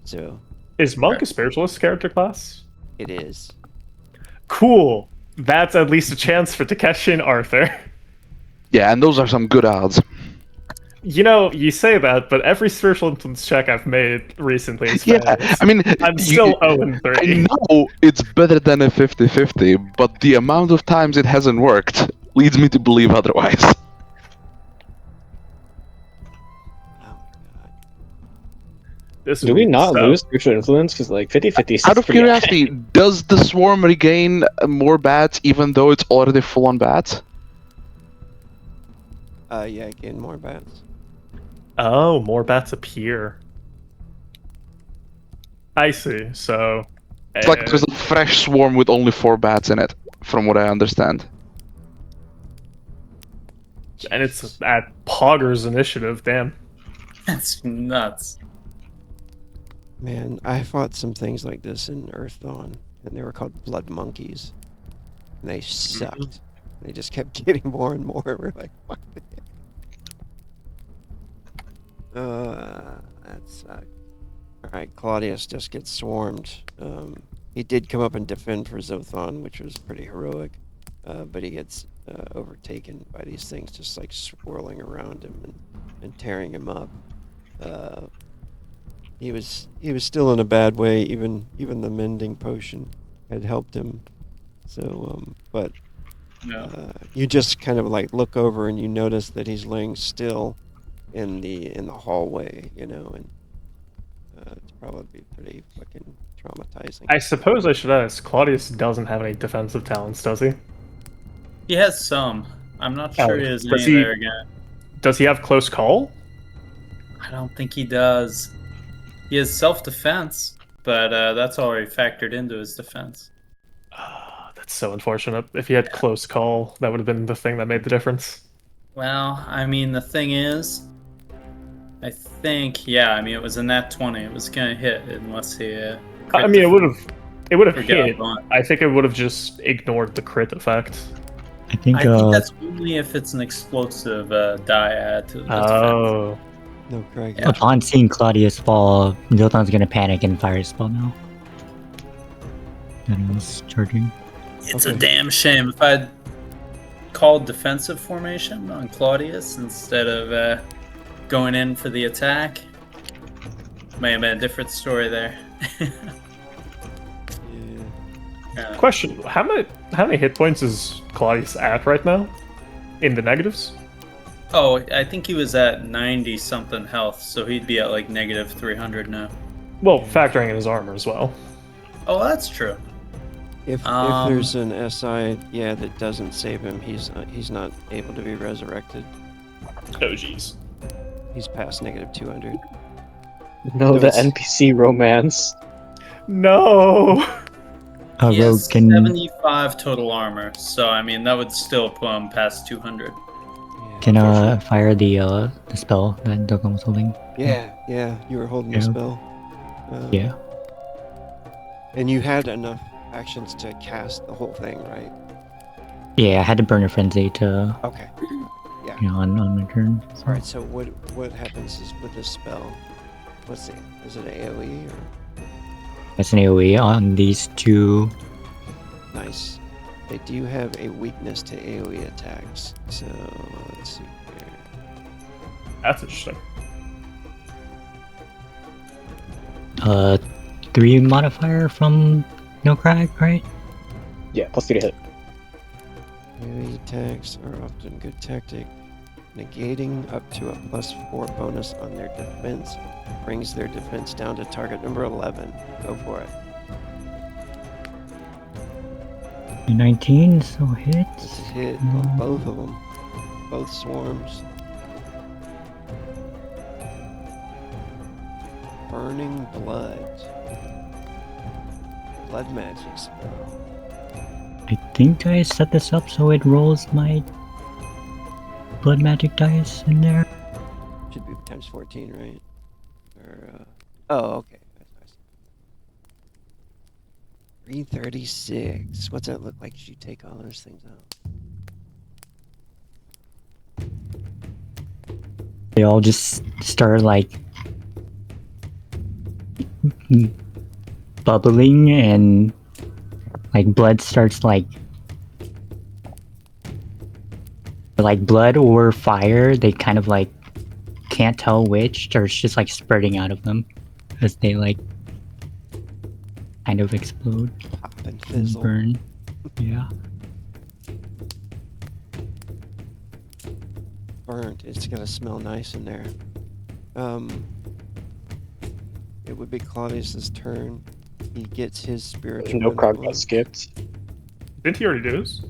Speaker 1: So
Speaker 3: Is Monk a spiritualist character class?
Speaker 1: it is.
Speaker 3: Cool. That's at least a chance for Takeshi and Arthur.
Speaker 2: Yeah, and those are some good odds.
Speaker 3: You know, you say that, but every spiritual influence check I've made recently is
Speaker 2: Yeah,
Speaker 3: failed.
Speaker 2: I mean,
Speaker 3: I'm still 0-3.
Speaker 2: I know it's better than a 50-50, but the amount of times it hasn't worked leads me to believe otherwise.
Speaker 1: Oh my god.
Speaker 3: This
Speaker 6: Do
Speaker 3: would
Speaker 6: we
Speaker 3: be
Speaker 6: not
Speaker 3: so-
Speaker 6: lose spiritual influence? Because like 50-50
Speaker 2: Out of curiosity, does the swarm regain more bats even though it's already full on bats?
Speaker 1: Yeah, gain more bats.
Speaker 3: Oh, more bats appear. I see. So,
Speaker 2: It's like there's a fresh swarm with only 4 bats in it, from what I understand.
Speaker 3: and it's at Pogger's initiative. Damn.
Speaker 5: That's nuts.
Speaker 1: Man, I fought some things like this in Earth Dawn, and they were called blood monkeys. And they sucked. They just kept getting more and more. We're like, what the heck? That sucked. Alright, Claudius just gets swarmed. He did come up and defend for Zothon, which was pretty heroic. But he gets overtaken by these things just like swirling around him and tearing him up. He was still in a bad way. Even the mending potion had helped him. So, but you just kind of like look over and you notice that he's laying still in the hallway, you know, and it's probably pretty fucking traumatizing.
Speaker 3: I suppose I should ask. Claudius doesn't have any defensive talents, does he?
Speaker 5: He has some. I'm not sure he has
Speaker 3: does
Speaker 5: any
Speaker 3: he-
Speaker 5: there again.
Speaker 3: Does he have close call?
Speaker 5: I don't think he does. He has self-defense, but that's already factored into his defense.
Speaker 3: That's so unfortunate. If he had close call, that would have been the thing that made the difference.
Speaker 5: Well, I mean, the thing is, I think, yeah, I mean, it was a nat 20. It was gonna hit unless he.
Speaker 3: I mean, it would have
Speaker 5: Forget
Speaker 3: hit.
Speaker 5: about it.
Speaker 3: I think it would have just ignored the crit effect.
Speaker 4: I think,
Speaker 5: I think that's only if it's an explosive die add to the defense.
Speaker 3: Oh,
Speaker 1: No, Craig.
Speaker 5: Yeah.
Speaker 4: upon seeing Claudius fall, Zoltan's gonna panic and fire his spell now. And he's charging.
Speaker 5: It's a
Speaker 1: Okay.
Speaker 5: damn shame. If I'd called defensive formation on Claudius instead of going in for the attack, may have been a different story there.
Speaker 1: Yeah.
Speaker 3: question: How many hit points is Claudius at right now? In the negatives?
Speaker 5: Oh, I think he was at 90 something health, so he'd be at like negative 300 now.
Speaker 3: Well, factoring in his armor as well.
Speaker 5: Oh, that's true.
Speaker 1: If there's an SI, yeah, that doesn't save him, he's not able to be resurrected.
Speaker 3: Oh, jeez.
Speaker 1: He's past negative 200.
Speaker 6: No, the
Speaker 1: It's-
Speaker 6: NPC romance.
Speaker 3: No.
Speaker 4: A
Speaker 5: He
Speaker 4: rogue
Speaker 5: has
Speaker 4: can
Speaker 5: 75 total armor, so I mean that would still put him past 200.
Speaker 4: fire the spell that Dokkan was holding.
Speaker 1: Yeah, you were holding the
Speaker 4: Yeah.
Speaker 1: spell.
Speaker 4: Yeah.
Speaker 1: And you had enough actions to cast the whole thing, right?
Speaker 4: Yeah, I had to burn a frenzy to
Speaker 1: Okay.
Speaker 4: on my turn. So.
Speaker 1: All right. So what happens is with this spell? Let's see. Is it AOE or
Speaker 4: That's an AoE on these two.
Speaker 1: nice? They do have a weakness to AOE attacks. So let's see here.
Speaker 3: That's interesting.
Speaker 4: 3 modifier from no crack, right?
Speaker 6: Yeah, +2 to hit.
Speaker 1: Melee attacks are often good tactic. Negating up to a +4 bonus on their defense brings their defense down to target number 11. Go for it.
Speaker 4: 19, so hit.
Speaker 1: That's a hit on both of them. Both swarms. Burning blood. Blood magic spell.
Speaker 4: I think I set this up so it rolls my blood magic dice in there.
Speaker 1: Should be times 14, right? Or, oh, okay. That's nice. 336. What's that look like as you take all those things out?
Speaker 4: They all just start like bubbling, and like blood starts like blood or fire. They kind of like can't tell which, starts just like spurting out of them as they like kind of explode
Speaker 1: Pop and
Speaker 4: and
Speaker 1: fizzle.
Speaker 4: burn. Yeah.
Speaker 1: Burnt. It's gonna smell nice in there. It would be Claudius's turn. He gets his spiritual.
Speaker 6: No crowd got
Speaker 1: influence.
Speaker 6: skipped.
Speaker 3: Didn't he already do his?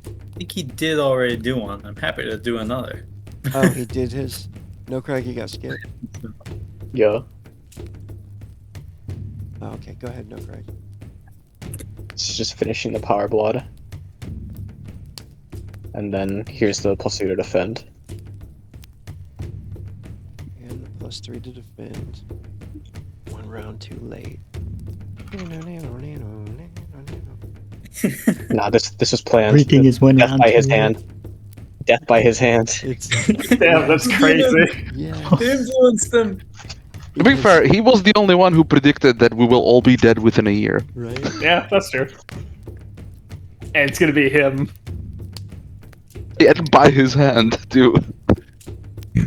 Speaker 5: I think he did already do one. I'm happy to do another.
Speaker 1: Oh, he did his. No, Craig, he got skipped.
Speaker 6: Yeah.
Speaker 1: Oh, okay, go ahead, no, Craig.
Speaker 6: It's just finishing the power blood. And then here's the +2 to defend.
Speaker 1: And the +3 to defend. One round too late.
Speaker 6: Nah, this was planned.
Speaker 4: Everything is one
Speaker 6: Death
Speaker 4: round
Speaker 6: by his
Speaker 4: too late.
Speaker 6: hand. Death by his hand.
Speaker 1: It's
Speaker 3: Damn, that's crazy.
Speaker 1: yeah.
Speaker 5: Influenced them.
Speaker 2: To be fair, he was the only one who predicted that we will all be dead within a year.
Speaker 1: Right?
Speaker 3: Yeah, that's true. And it's gonna be him.
Speaker 2: And by his hand, too.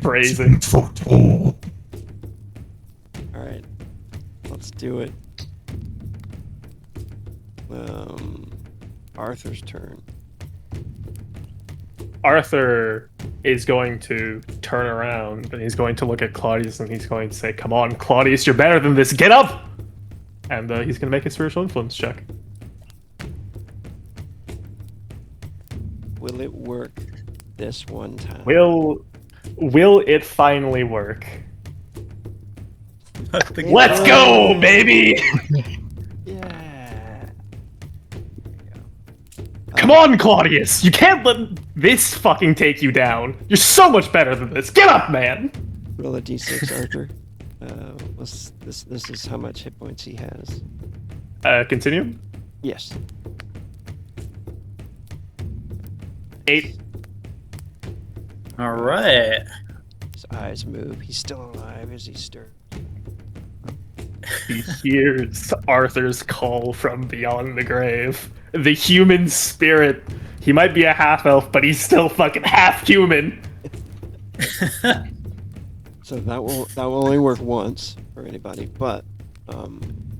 Speaker 3: Crazy.
Speaker 1: Alright. Let's do it. Arthur's turn.
Speaker 3: Arthur is going to turn around and he's going to look at Claudius and he's going to say, "Come on, Claudius, you're better than this. Get up!" And he's going to make a spiritual influence check.
Speaker 1: Will it work this one time?
Speaker 3: Will it finally work?
Speaker 5: Let's
Speaker 3: Let's go, baby!
Speaker 1: Yeah.
Speaker 3: Come on, Claudius! You can't let this fucking take you down. You're so much better than this. Get up, man!
Speaker 1: Roll a d6, Arthur. This is how much hit points he has.
Speaker 3: Continue.
Speaker 1: Yes.
Speaker 3: 8.
Speaker 5: All right.
Speaker 1: His eyes move. He's still alive as he stirs.
Speaker 3: He hears Arthur's call from beyond the grave. The human spirit. He might be a half-elf, but he's still fucking half-human.
Speaker 1: So that will only work once for anybody, but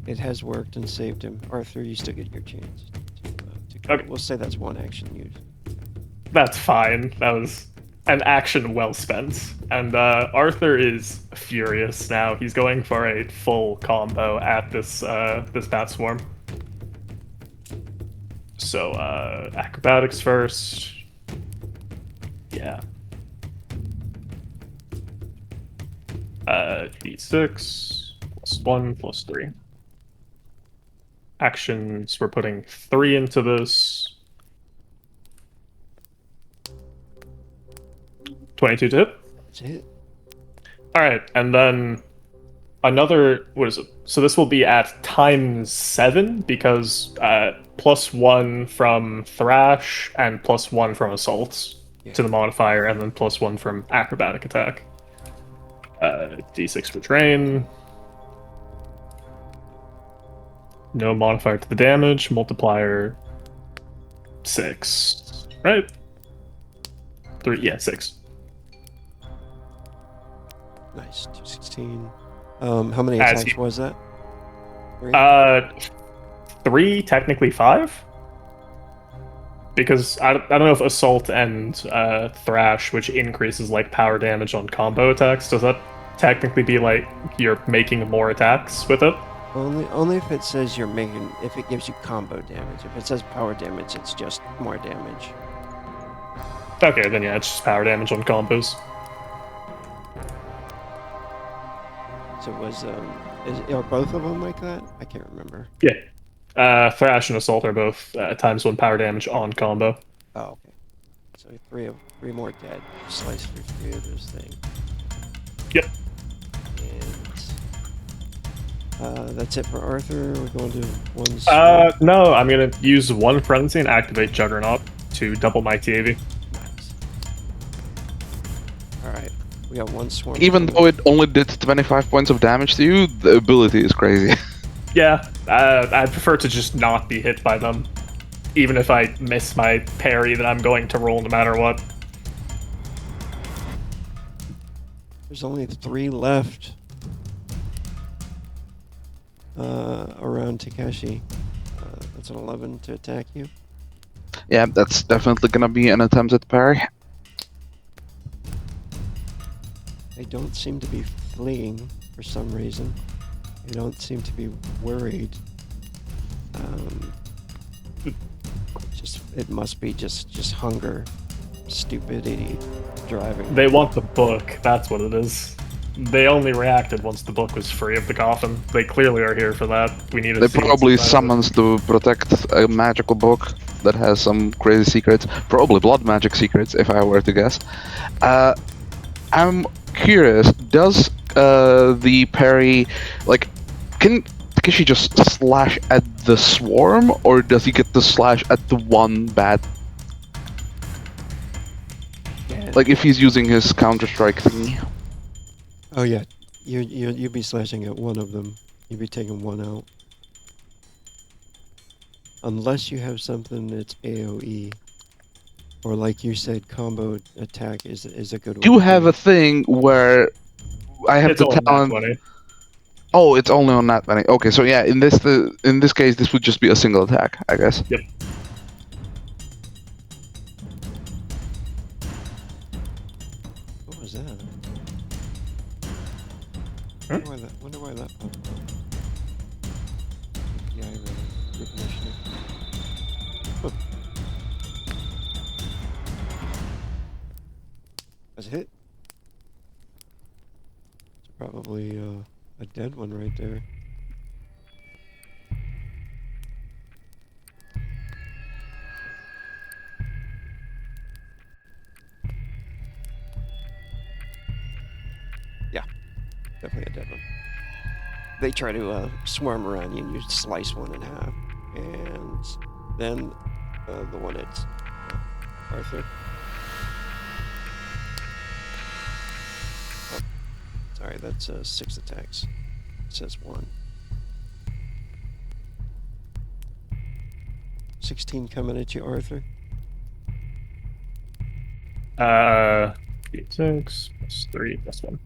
Speaker 1: it has worked and saved him. Arthur, you still get your chance. To
Speaker 3: Okay.
Speaker 1: We'll say that's one action used.
Speaker 3: That's fine. That was an action well spent. And Arthur is furious now. He's going for a full combo at this bat swarm. So acrobatics first. Yeah. D6 +1 +3. Actions, we're putting 3 into this. 22 to hit.
Speaker 1: That's it.
Speaker 3: Alright, and then another, what is it? So this will be at ×7 because +1 from Thrash and +1 from Assault to the modifier, and then +1 from Acrobatic Attack. D6 for Train. No modifier to the damage. Multiplier 6. Right? 3, yeah, 6.
Speaker 1: Nice. 216. How many
Speaker 3: As
Speaker 1: attacks
Speaker 3: he-
Speaker 1: was that? 3?
Speaker 3: 3, technically 5. Because I don't know if Assault and Thrash, which increases like power damage on combo attacks, does that technically be like you're making more attacks with it?
Speaker 1: Only if it says you're making, if it gives you combo damage. If it says power damage, it's just more damage.
Speaker 3: Okay, then yeah, it's just power damage on combos.
Speaker 1: So it was, are both of them like that? I can't remember.
Speaker 3: Yeah. Thrash and Assault are both times 1 power damage on combo.
Speaker 1: Oh, okay. So three more dead. Slice through 3 of those things.
Speaker 3: Yep.
Speaker 1: And that's it for Arthur. We're going to one.
Speaker 3: No, I'm gonna use 1 Frenzy and activate Juggernaut to double my TAV.
Speaker 1: Nice. Alright. We got 1 swarm.
Speaker 2: Even though it only did 25 points of damage to you, the ability is crazy.
Speaker 3: Yeah, I prefer to just not be hit by them. Even if I miss my parry that I'm going to roll no matter what.
Speaker 1: There's only 3 left. Around Takeshi. That's an 11 to attack you.
Speaker 2: Yeah, that's definitely gonna be an attempt at parry.
Speaker 1: They don't seem to be fleeing for some reason. They don't seem to be worried. It must be just hunger, stupidity driving.
Speaker 3: They want the book, that's what it is. They only reacted once the book was free of the coffin. They clearly are here for that. We need to
Speaker 2: They
Speaker 3: see what's
Speaker 2: probably
Speaker 3: inside of it.
Speaker 2: summons to protect a magical book that has some crazy secrets. Probably blood magic secrets, if I were to guess. I'm curious, does the parry, like, can Takeshi just slash at the swarm, or does he get to slash at the one bad?
Speaker 1: Yeah.
Speaker 2: Like, if he's using his Counter-Strike thingy.
Speaker 1: Oh yeah, you'd be slashing at one of them. You'd be taking one out. Unless you have something that's AoE. Or like you said, combo attack is a good one.
Speaker 2: Do you have a thing where I have
Speaker 3: It's
Speaker 2: the
Speaker 3: all nat
Speaker 2: talent?
Speaker 3: 20.
Speaker 2: Oh, it's only on that many. Okay, so yeah, in this case, this would just be a single attack, I guess.
Speaker 3: Yep.
Speaker 1: What was that? Wonder why that popped up. Yeah, I read it. Group initiative. Huh. That's a hit. It's probably a dead one right there. Yeah, definitely a dead one. They try to swarm around you and you slice one in half. And then the one hits Arthur. Oh, sorry, that's 6 attacks. It says 1. 16 coming at you, Arthur.
Speaker 3: 6 plus 3 plus 1.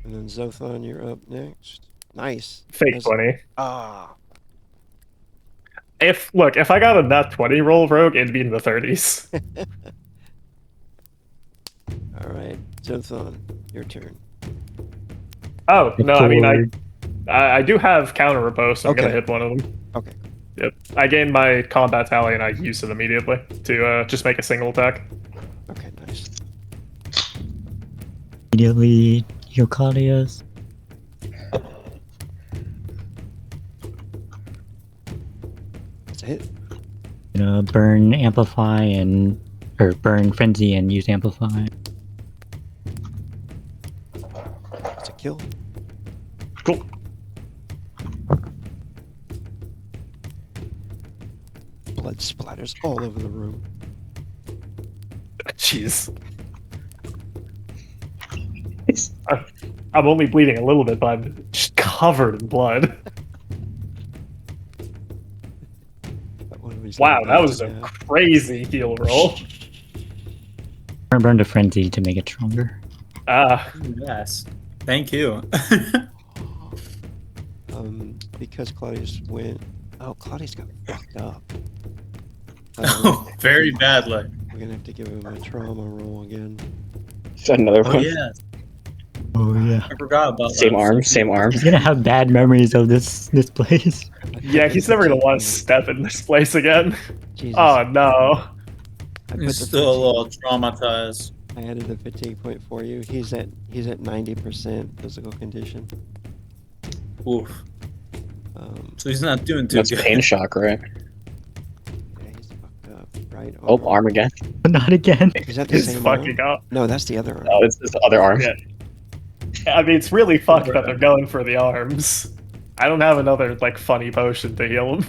Speaker 1: And then Zothon, you're up next. Nice.
Speaker 3: Fake
Speaker 1: That's-
Speaker 3: 20.
Speaker 1: Ah,
Speaker 3: If I got a nat 20 roll rogue, it'd be in the 30s.
Speaker 1: all right. Zothon, your turn.
Speaker 3: Oh no, I mean
Speaker 4: Forward.
Speaker 3: I do have counter riposte. So I'm gonna
Speaker 1: Okay.
Speaker 3: hit one of them.
Speaker 1: Okay.
Speaker 3: Yep. I gain my combat tally and I use it immediately to just make a single attack.
Speaker 1: Okay, nice.
Speaker 4: Immediately, Yokalias.
Speaker 1: That's a hit.
Speaker 4: Burn, amplify, or burn, frenzy, and use amplify.
Speaker 1: That's a kill.
Speaker 3: Cool.
Speaker 1: Blood splatters all over the room.
Speaker 3: Jeez. I'm only bleeding a little bit, but I'm just covered in blood.
Speaker 1: That one was
Speaker 3: Wow,
Speaker 1: like
Speaker 3: that was a
Speaker 1: yeah.
Speaker 3: crazy heal roll.
Speaker 4: Burn to frenzy to make it stronger.
Speaker 5: Yes. Thank you.
Speaker 1: Because Claudius went, Oh, Claudius got fucked up.
Speaker 5: Oh, very badly.
Speaker 1: We're gonna have to give him a trauma roll again.
Speaker 6: Another
Speaker 5: Oh
Speaker 6: one.
Speaker 5: yeah,
Speaker 4: Oh yeah.
Speaker 5: I forgot about
Speaker 6: Same
Speaker 5: that.
Speaker 6: arm, same arm.
Speaker 4: He's gonna have bad memories of this place.
Speaker 1: I put
Speaker 3: Yeah,
Speaker 1: the
Speaker 3: he's never gonna
Speaker 1: fatigue
Speaker 3: want
Speaker 1: on
Speaker 3: to
Speaker 1: him.
Speaker 3: step in this place again.
Speaker 1: Jesus.
Speaker 3: Oh no.
Speaker 1: I put
Speaker 5: He's
Speaker 1: the
Speaker 5: still a little
Speaker 1: fatigue.
Speaker 5: traumatized.
Speaker 1: I added the fatigue point for you. He's at 90% physical condition.
Speaker 5: Oof.
Speaker 1: Um,
Speaker 5: So he's not doing too
Speaker 6: That's
Speaker 5: good.
Speaker 6: pain shock, right?
Speaker 1: yeah, he's fucked up. Right.
Speaker 6: Oh, arm again.
Speaker 4: Not again.
Speaker 1: Is that the
Speaker 3: He's
Speaker 1: same
Speaker 3: fucking
Speaker 1: arm?
Speaker 3: up.
Speaker 1: No, that's the other arm.
Speaker 6: Oh, it's the other arm.
Speaker 3: Yeah. I mean, it's really fucked that they're going for the arms. I don't have another like funny potion to heal him.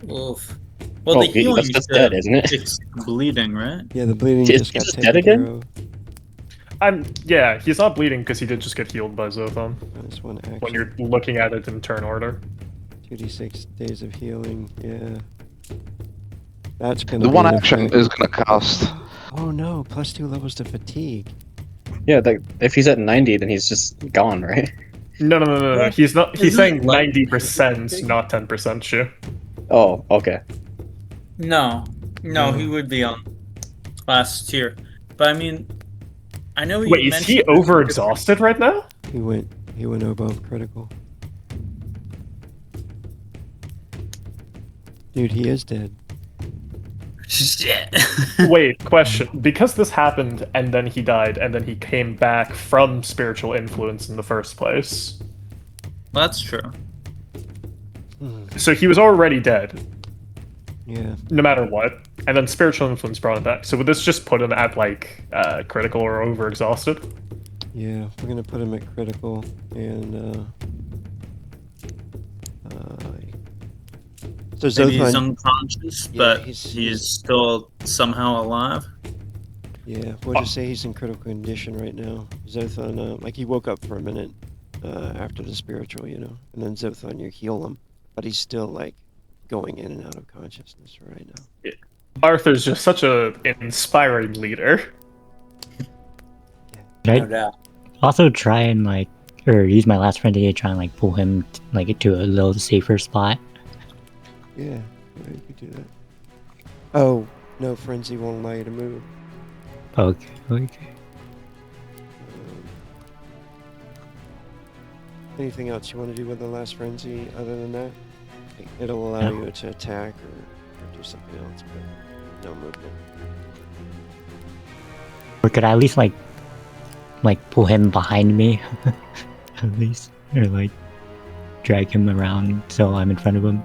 Speaker 5: Oof. Well,
Speaker 6: Oh,
Speaker 5: the healing
Speaker 6: that's just
Speaker 5: should
Speaker 6: dead, isn't it?
Speaker 5: fix bleeding, right?
Speaker 1: Yeah, the bleeding
Speaker 6: Is
Speaker 1: just
Speaker 6: he
Speaker 1: got
Speaker 6: just
Speaker 1: taken
Speaker 6: dead
Speaker 1: care
Speaker 6: again?
Speaker 1: of.
Speaker 3: Yeah, he's not bleeding because he did just get healed by Zothon.
Speaker 1: That's one action.
Speaker 3: When you're looking at it in turn order.
Speaker 1: 2d6 days of healing. Yeah. That's gonna
Speaker 2: The
Speaker 1: be
Speaker 2: one
Speaker 1: an
Speaker 2: action
Speaker 1: effect.
Speaker 2: is gonna cast.
Speaker 1: Oh no! +2 levels to fatigue.
Speaker 6: Yeah, if he's at 90, then he's just gone, right?
Speaker 3: No. He's not. He's
Speaker 5: Isn't
Speaker 3: saying
Speaker 5: it like-
Speaker 3: 90%, not 10%. Shu.
Speaker 6: Oh, okay.
Speaker 5: No, he would be on last tier. But I mean, I know you
Speaker 3: Wait, is
Speaker 5: mentioned
Speaker 3: he overexhausted right now?
Speaker 1: He went above critical. Dude, he is dead.
Speaker 5: Shit.
Speaker 3: Wait, question. Because this happened and then he died and then he came back from spiritual influence in the first place.
Speaker 5: That's true.
Speaker 3: So he was already dead,
Speaker 1: Yeah.
Speaker 3: no matter what. And then spiritual influence brought him back. So would this just put him at like critical or overexhausted?
Speaker 1: Yeah, we're gonna put him at critical, and so
Speaker 5: Maybe he's
Speaker 1: Zothon.
Speaker 5: unconscious,
Speaker 1: Yeah,
Speaker 5: but
Speaker 1: he's-
Speaker 5: he's still somehow alive.
Speaker 1: Yeah, we'll just say he's in critical condition right now. Zothon, like he woke up for a minute after the spiritual, and then Zothon, you heal him, but he's still like going in and out of consciousness right now.
Speaker 3: Arthur's just such a inspiring leader.
Speaker 4: Right?
Speaker 5: No doubt.
Speaker 4: Also try and or use my last friend to try and pull him to a little safer spot.
Speaker 1: Yeah, you could do that. Oh no, frenzy won't allow you to move.
Speaker 4: Okay.
Speaker 1: Um, anything else you want to do with the last frenzy other than that? It'll allow you to attack or do something else, but no movement.
Speaker 4: Or could I at least pull him behind me? At least. Or drag him around so I'm in front of him.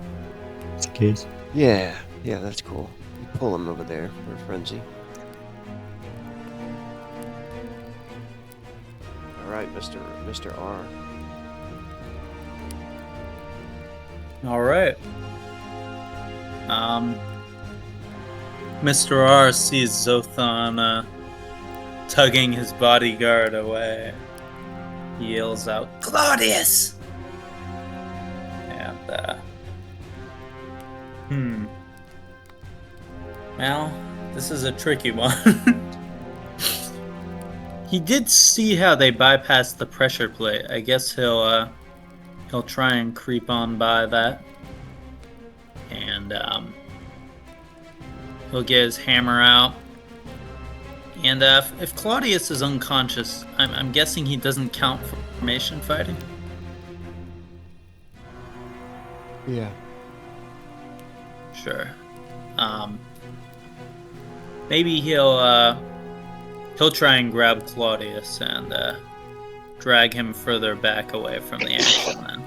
Speaker 4: Just in case.
Speaker 1: Yeah, that's cool. You pull him over there for a frenzy. All right, Mr. R.
Speaker 5: All right. Mr. R sees Zothon tugging his bodyguard away. He yells out, "Claudius!" And well, this is a tricky one. He did see how they bypassed the pressure plate. I guess he'll try and creep on by that. And he'll get his hammer out. And if Claudius is unconscious, I'm guessing he doesn't count for formation fighting.
Speaker 1: Yeah.
Speaker 5: Sure. Maybe he'll try and grab Claudius and drag him further back away from the action then.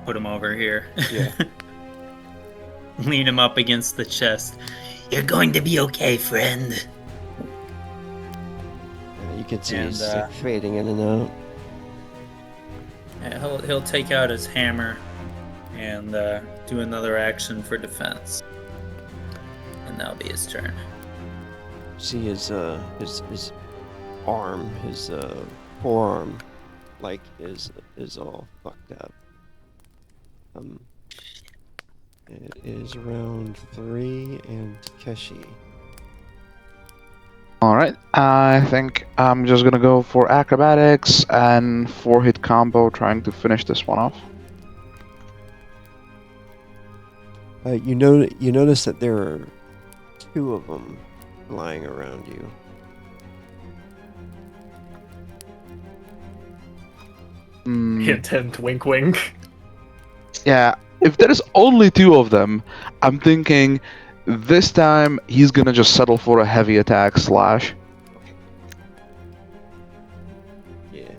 Speaker 5: Put him over here.
Speaker 1: Yeah.
Speaker 5: Lean him up against the chest.
Speaker 7: You're going to be okay, friend.
Speaker 1: Yeah, you can see
Speaker 5: And,
Speaker 1: he's fading in and out.
Speaker 5: Yeah, he'll take out his hammer and do another action for defense. And that'll be his turn.
Speaker 1: See his arm, his forearm, is all fucked up. It is round 3 and Takeshi.
Speaker 2: Alright, I think I'm just gonna go for acrobatics and 4-hit combo, trying to finish this one off.
Speaker 1: You notice that there are 2 of them lying around you.
Speaker 3: Hint, hint, wink, wink.
Speaker 2: Yeah, if there's only 2 of them, I'm thinking this time he's gonna just settle for a heavy attack slash.
Speaker 1: Yeah.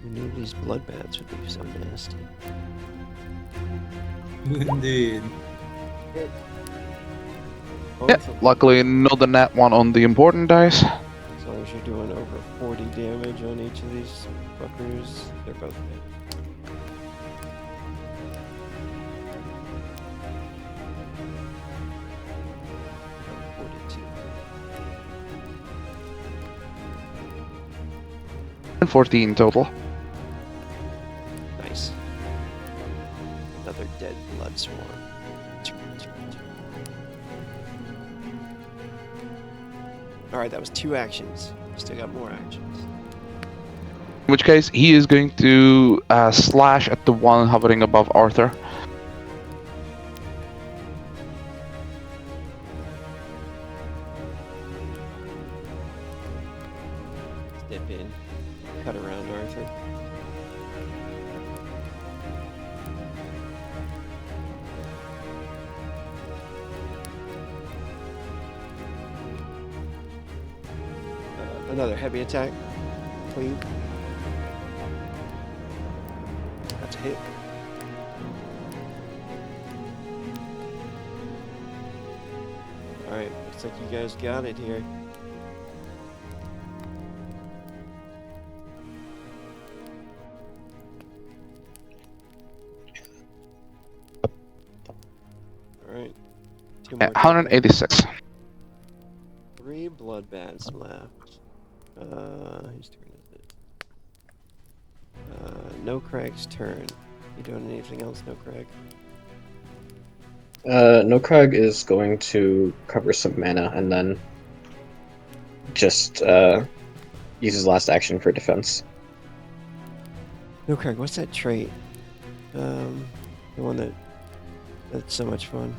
Speaker 1: You knew these bloodbaths would be so nasty.
Speaker 8: Indeed.
Speaker 2: Yeah, luckily not the nat one on the important dice.
Speaker 1: As long as you're doing over 40 damage on each of these fuckers, they're both dead. Oh, 42.
Speaker 2: And 14 total.
Speaker 1: Nice. Another dead blood swarm. Alright, that was 2 actions. Still got more actions.
Speaker 2: In which case, he is going to slash at the one hovering above Arthur.
Speaker 1: Step in. Cut around Arthur. Another heavy attack. Cleave. That's a hit. Alright, looks like you guys got it here. Alright. 2 more.
Speaker 2: 186.
Speaker 1: 3 bloodbaths left. Whose turn is it? No Craig's turn. You doing anything else, No Craig?
Speaker 6: Nokrag is going to cover some mana and then just use his last action for defense.
Speaker 1: No Craig, what's that trait? The one that's so much fun.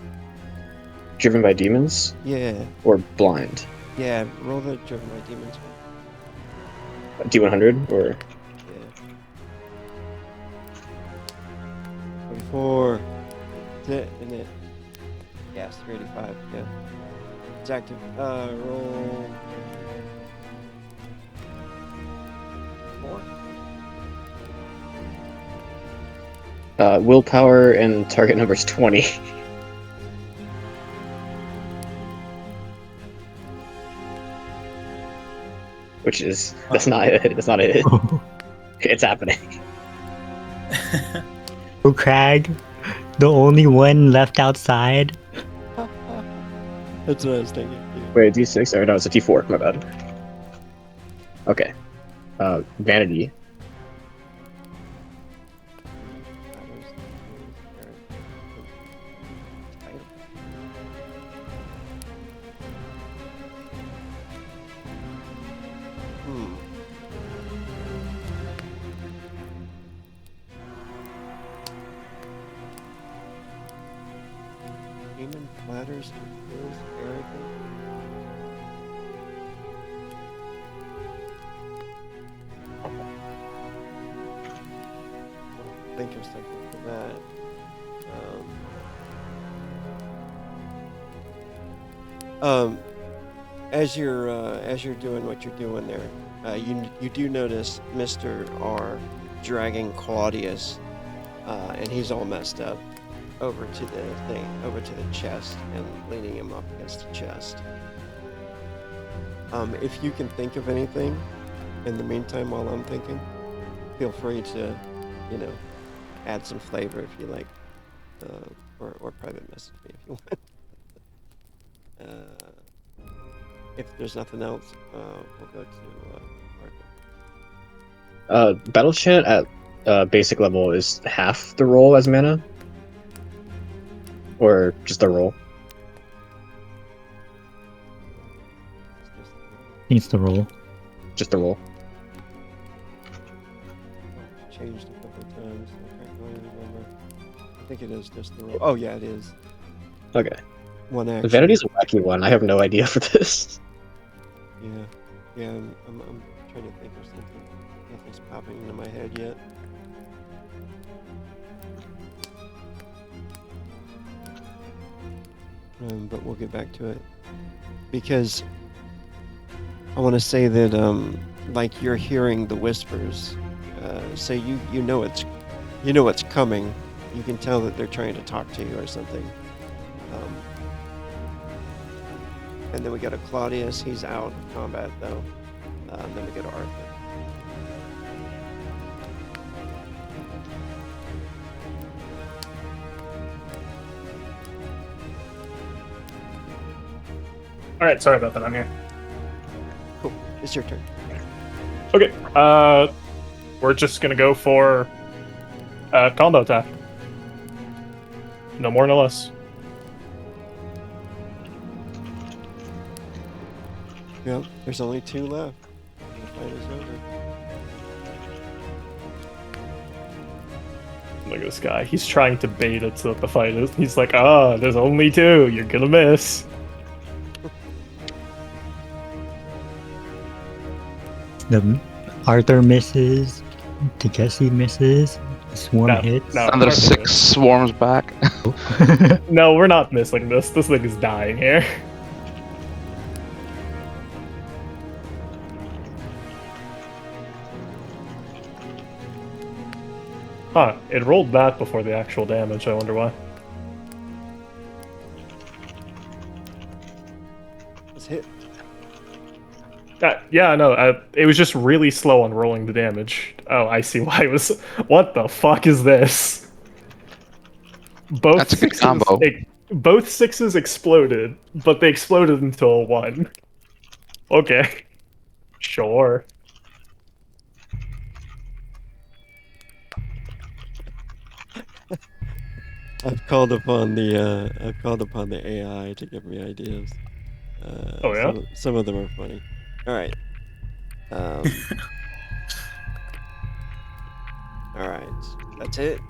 Speaker 6: Driven by demons
Speaker 1: Yeah,
Speaker 6: or blind?
Speaker 1: yeah. Roll the Driven by Demons one.
Speaker 6: D100 or
Speaker 1: Yeah. 44. That's it, isn't it? Yeah, it's 385. Yeah. It's active. Roll. 4.
Speaker 6: willpower and target number's 20. Which is that's not it. That's not it. It's happening.
Speaker 4: Oh, Crag, the only one left outside.
Speaker 1: That's what I was thinking. Yeah.
Speaker 6: Wait, D6? Or no, it's a D4. My bad. Okay. Vanity.
Speaker 1: Human platters and feels arrogant. I'll think of something for that. As you're doing what you're doing there, you do notice Mr. R dragging Claudius, and he's all messed up, over to the chest and leaning him up against the chest. If you can think of anything in the meantime while I'm thinking, feel free to, add some flavor if you like, or private message me if you want. If there's nothing else, we'll go to Arthur.
Speaker 6: Battle chant at basic level is half the roll as mana. Or just a roll?
Speaker 4: Needs to roll.
Speaker 6: Just a roll.
Speaker 1: Changed a couple of times. I can't really remember. I think it is just the roll. Oh yeah, it is.
Speaker 6: Okay.
Speaker 1: One action.
Speaker 6: Vanity's a wacky one. I have no idea for this.
Speaker 1: Yeah, I'm trying to think of something. Nothing's popping into my head yet. But we'll get back to it because I want to say that like you're hearing the whispers. Say you know it's coming. You can tell that they're trying to talk to you or something. And then we got a Claudius. He's out of combat though. And then we go to Arthur.
Speaker 3: All right, sorry about that. I'm here.
Speaker 1: Cool. It's your turn.
Speaker 3: Okay. We're just gonna go for combo attack. No more, no less.
Speaker 1: Yep. There's only 2 left. The fight is over.
Speaker 3: Look at this guy. He's trying to bait it so that the fight is. He's like, there's only 2. You're gonna miss.
Speaker 4: The Arthur misses. Takeshi misses. Swarm hits.
Speaker 3: No,
Speaker 2: And there's
Speaker 3: Arthur
Speaker 2: 6 swarms back.
Speaker 3: No, we're not missing this. This thing is dying here. Huh, it rolled that before the actual damage. I wonder why.
Speaker 1: Let's hit.
Speaker 3: Yeah, no, it was just really slow on rolling the damage. Oh, I see why it was. What the fuck is this? Both
Speaker 2: That's a good
Speaker 3: 6s
Speaker 2: combo.
Speaker 3: Both 6s exploded, but they exploded into a 1. Okay. Sure.
Speaker 1: I've called upon the AI to give me ideas.
Speaker 3: Oh, yeah?
Speaker 1: Some of them are funny. All right. All right. That's it.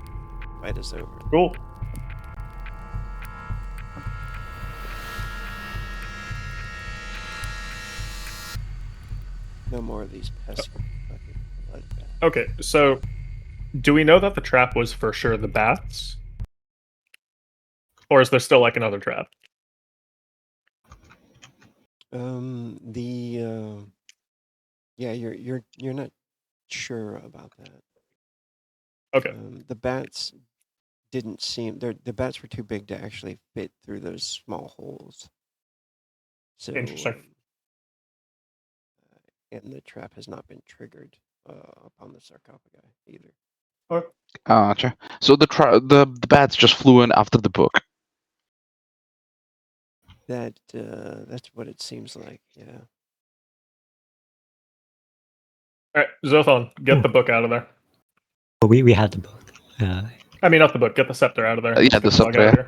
Speaker 1: Fight is over.
Speaker 3: Cool.
Speaker 1: No more of these pesky fucking bloodbaths.
Speaker 3: Okay, so do we know that the trap was for sure the bats? Or is there still like another trap?
Speaker 1: Yeah, you're not sure about that.
Speaker 3: Okay.
Speaker 1: The bats didn't seem the bats were too big to actually fit through those small holes. So
Speaker 3: Interesting.
Speaker 1: And the trap has not been triggered upon the sarcophagi either.
Speaker 2: Gotcha. So the bats just flew in after the book.
Speaker 1: That's what it seems like. Yeah.
Speaker 3: Alright, Zothon, get the book out of there.
Speaker 4: But we had the book.
Speaker 3: I mean, not the book, get the scepter out of there.
Speaker 2: Yeah,
Speaker 3: Let's get
Speaker 2: the
Speaker 3: bug
Speaker 2: scepter,
Speaker 3: out of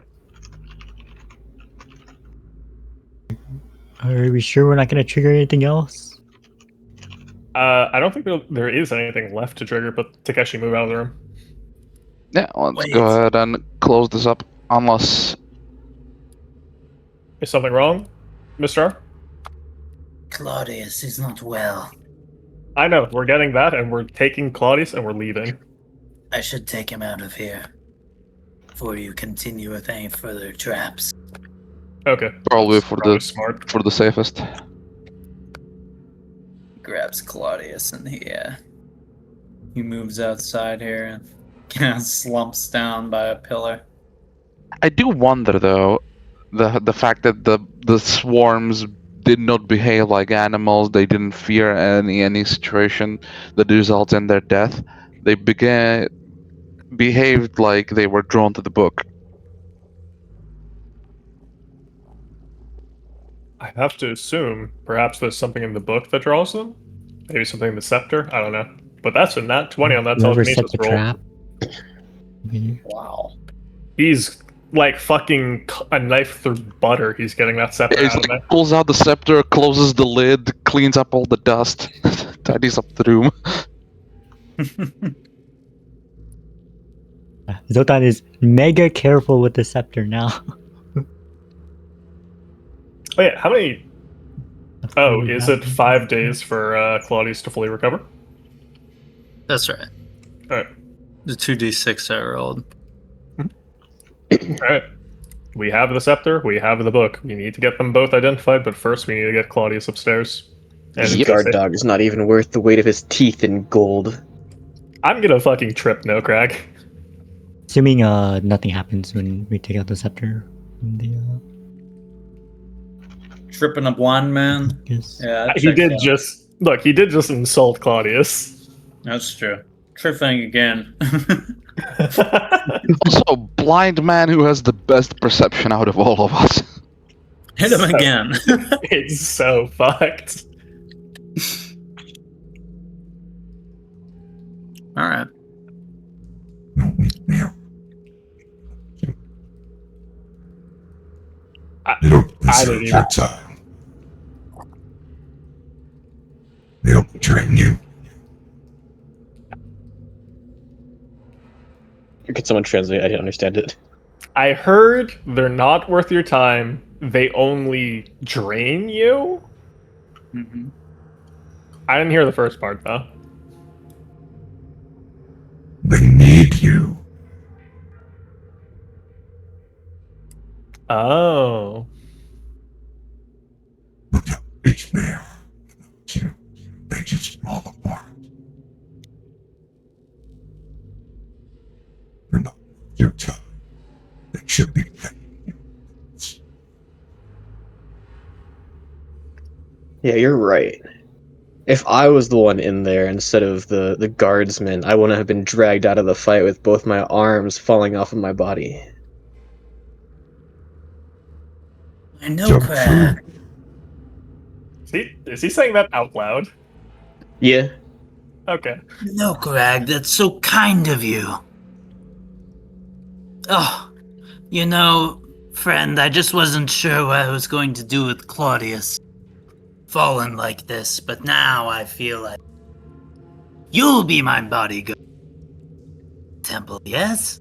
Speaker 2: yeah.
Speaker 3: here.
Speaker 4: Are we sure we're not going to trigger anything else?
Speaker 3: I don't think there is anything left to trigger, but Takeshi, move out of the room.
Speaker 2: Yeah, let's
Speaker 7: Wait.
Speaker 2: go ahead and close this up. Unless
Speaker 3: Is something wrong, Mr. R?
Speaker 7: Claudius is not well.
Speaker 3: I know, we're getting that, and we're taking Claudius, and we're leaving.
Speaker 7: I should take him out of here before you continue with any further traps.
Speaker 3: Okay.
Speaker 2: probably
Speaker 3: That's
Speaker 2: for
Speaker 3: probably
Speaker 2: the
Speaker 3: smart.
Speaker 2: for the safest.
Speaker 5: Grabs Claudius and he moves outside here and kind of slumps down by a pillar.
Speaker 2: I do wonder though, the fact that the swarms did not behave like animals. They didn't fear any situation that results in their death. They behaved like they were drawn to the book.
Speaker 3: I have to assume perhaps there's something in the book that draws them? Maybe something in the scepter? I don't know. But that's a nat 20 on that
Speaker 4: Whoever set
Speaker 3: telekinesis
Speaker 4: the
Speaker 3: roll.
Speaker 4: trap.
Speaker 5: Wow.
Speaker 3: He's like fucking a knife through butter. He's getting that scepter
Speaker 2: He
Speaker 3: out of there.
Speaker 2: pulls out the scepter, closes the lid, cleans up all the dust, tidies up the room.
Speaker 4: Zoltan is mega careful with the scepter now.
Speaker 3: Oh yeah, how many? Oh, is it 5 days for Claudius to fully recover?
Speaker 5: That's right.
Speaker 3: All right.
Speaker 5: The 2d6 I rolled.
Speaker 3: All right. We have the scepter. We have the book. We need to get them both identified, but first we need to get Claudius upstairs. And
Speaker 6: This guard dog is not even worth the weight of his teeth in gold.
Speaker 3: I'm gonna fucking trip, no Crag.
Speaker 4: Assuming nothing happens when we take out the scepter from the
Speaker 5: Tripping a blind man?
Speaker 4: yes.
Speaker 5: Yeah, that
Speaker 3: He
Speaker 5: checks
Speaker 3: did
Speaker 5: out.
Speaker 3: just look. He did just insult Claudius.
Speaker 5: That's true. Tripping again.
Speaker 2: Also, blind man who has the best perception out of all of us.
Speaker 5: Hit him again.
Speaker 3: It's so fucked.
Speaker 5: All right.
Speaker 9: They don't
Speaker 3: I
Speaker 9: research
Speaker 3: didn't
Speaker 9: your
Speaker 3: even.
Speaker 9: time. They don't train you.
Speaker 6: Could someone translate? I didn't understand it.
Speaker 3: I heard they're not worth your time. They only drain you.
Speaker 5: Mm-hmm.
Speaker 3: I didn't hear the first part though.
Speaker 9: They need you.
Speaker 3: Oh.
Speaker 9: Look how each man. They just fall apart. They're not worth your time. They should be paying you.
Speaker 6: Yeah, you're right. If I was the one in there instead of the guardsman, I wouldn't have been dragged out of the fight with both my arms falling off of my body.
Speaker 7: I know,
Speaker 9: Jump
Speaker 7: Crab.
Speaker 3: Is he saying that out loud?
Speaker 6: Yeah.
Speaker 3: Okay.
Speaker 7: No, Crag, that's so kind of you. Oh, you know, friend, I just wasn't sure what I was going to do with Claudius. Fallen like this, but now I feel like you'll be my bodyguard. Temple, yes?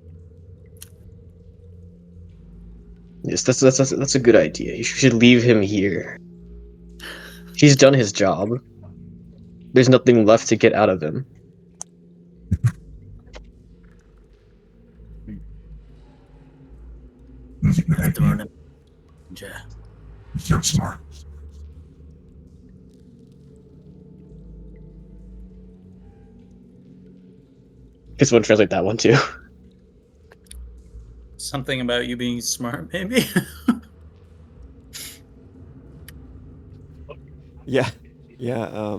Speaker 6: Yes, that's a good idea. You should leave him here. He's done his job. There's nothing left to get out of him.
Speaker 7: Throwing him. Yeah.
Speaker 9: You're smart.
Speaker 6: Could someone translate that one too?
Speaker 5: Something about you being smart, maybe?
Speaker 1: Yeah. Yeah.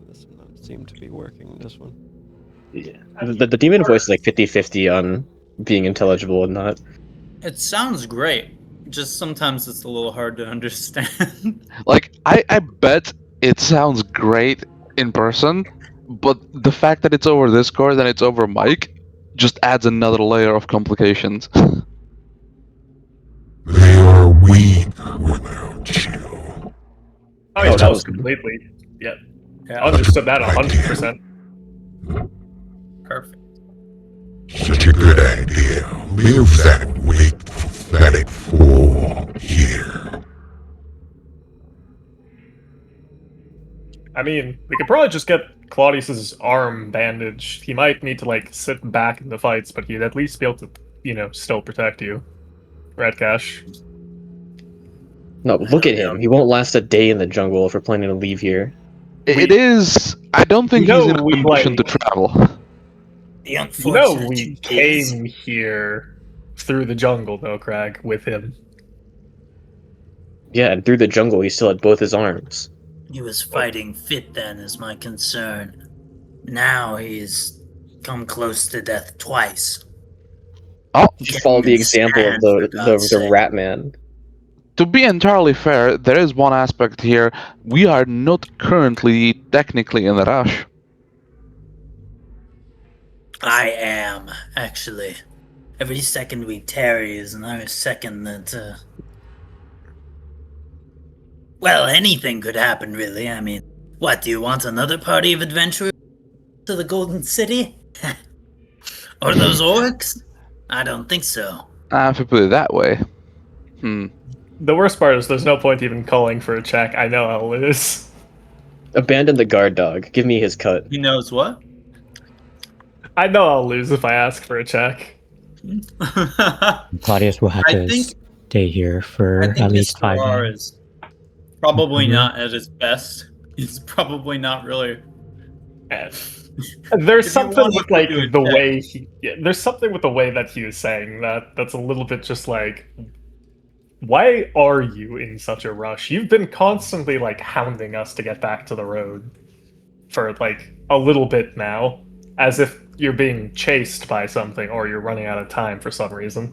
Speaker 1: This does not seem to be working. This one.
Speaker 6: Yeah. The demon voice is like 50-50 on being intelligible and not.
Speaker 5: It sounds great. Just sometimes it's a little hard to understand.
Speaker 2: Like, I bet it sounds great in person, but the fact that it's over Discord and it's over mic just adds another layer of complications.
Speaker 9: They are weak without you.
Speaker 3: Oh, yeah,
Speaker 6: Oh,
Speaker 3: that was completely. Yeah. I understood that 100%.
Speaker 5: Perfect.
Speaker 9: Such a good idea. Leave that weak, pathetic fool here.
Speaker 3: I mean, we could probably just get Claudius's arm bandaged. He might need to, like, sit back in the fights, but he'd at least be able to, you know, still protect you. Red Cash.
Speaker 6: No, look at him. He won't last a day in the jungle if we're planning to leave here.
Speaker 2: It is. I don't think
Speaker 3: You know,
Speaker 2: he's in a
Speaker 3: we,
Speaker 2: condition
Speaker 3: like-
Speaker 2: to travel.
Speaker 7: The
Speaker 3: You know,
Speaker 7: unfortunate
Speaker 3: we
Speaker 7: truth is,
Speaker 3: came here through the jungle, though, Crag, with him.
Speaker 6: Yeah, and through the jungle, he still had both his arms.
Speaker 7: he was fighting fit then, is my concern. Now he's come close to death twice.
Speaker 2: Oh,
Speaker 6: You should follow the example of the rat man.
Speaker 2: to be entirely fair, there is one aspect here. We are not currently technically in a rush.
Speaker 7: I am, actually. every second we tarry is another second that, well, anything could happen, really. I mean, what, do you want another party of adventurers to the Golden City? Or those orcs? I don't think so.
Speaker 2: If you put it that way.
Speaker 3: The worst part is there's no point even calling for a check. I know I'll lose.
Speaker 6: Abandon the guard dog. Give me his cut.
Speaker 5: He knows what?
Speaker 3: I know I'll lose if I ask for a check.
Speaker 4: Claudius will have
Speaker 5: I
Speaker 4: to
Speaker 5: think-
Speaker 4: stay here for
Speaker 5: I think
Speaker 4: at least
Speaker 5: Mr.
Speaker 4: 5
Speaker 5: R
Speaker 4: minutes.
Speaker 5: is probably
Speaker 4: Mhm.
Speaker 5: not at his best. He's probably not really.
Speaker 3: There's
Speaker 5: If you
Speaker 3: something
Speaker 5: want,
Speaker 3: with
Speaker 5: you
Speaker 3: like
Speaker 5: could do a
Speaker 3: the
Speaker 5: check.
Speaker 3: way there's something with the way that he was saying that's a little bit just like, why are you in such a rush? You've been constantly like hounding us to get back to the road for like a little bit now, as if you're being chased by something or you're running out of time for some reason.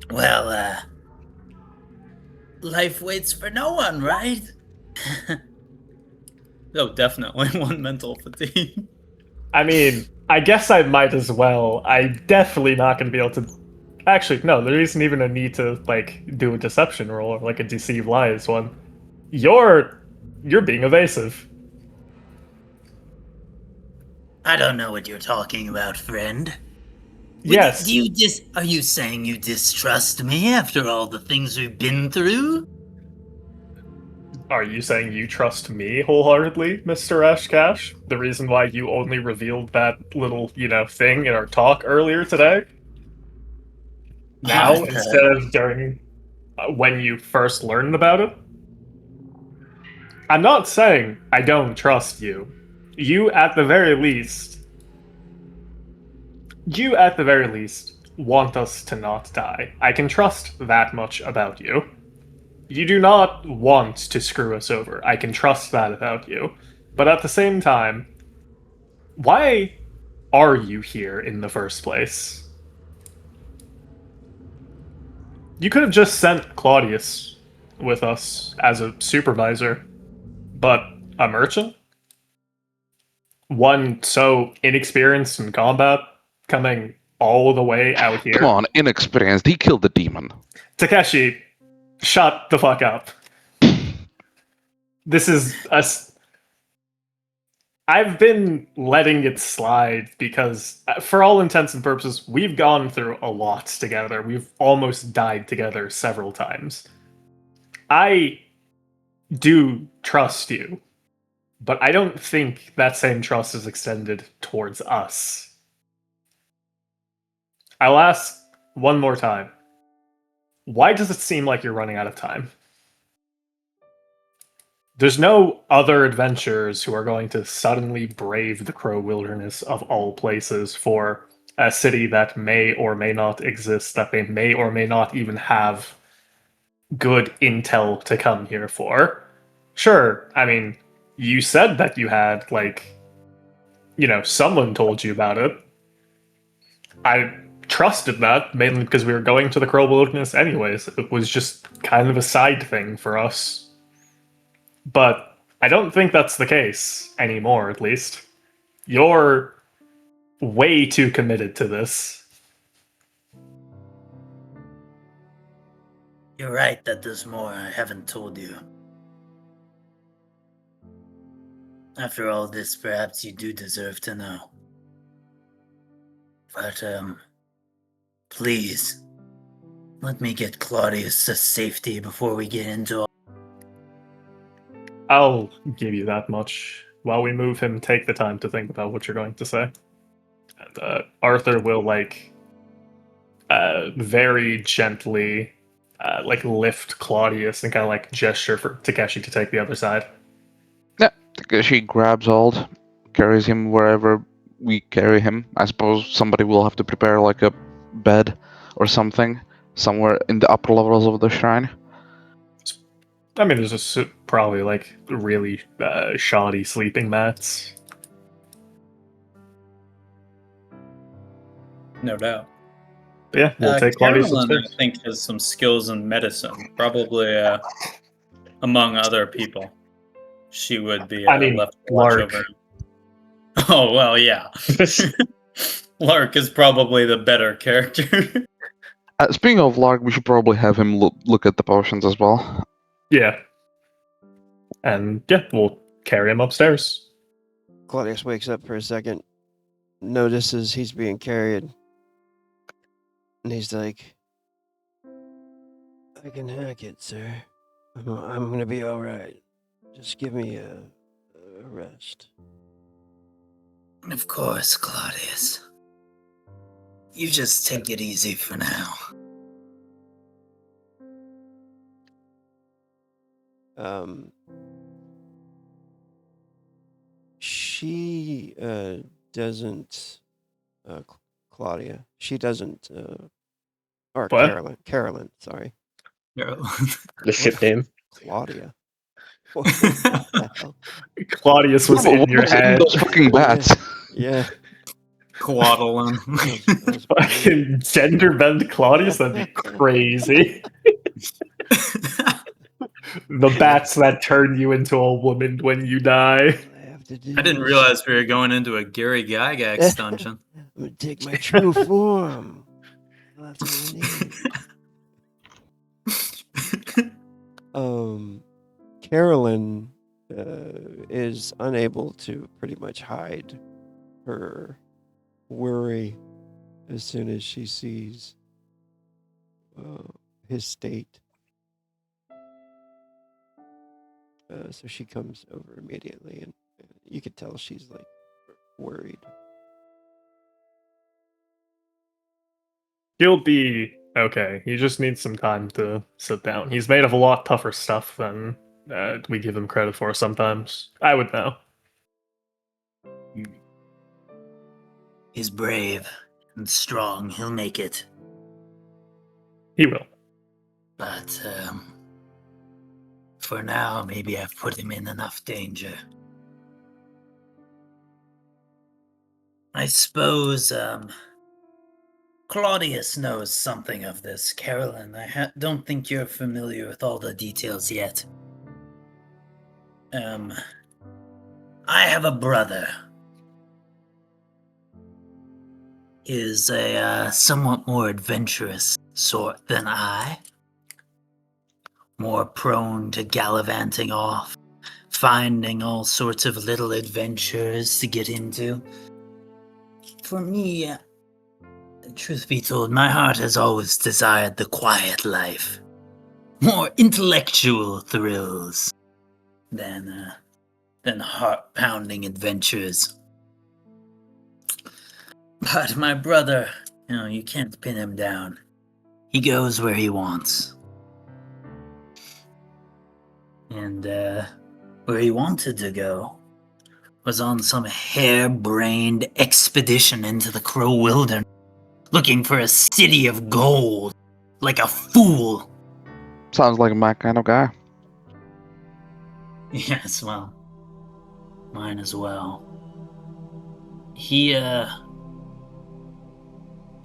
Speaker 7: Well, life waits for no one, right?
Speaker 5: Oh, definitely one mental fatigue.
Speaker 3: I mean, I guess I might as well. I'm definitely not going to be able to. Actually, no, there isn't even a need to like do a deception roll or like a deceive lies one. You're being evasive.
Speaker 7: I don't know what you're talking about, friend.
Speaker 3: Yes.
Speaker 7: Are you saying you distrust me after all the things we've been through?
Speaker 3: Are you saying you trust me wholeheartedly, Mr. Ashcash? The reason why you only revealed that little, thing in our talk earlier today? Now,
Speaker 7: Arthur.
Speaker 3: instead of during when you first learned about it? I'm not saying I don't trust you. You, at the very least, want us to not die. I can trust that much about you. You do not want to screw us over. I can trust that about you. But at the same time, why are you here in the first place? You could have just sent Claudius with us as a supervisor, but a merchant? One so inexperienced in combat, coming all the way out here?
Speaker 2: Come on, inexperienced. He killed the demon.
Speaker 3: Takeshi, shut the fuck up. This is us. I've been letting it slide because, for all intents and purposes, we've gone through a lot together. We've almost died together several times. I do trust you, but I don't think that same trust is extended towards us. I'll ask one more time. Why does it seem like you're running out of time? There's no other adventurers who are going to suddenly brave the Crow Wilderness of all places for a city that may or may not exist, that they may or may not even have good intel to come here for. Sure, I mean, you said that you had, someone told you about it. I trusted that, mainly because we were going to the Crow Wilderness anyways. It was just kind of a side thing for us. But I don't think that's the case anymore, at least. You're way too committed to this.
Speaker 7: You're right that there's more I haven't told you. After all this, perhaps you do deserve to know. But, please, let me get Claudius to safety before we get into all.
Speaker 3: I'll give you that much. While we move him, take the time to think about what you're going to say. And Arthur will, very gently, lift Claudius and kind of, gesture for Takeshi to take the other side.
Speaker 2: Yeah, Takeshi grabs hold, carries him wherever we carry him. I suppose somebody will have to prepare, a bed or something somewhere in the upper levels of the shrine.
Speaker 3: I mean, there's just probably, really shoddy sleeping mats.
Speaker 5: No doubt.
Speaker 3: But yeah, we'll take Claudius
Speaker 5: Carolyn,
Speaker 3: upstairs.
Speaker 5: I think, has some skills in medicine, probably among other people. She would be
Speaker 3: I mean,
Speaker 5: left to watch
Speaker 3: Lark.
Speaker 5: over him. Oh, well, yeah. Lark is probably the better character.
Speaker 2: Speaking of Lark, we should probably have him look at the potions as well.
Speaker 3: Yeah. And yeah, we'll carry him upstairs.
Speaker 1: Claudius wakes up for a second, notices he's being carried, and he's like, I can hack it, sir. I'm gonna be alright. Just give me a rest.
Speaker 7: Of course, Claudius. You just take it easy for now.
Speaker 1: She doesn't, Claudia. She doesn't, or
Speaker 3: What?
Speaker 1: Carolyn, sorry.
Speaker 6: The ship name.
Speaker 1: Claudia. What the hell?
Speaker 3: Claudius was in your
Speaker 2: What's in
Speaker 3: head.
Speaker 2: those fucking bats?
Speaker 1: Yeah.
Speaker 5: Quaddling.
Speaker 3: Fucking gender bend Claudius? That'd be crazy. The bats that turn you into a woman when you die.
Speaker 5: I didn't realize we were going into a Gary Gygax dungeon.
Speaker 1: I'm gonna take my true form. That's all I need. Carolyn is unable to pretty much hide her worry as soon as she sees his state. So she comes over immediately, and you could tell she's like worried.
Speaker 3: He'll be okay. He just needs some time to sit down. He's made of a lot tougher stuff than we give him credit for sometimes. I would know.
Speaker 7: He's brave and strong. He'll make it.
Speaker 3: He will.
Speaker 7: But, for now, maybe I've put him in enough danger. I suppose, Claudius knows something of this. Carolyn, I don't think you're familiar with all the details yet. I have a brother. Is a somewhat more adventurous sort than I. More prone to gallivanting off, finding all sorts of little adventures to get into. For me, truth be told, my heart has always desired the quiet life. More intellectual thrills than heart-pounding adventures. But my brother, you can't pin him down. He goes where he wants. And, where he wanted to go was on some harebrained expedition into the Crow Wilderness, looking for a city of gold, like a fool.
Speaker 2: Sounds like my kind of guy.
Speaker 7: Yes, well, mine as well. He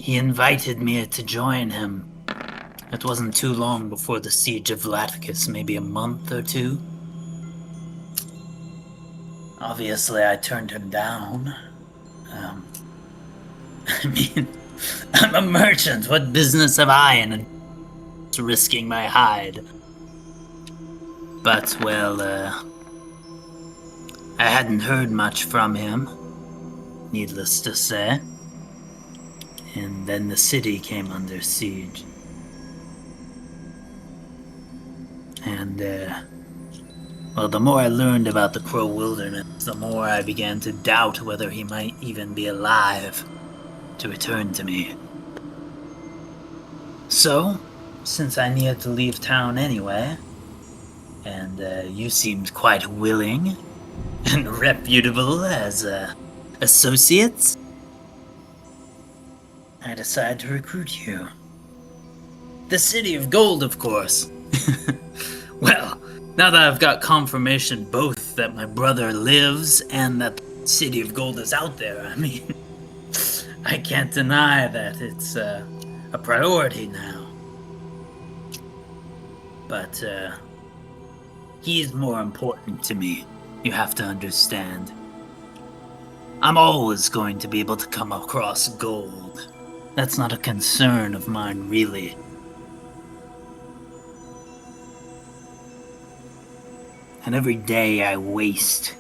Speaker 7: invited me to join him. It wasn't too long before the siege of Laticus, maybe a month or two. Obviously, I turned him down. I mean, I'm a merchant. What business have I in risking my hide? But, well, I hadn't heard much from him, needless to say. And then the city came under siege. And, well, the more I learned about the Crow Wilderness, the more I began to doubt whether he might even be alive to return to me. So, since I needed to leave town anyway, and you seemed quite willing and reputable as associates, I decided to recruit you. The City of Gold, of course. Well, now that I've got confirmation both that my brother lives and that the City of Gold is out there, I mean, I can't deny that it's a priority now. But he's more important to me, you have to understand. I'm always going to be able to come across gold. That's not a concern of mine, really. And every day I waste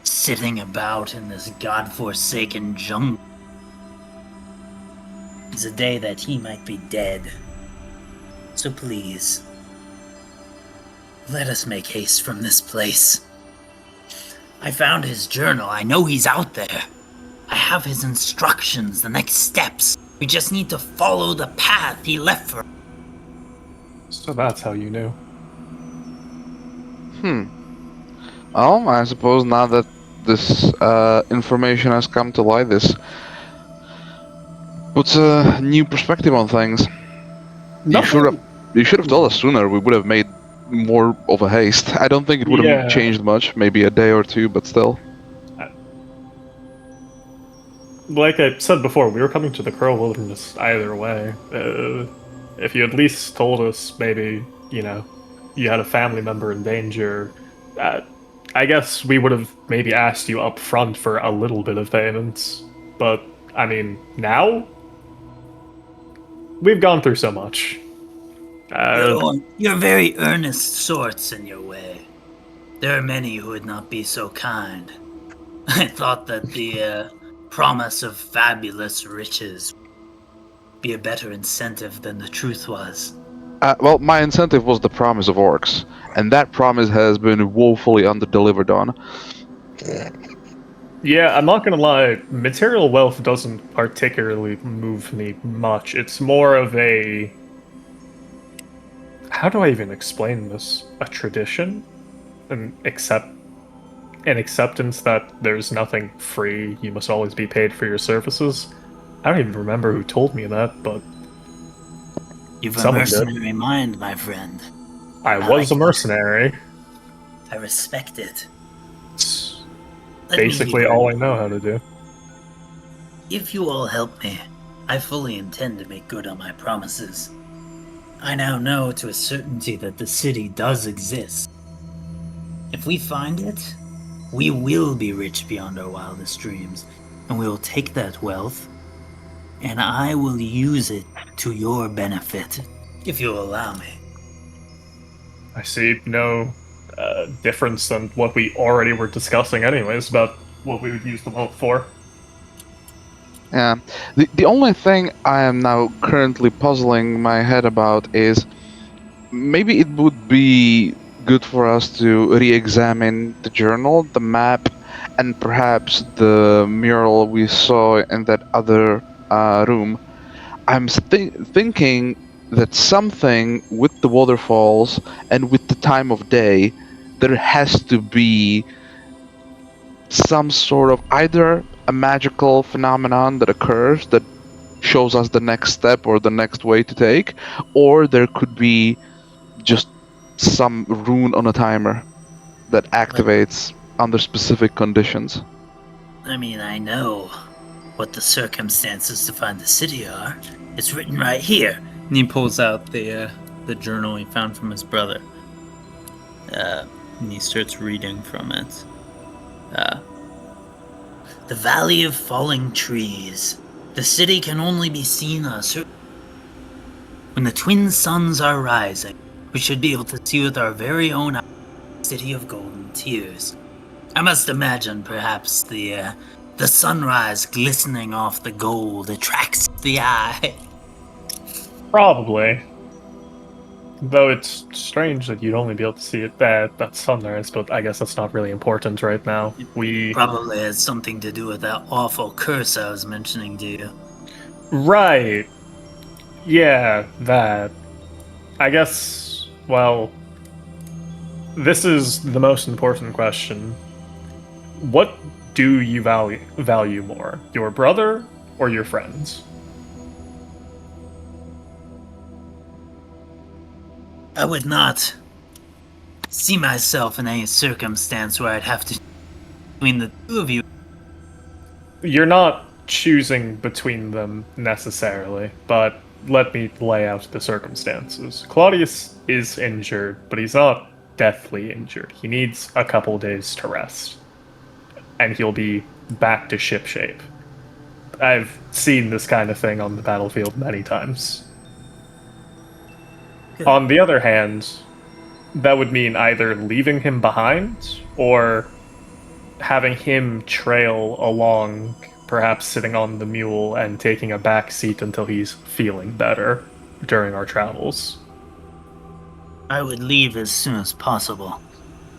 Speaker 7: sitting about in this godforsaken jungle is a day that he might be dead. So please, let us make haste from this place. I found his journal. I know he's out there. I have his instructions, the next steps. We just need to follow the path he left for us.
Speaker 3: So that's how you knew.
Speaker 2: Well, I suppose now that this information has come to light, this puts a new perspective on things. You should have told us sooner. We would have made more of a haste. I don't think it would have changed much. Maybe a day or two, but still.
Speaker 3: Like I said before, we were coming to the Curl Wilderness either way. If you at least told us, maybe, you had a family member in danger, I guess we would have maybe asked you up front for a little bit of payments. But, I mean, now? We've gone through so much.
Speaker 7: You're very earnest sorts in your way. There are many who would not be so kind. I thought that the promise of fabulous riches would be a better incentive than the truth was.
Speaker 2: Well, my incentive was the promise of orcs, and that promise has been woefully under-delivered on.
Speaker 3: Yeah, I'm not gonna lie, material wealth doesn't particularly move me much. It's more of a... How do I even explain this? A tradition? An acceptance that there's nothing free, you must always be paid for your services. I don't even remember who told me that, but...
Speaker 7: You've a mercenary mind, my friend.
Speaker 3: I was a mercenary.
Speaker 7: I respect it.
Speaker 3: It's basically all I know how to do.
Speaker 7: If you all help me, I fully intend to make good on my promises. I now know to a certainty that the city does exist. If we find it, we will be rich beyond our wildest dreams, and we will take that wealth, and I will use it to your benefit, if you'll allow me.
Speaker 3: I see no difference than what we already were discussing anyways, about what we would use the wealth for.
Speaker 2: Yeah. The only thing I am now currently puzzling my head about is maybe it would be good for us to re-examine the journal, the map, and perhaps the mural we saw in that other room. I'm thinking that something with the waterfalls and with the time of day, there has to be some sort of either a magical phenomenon that occurs that shows us the next step or the next way to take, or there could be just some rune on a timer that activates under specific conditions.
Speaker 7: I mean, I know what the circumstances to find the city are. It's written right here.
Speaker 5: And he pulls out the journal he found from his brother. And he starts reading from it.
Speaker 7: The Valley of Falling Trees. The city can only be seen on a certain... When the twin suns are rising, we should be able to see with our very own eyes the City of Golden Tears. I must imagine perhaps the sunrise glistening off the gold attracts the eye.
Speaker 3: Probably. Though it's strange that you'd only be able to see it that sunrise, but I guess that's not really important right now. We
Speaker 7: probably has something to do with that awful curse I was mentioning to you.
Speaker 3: Right. Yeah, that. I guess, well, this is the most important question. What do you value more, your brother or your friends?
Speaker 7: I would not see myself in any circumstance where I'd have to between the two of you.
Speaker 3: You're not choosing between them necessarily, but let me lay out the circumstances. Claudius is injured, but he's not deathly injured. He needs a couple days to rest. And he'll be back to shipshape. I've seen this kind of thing on the battlefield many times.
Speaker 7: Good.
Speaker 3: On the other hand, that would mean either leaving him behind or having him trail along, perhaps sitting on the mule and taking a back seat until he's feeling better during our travels.
Speaker 7: I would leave as soon as possible,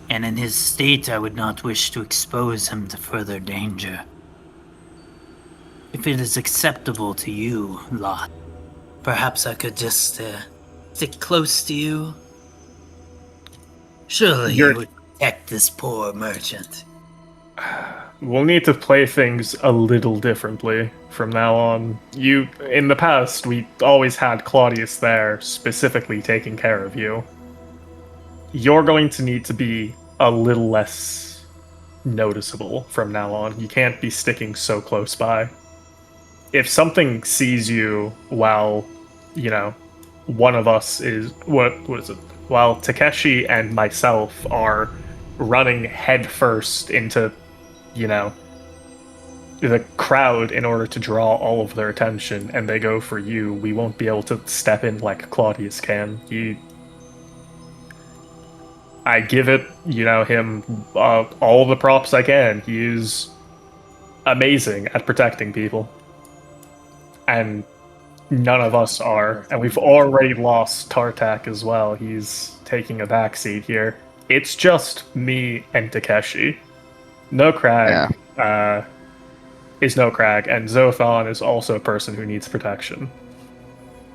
Speaker 7: and in his state I would not wish to expose him to further danger. If it is acceptable to you, Lot, perhaps I could just stick close to you. Surely you would protect this poor merchant.
Speaker 3: We'll need to play things a little differently from now on. In the past, we always had Claudius there, specifically taking care of you. You're going to need to be a little less noticeable from now on. You can't be sticking so close by. If something sees you while, one of us is... What is it? While Takeshi and myself are running headfirst into, the crowd in order to draw all of their attention, and they go for you, we won't be able to step in like Claudius can. I give it, him all the props I can. He is amazing at protecting people. And none of us are. And we've already lost Tartak as well. He's taking a backseat here. It's just me and Takeshi. No Crag is No Crag, and Zothon is also a person who needs protection.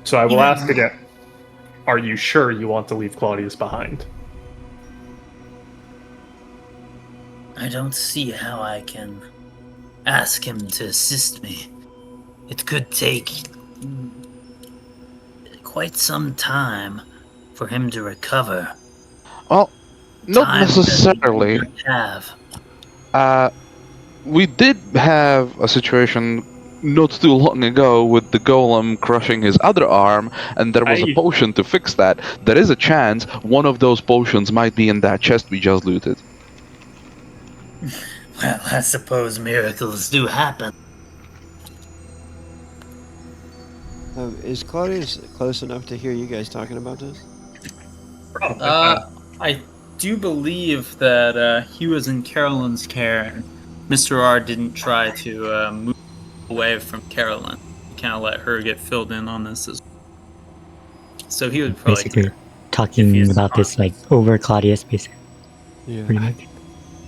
Speaker 3: So I will ask again, are you sure you want to leave Claudius behind?
Speaker 7: I don't see how I can ask him to assist me. It could take quite some time for him to recover.
Speaker 2: Well, not
Speaker 7: Time
Speaker 2: necessarily.
Speaker 7: that we have.
Speaker 2: We did have a situation not too long ago with the golem crushing his other arm, and there was a potion to fix that. There is a chance one of those potions might be in that chest we just looted.
Speaker 7: Well, I suppose miracles do happen.
Speaker 1: Is Claudius close enough to hear you guys talking about this?
Speaker 5: I do believe that he was in Carolyn's care, and Mr. R didn't try to move away from Carolyn. He kind of let her get filled in on this as well. So he would probably...
Speaker 4: Basically, talking about this, over Claudius, basically.
Speaker 1: Yeah.
Speaker 4: Pretty much.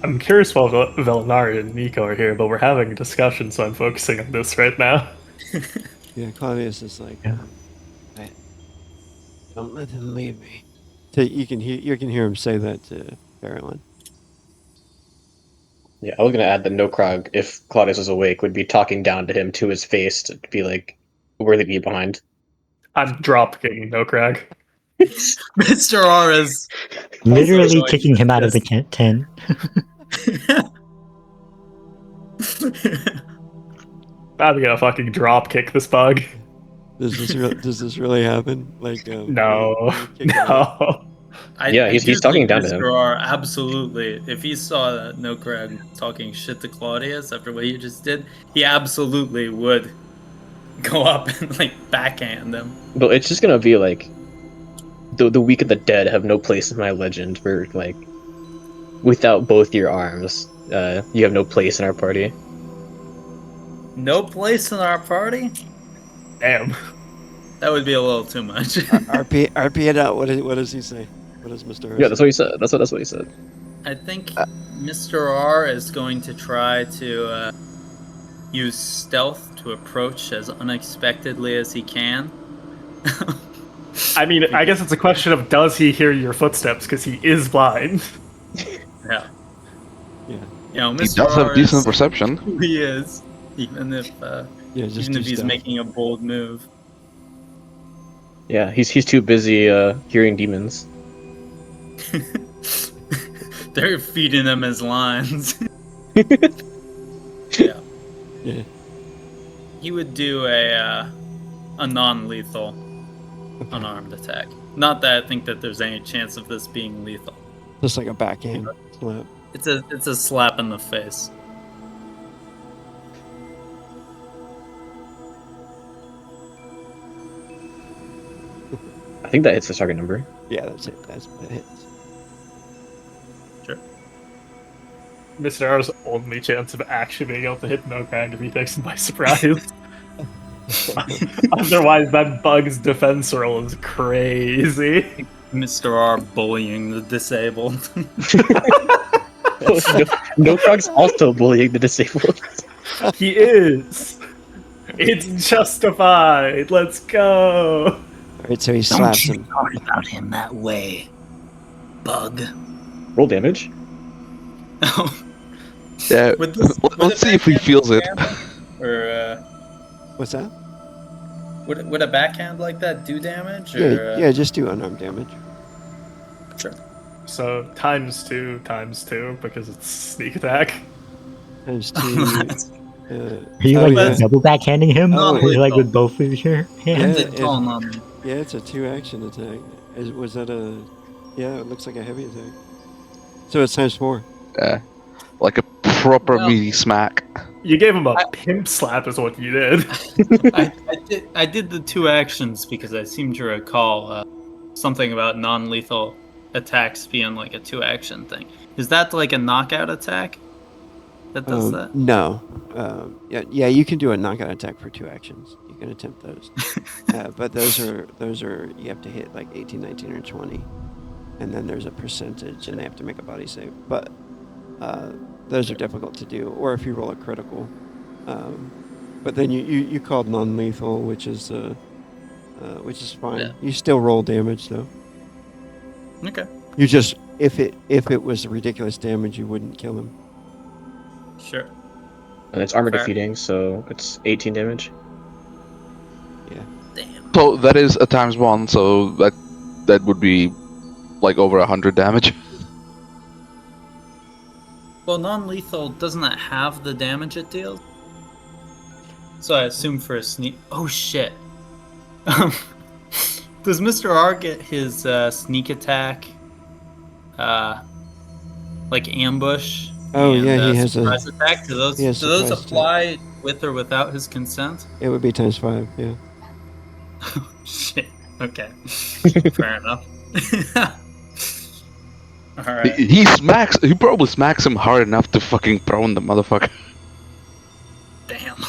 Speaker 3: I'm curious while Velinari and Nico are here, but we're having a discussion, so I'm focusing on this right now.
Speaker 1: Yeah, Claudius is like,
Speaker 4: Yeah.
Speaker 1: "Hey, don't let him leave me." So you can hear him say that to Carolyn.
Speaker 6: Yeah, I was gonna add that Nokrag, if Claudius was awake, would be talking down to him to his face to be like, "Where did he get behind?"
Speaker 3: I'm drop-kicking No Crag.
Speaker 5: Mr. R is...
Speaker 4: Literally kicking him out of the tent.
Speaker 3: I'm gonna fucking drop-kick this bug.
Speaker 1: Does this really happen?
Speaker 3: No. No.
Speaker 6: Yeah, he's talking down to him.
Speaker 5: Mr. R, absolutely. If he saw that No Crag talking shit to Claudius after what you just did, he absolutely would go up and backhand him.
Speaker 6: But it's just gonna be the weak of the dead have no place in my legend. Where without both your arms, you have no place in our party.
Speaker 5: No place in our party?
Speaker 3: Damn.
Speaker 5: That would be a little too much.
Speaker 1: RP it out. What does he say? What does Mr. R
Speaker 6: Yeah,
Speaker 1: say?
Speaker 6: that's what he said. That's what he said.
Speaker 5: I think Mr. R is going to try to use stealth to approach as unexpectedly as he can.
Speaker 3: I mean, I guess it's a question of does he hear your footsteps, because he is blind.
Speaker 5: Yeah.
Speaker 1: Yeah.
Speaker 2: He does have decent perception.
Speaker 5: Who he is, even if he's
Speaker 1: stealth.
Speaker 5: making a bold move.
Speaker 6: Yeah, he's too busy hearing demons.
Speaker 5: They're feeding him his lines. Yeah.
Speaker 1: Yeah.
Speaker 5: He would do a non-lethal unarmed attack. Not that I think that there's any chance of this being lethal.
Speaker 1: Just like a backhand slap.
Speaker 5: It's a slap in the face.
Speaker 6: think that hits the target number.
Speaker 1: Yeah, that's it. That hits.
Speaker 3: Mr. R's only chance of actually being able to hit Nokrag if he takes him by surprise. Otherwise, that bug's defense roll is crazy.
Speaker 5: Mr. R bullying the disabled.
Speaker 6: No Frog's also bullying the disabled.
Speaker 3: He is. It's justified. Let's go.
Speaker 1: All right, so he
Speaker 7: Don't
Speaker 1: slaps
Speaker 7: you
Speaker 1: him.
Speaker 7: talk about him that way, bug.
Speaker 6: Roll damage.
Speaker 2: Yeah,
Speaker 5: Would this- would
Speaker 2: let's
Speaker 5: a
Speaker 2: see if he
Speaker 5: backhand
Speaker 2: feels
Speaker 5: do
Speaker 2: it.
Speaker 5: damage? Or
Speaker 1: What's that?
Speaker 5: would a backhand like that do damage? Or,
Speaker 1: Yeah, yeah, just do unarmed damage.
Speaker 5: Sure.
Speaker 3: So times two because it's sneak attack.
Speaker 1: Times 2.
Speaker 4: Are you
Speaker 1: Oh,
Speaker 4: like
Speaker 1: yeah.
Speaker 4: double backhanding him?
Speaker 1: Oh,
Speaker 4: Or, like
Speaker 5: yeah.
Speaker 4: with both of your hands?
Speaker 1: Yeah,
Speaker 5: Did call on me.
Speaker 1: Yeah, it's a 2-action attack. Was that a... Yeah, it looks like a heavy attack. So it's times 4.
Speaker 2: Like a proper
Speaker 5: Well-
Speaker 2: meaty smack.
Speaker 3: You gave him a pimp slap, is what you did.
Speaker 5: I did the 2 actions because I seem to recall something about non-lethal attacks being like a 2-action thing. Is that like a knockout attack that does that?
Speaker 1: No. Yeah, you can do a knockout attack for 2 actions. You can attempt those. But those are you have to hit like 18, 19, or 20. And then there's a percentage, and they have to make a body save. But those are difficult to do, or if you roll a critical. But then you called non-lethal, which is fine.
Speaker 5: Yeah.
Speaker 1: You still roll damage though.
Speaker 5: Okay.
Speaker 1: You just if it was ridiculous damage, you wouldn't kill him.
Speaker 5: Sure.
Speaker 6: And it's armor
Speaker 5: Fair.
Speaker 6: defeating, so it's 18 damage.
Speaker 5: Damn.
Speaker 2: So that is a ×1, so that would be like over 100 damage.
Speaker 5: Well, non-lethal doesn't it have the damage it deals? So I assume for a sneak. Oh shit. Does Mr. R get his sneak attack, like ambush?
Speaker 1: Oh,
Speaker 5: and,
Speaker 1: yeah, he has a-
Speaker 5: surprise attack. Do those
Speaker 1: he has surprise
Speaker 5: apply with or without his consent?
Speaker 1: It would be times 5. Yeah.
Speaker 5: Shit. Okay. Fair enough. All right.
Speaker 2: He probably smacks him hard enough to fucking prone the motherfucker.
Speaker 5: Damn.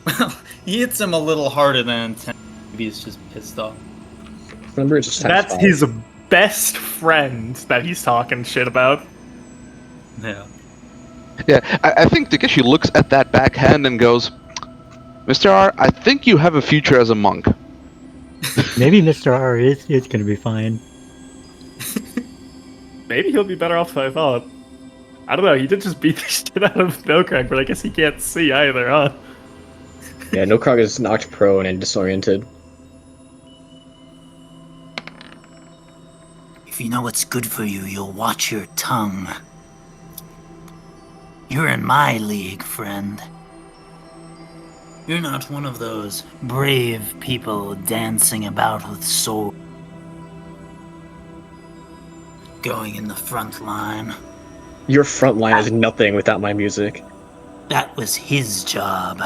Speaker 5: Well, he hits him a little harder than intended. Maybe he's just pissed off.
Speaker 6: Remember, it's just times
Speaker 3: That's
Speaker 6: 5.
Speaker 3: his best friend that he's talking shit about.
Speaker 5: Yeah.
Speaker 2: Yeah, I think Takeshi looks at that backhand and goes, Mr. R, I think you have a future as a monk.
Speaker 4: Maybe Mr. R is gonna be fine.
Speaker 3: Maybe he'll be better off than I thought. I don't know, he did just beat the shit out of Nokrag, but I guess he can't see either, huh?
Speaker 6: Yeah, no Krog is knocked prone and disoriented.
Speaker 7: If you know what's good for you, you'll watch your tongue. You're in my league, friend. You're not one of those brave people dancing about with swords. Going in the front line.
Speaker 6: Your front line is nothing without my music.
Speaker 7: That was his job.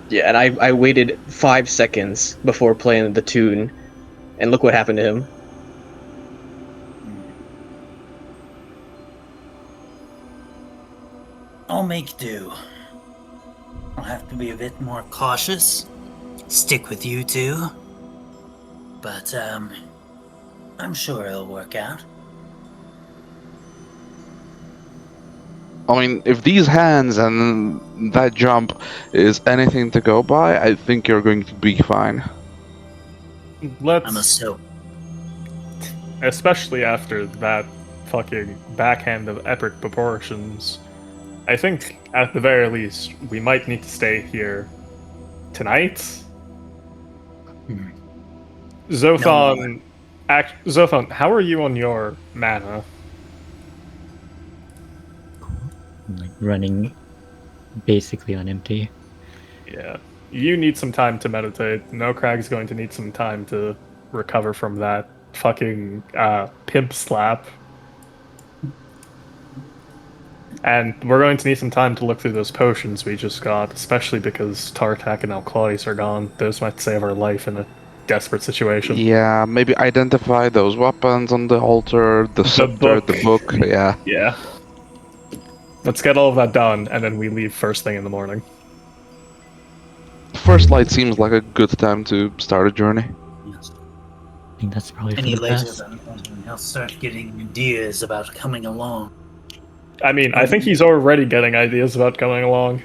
Speaker 6: Yeah, and I waited 5 seconds before playing the tune, and look what happened to him.
Speaker 7: I'll make do. I'll have to be a bit more cautious. Stick with you two. But, I'm sure it'll work out.
Speaker 2: I mean, if these hands and that jump is anything to go by, I think you're going to be fine.
Speaker 3: Let's,
Speaker 7: I'm a soap.
Speaker 3: especially after that fucking backhand of epic proportions, I think at the very least we might need to stay here tonight.
Speaker 7: Hmm.
Speaker 3: Zothon, Zothon, how are you on your mana?
Speaker 4: Like running basically on empty.
Speaker 3: Yeah, you need some time to meditate. Nokrag's going to need some time to recover from that fucking pimp slap. And we're going to need some time to look through those potions we just got, especially because Tartak and now Claudius are gone. Those might save our life in a desperate situation.
Speaker 2: Yeah, maybe identify those weapons on the altar, the scepter, the book. Yeah.
Speaker 3: Yeah. Let's get all of that done, and then we leave first thing in the morning.
Speaker 2: First light seems like a good time to start a journey.
Speaker 7: Yes.
Speaker 4: I think that's probably for
Speaker 7: Any
Speaker 4: the
Speaker 7: later
Speaker 4: best.
Speaker 7: than he'll start getting ideas about coming along.
Speaker 3: I mean, I think he's already getting ideas about coming along.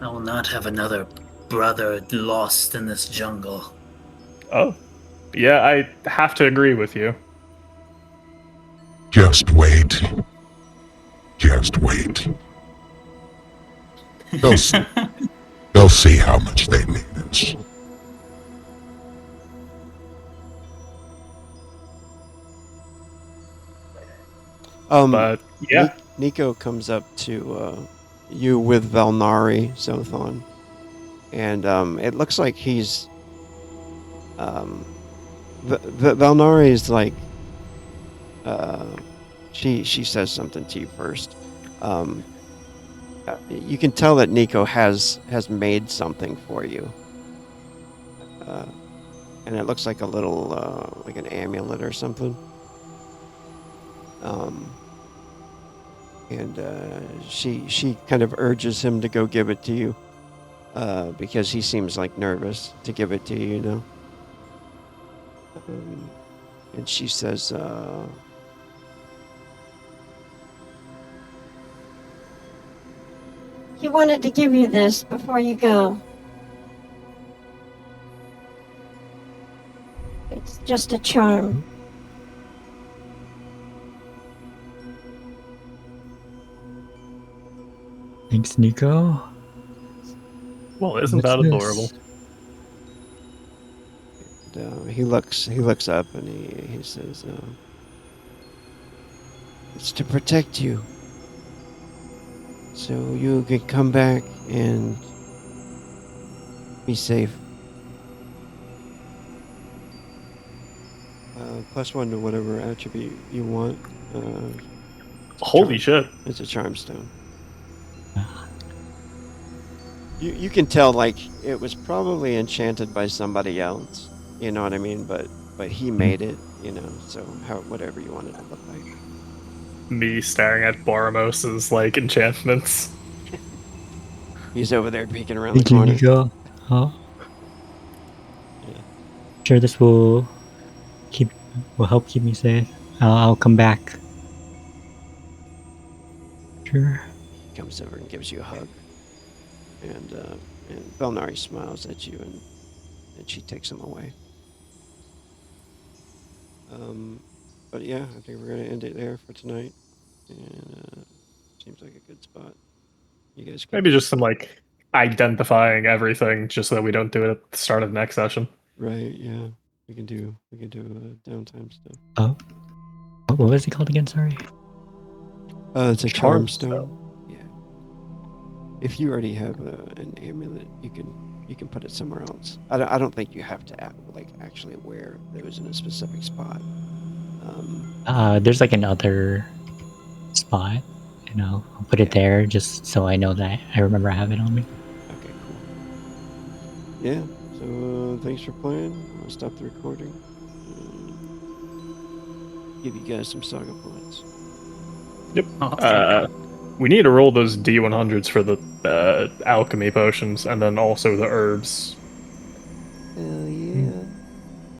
Speaker 7: I will not have another brother lost in this jungle.
Speaker 3: Oh. Yeah, I have to agree with you.
Speaker 9: Just wait. Just wait. They'll see how much they need us.
Speaker 3: But, yeah.
Speaker 1: Nico comes up to you with Valnari, Zothon, and it looks like he's Valnari is like she says something to you first. You can tell that Nico has made something for you, and it looks like a little like an amulet or something. And she kind of urges him to go give it to you, because he seems like nervous to give it to you, you know. And she says,
Speaker 10: He wanted to give you this before you go. It's just a charm.
Speaker 4: Thanks, Nico.
Speaker 3: Well, isn't
Speaker 4: What's
Speaker 3: that
Speaker 4: this?
Speaker 3: adorable?
Speaker 1: he looks up and he says, it's to protect you, so you can come back and be safe. +1 to whatever attribute you want.
Speaker 3: Holy shit.
Speaker 1: It's a charm stone. You can tell, like, it was probably enchanted by somebody else, you know what I mean? But he made it, you know, so whatever you want it to look like.
Speaker 3: Me staring at Boromos's, like, enchantments.
Speaker 1: He's over there peeking around the
Speaker 4: Thank you,
Speaker 1: corner.
Speaker 4: Nico. Oh.
Speaker 1: Yeah.
Speaker 4: Sure, this will help keep me safe. I'll come back. Sure.
Speaker 1: He comes over and gives you a hug. And Belnari smiles at you, and she takes him away. But yeah, I think we're going to end it there for tonight. And seems like a good spot. You guys can...
Speaker 3: Maybe just some, like, identifying everything, just so that we don't do it at the start of the next session.
Speaker 1: Right, yeah. We can do downtime stuff.
Speaker 4: Oh. What was it called again? Sorry.
Speaker 1: It's a charm stone.
Speaker 3: stone.
Speaker 1: Yeah. If you already have an amulet, you can put it somewhere else. I don't think you have to actually wear those in a specific spot.
Speaker 4: There's like another spot, and I'll put it there just so I know that I remember I have it on me.
Speaker 1: Okay, cool. Yeah. So thanks for playing. I'll stop the recording. Give you guys some saga points.
Speaker 3: Yep. We need to roll those D100s for the alchemy potions, and then also the herbs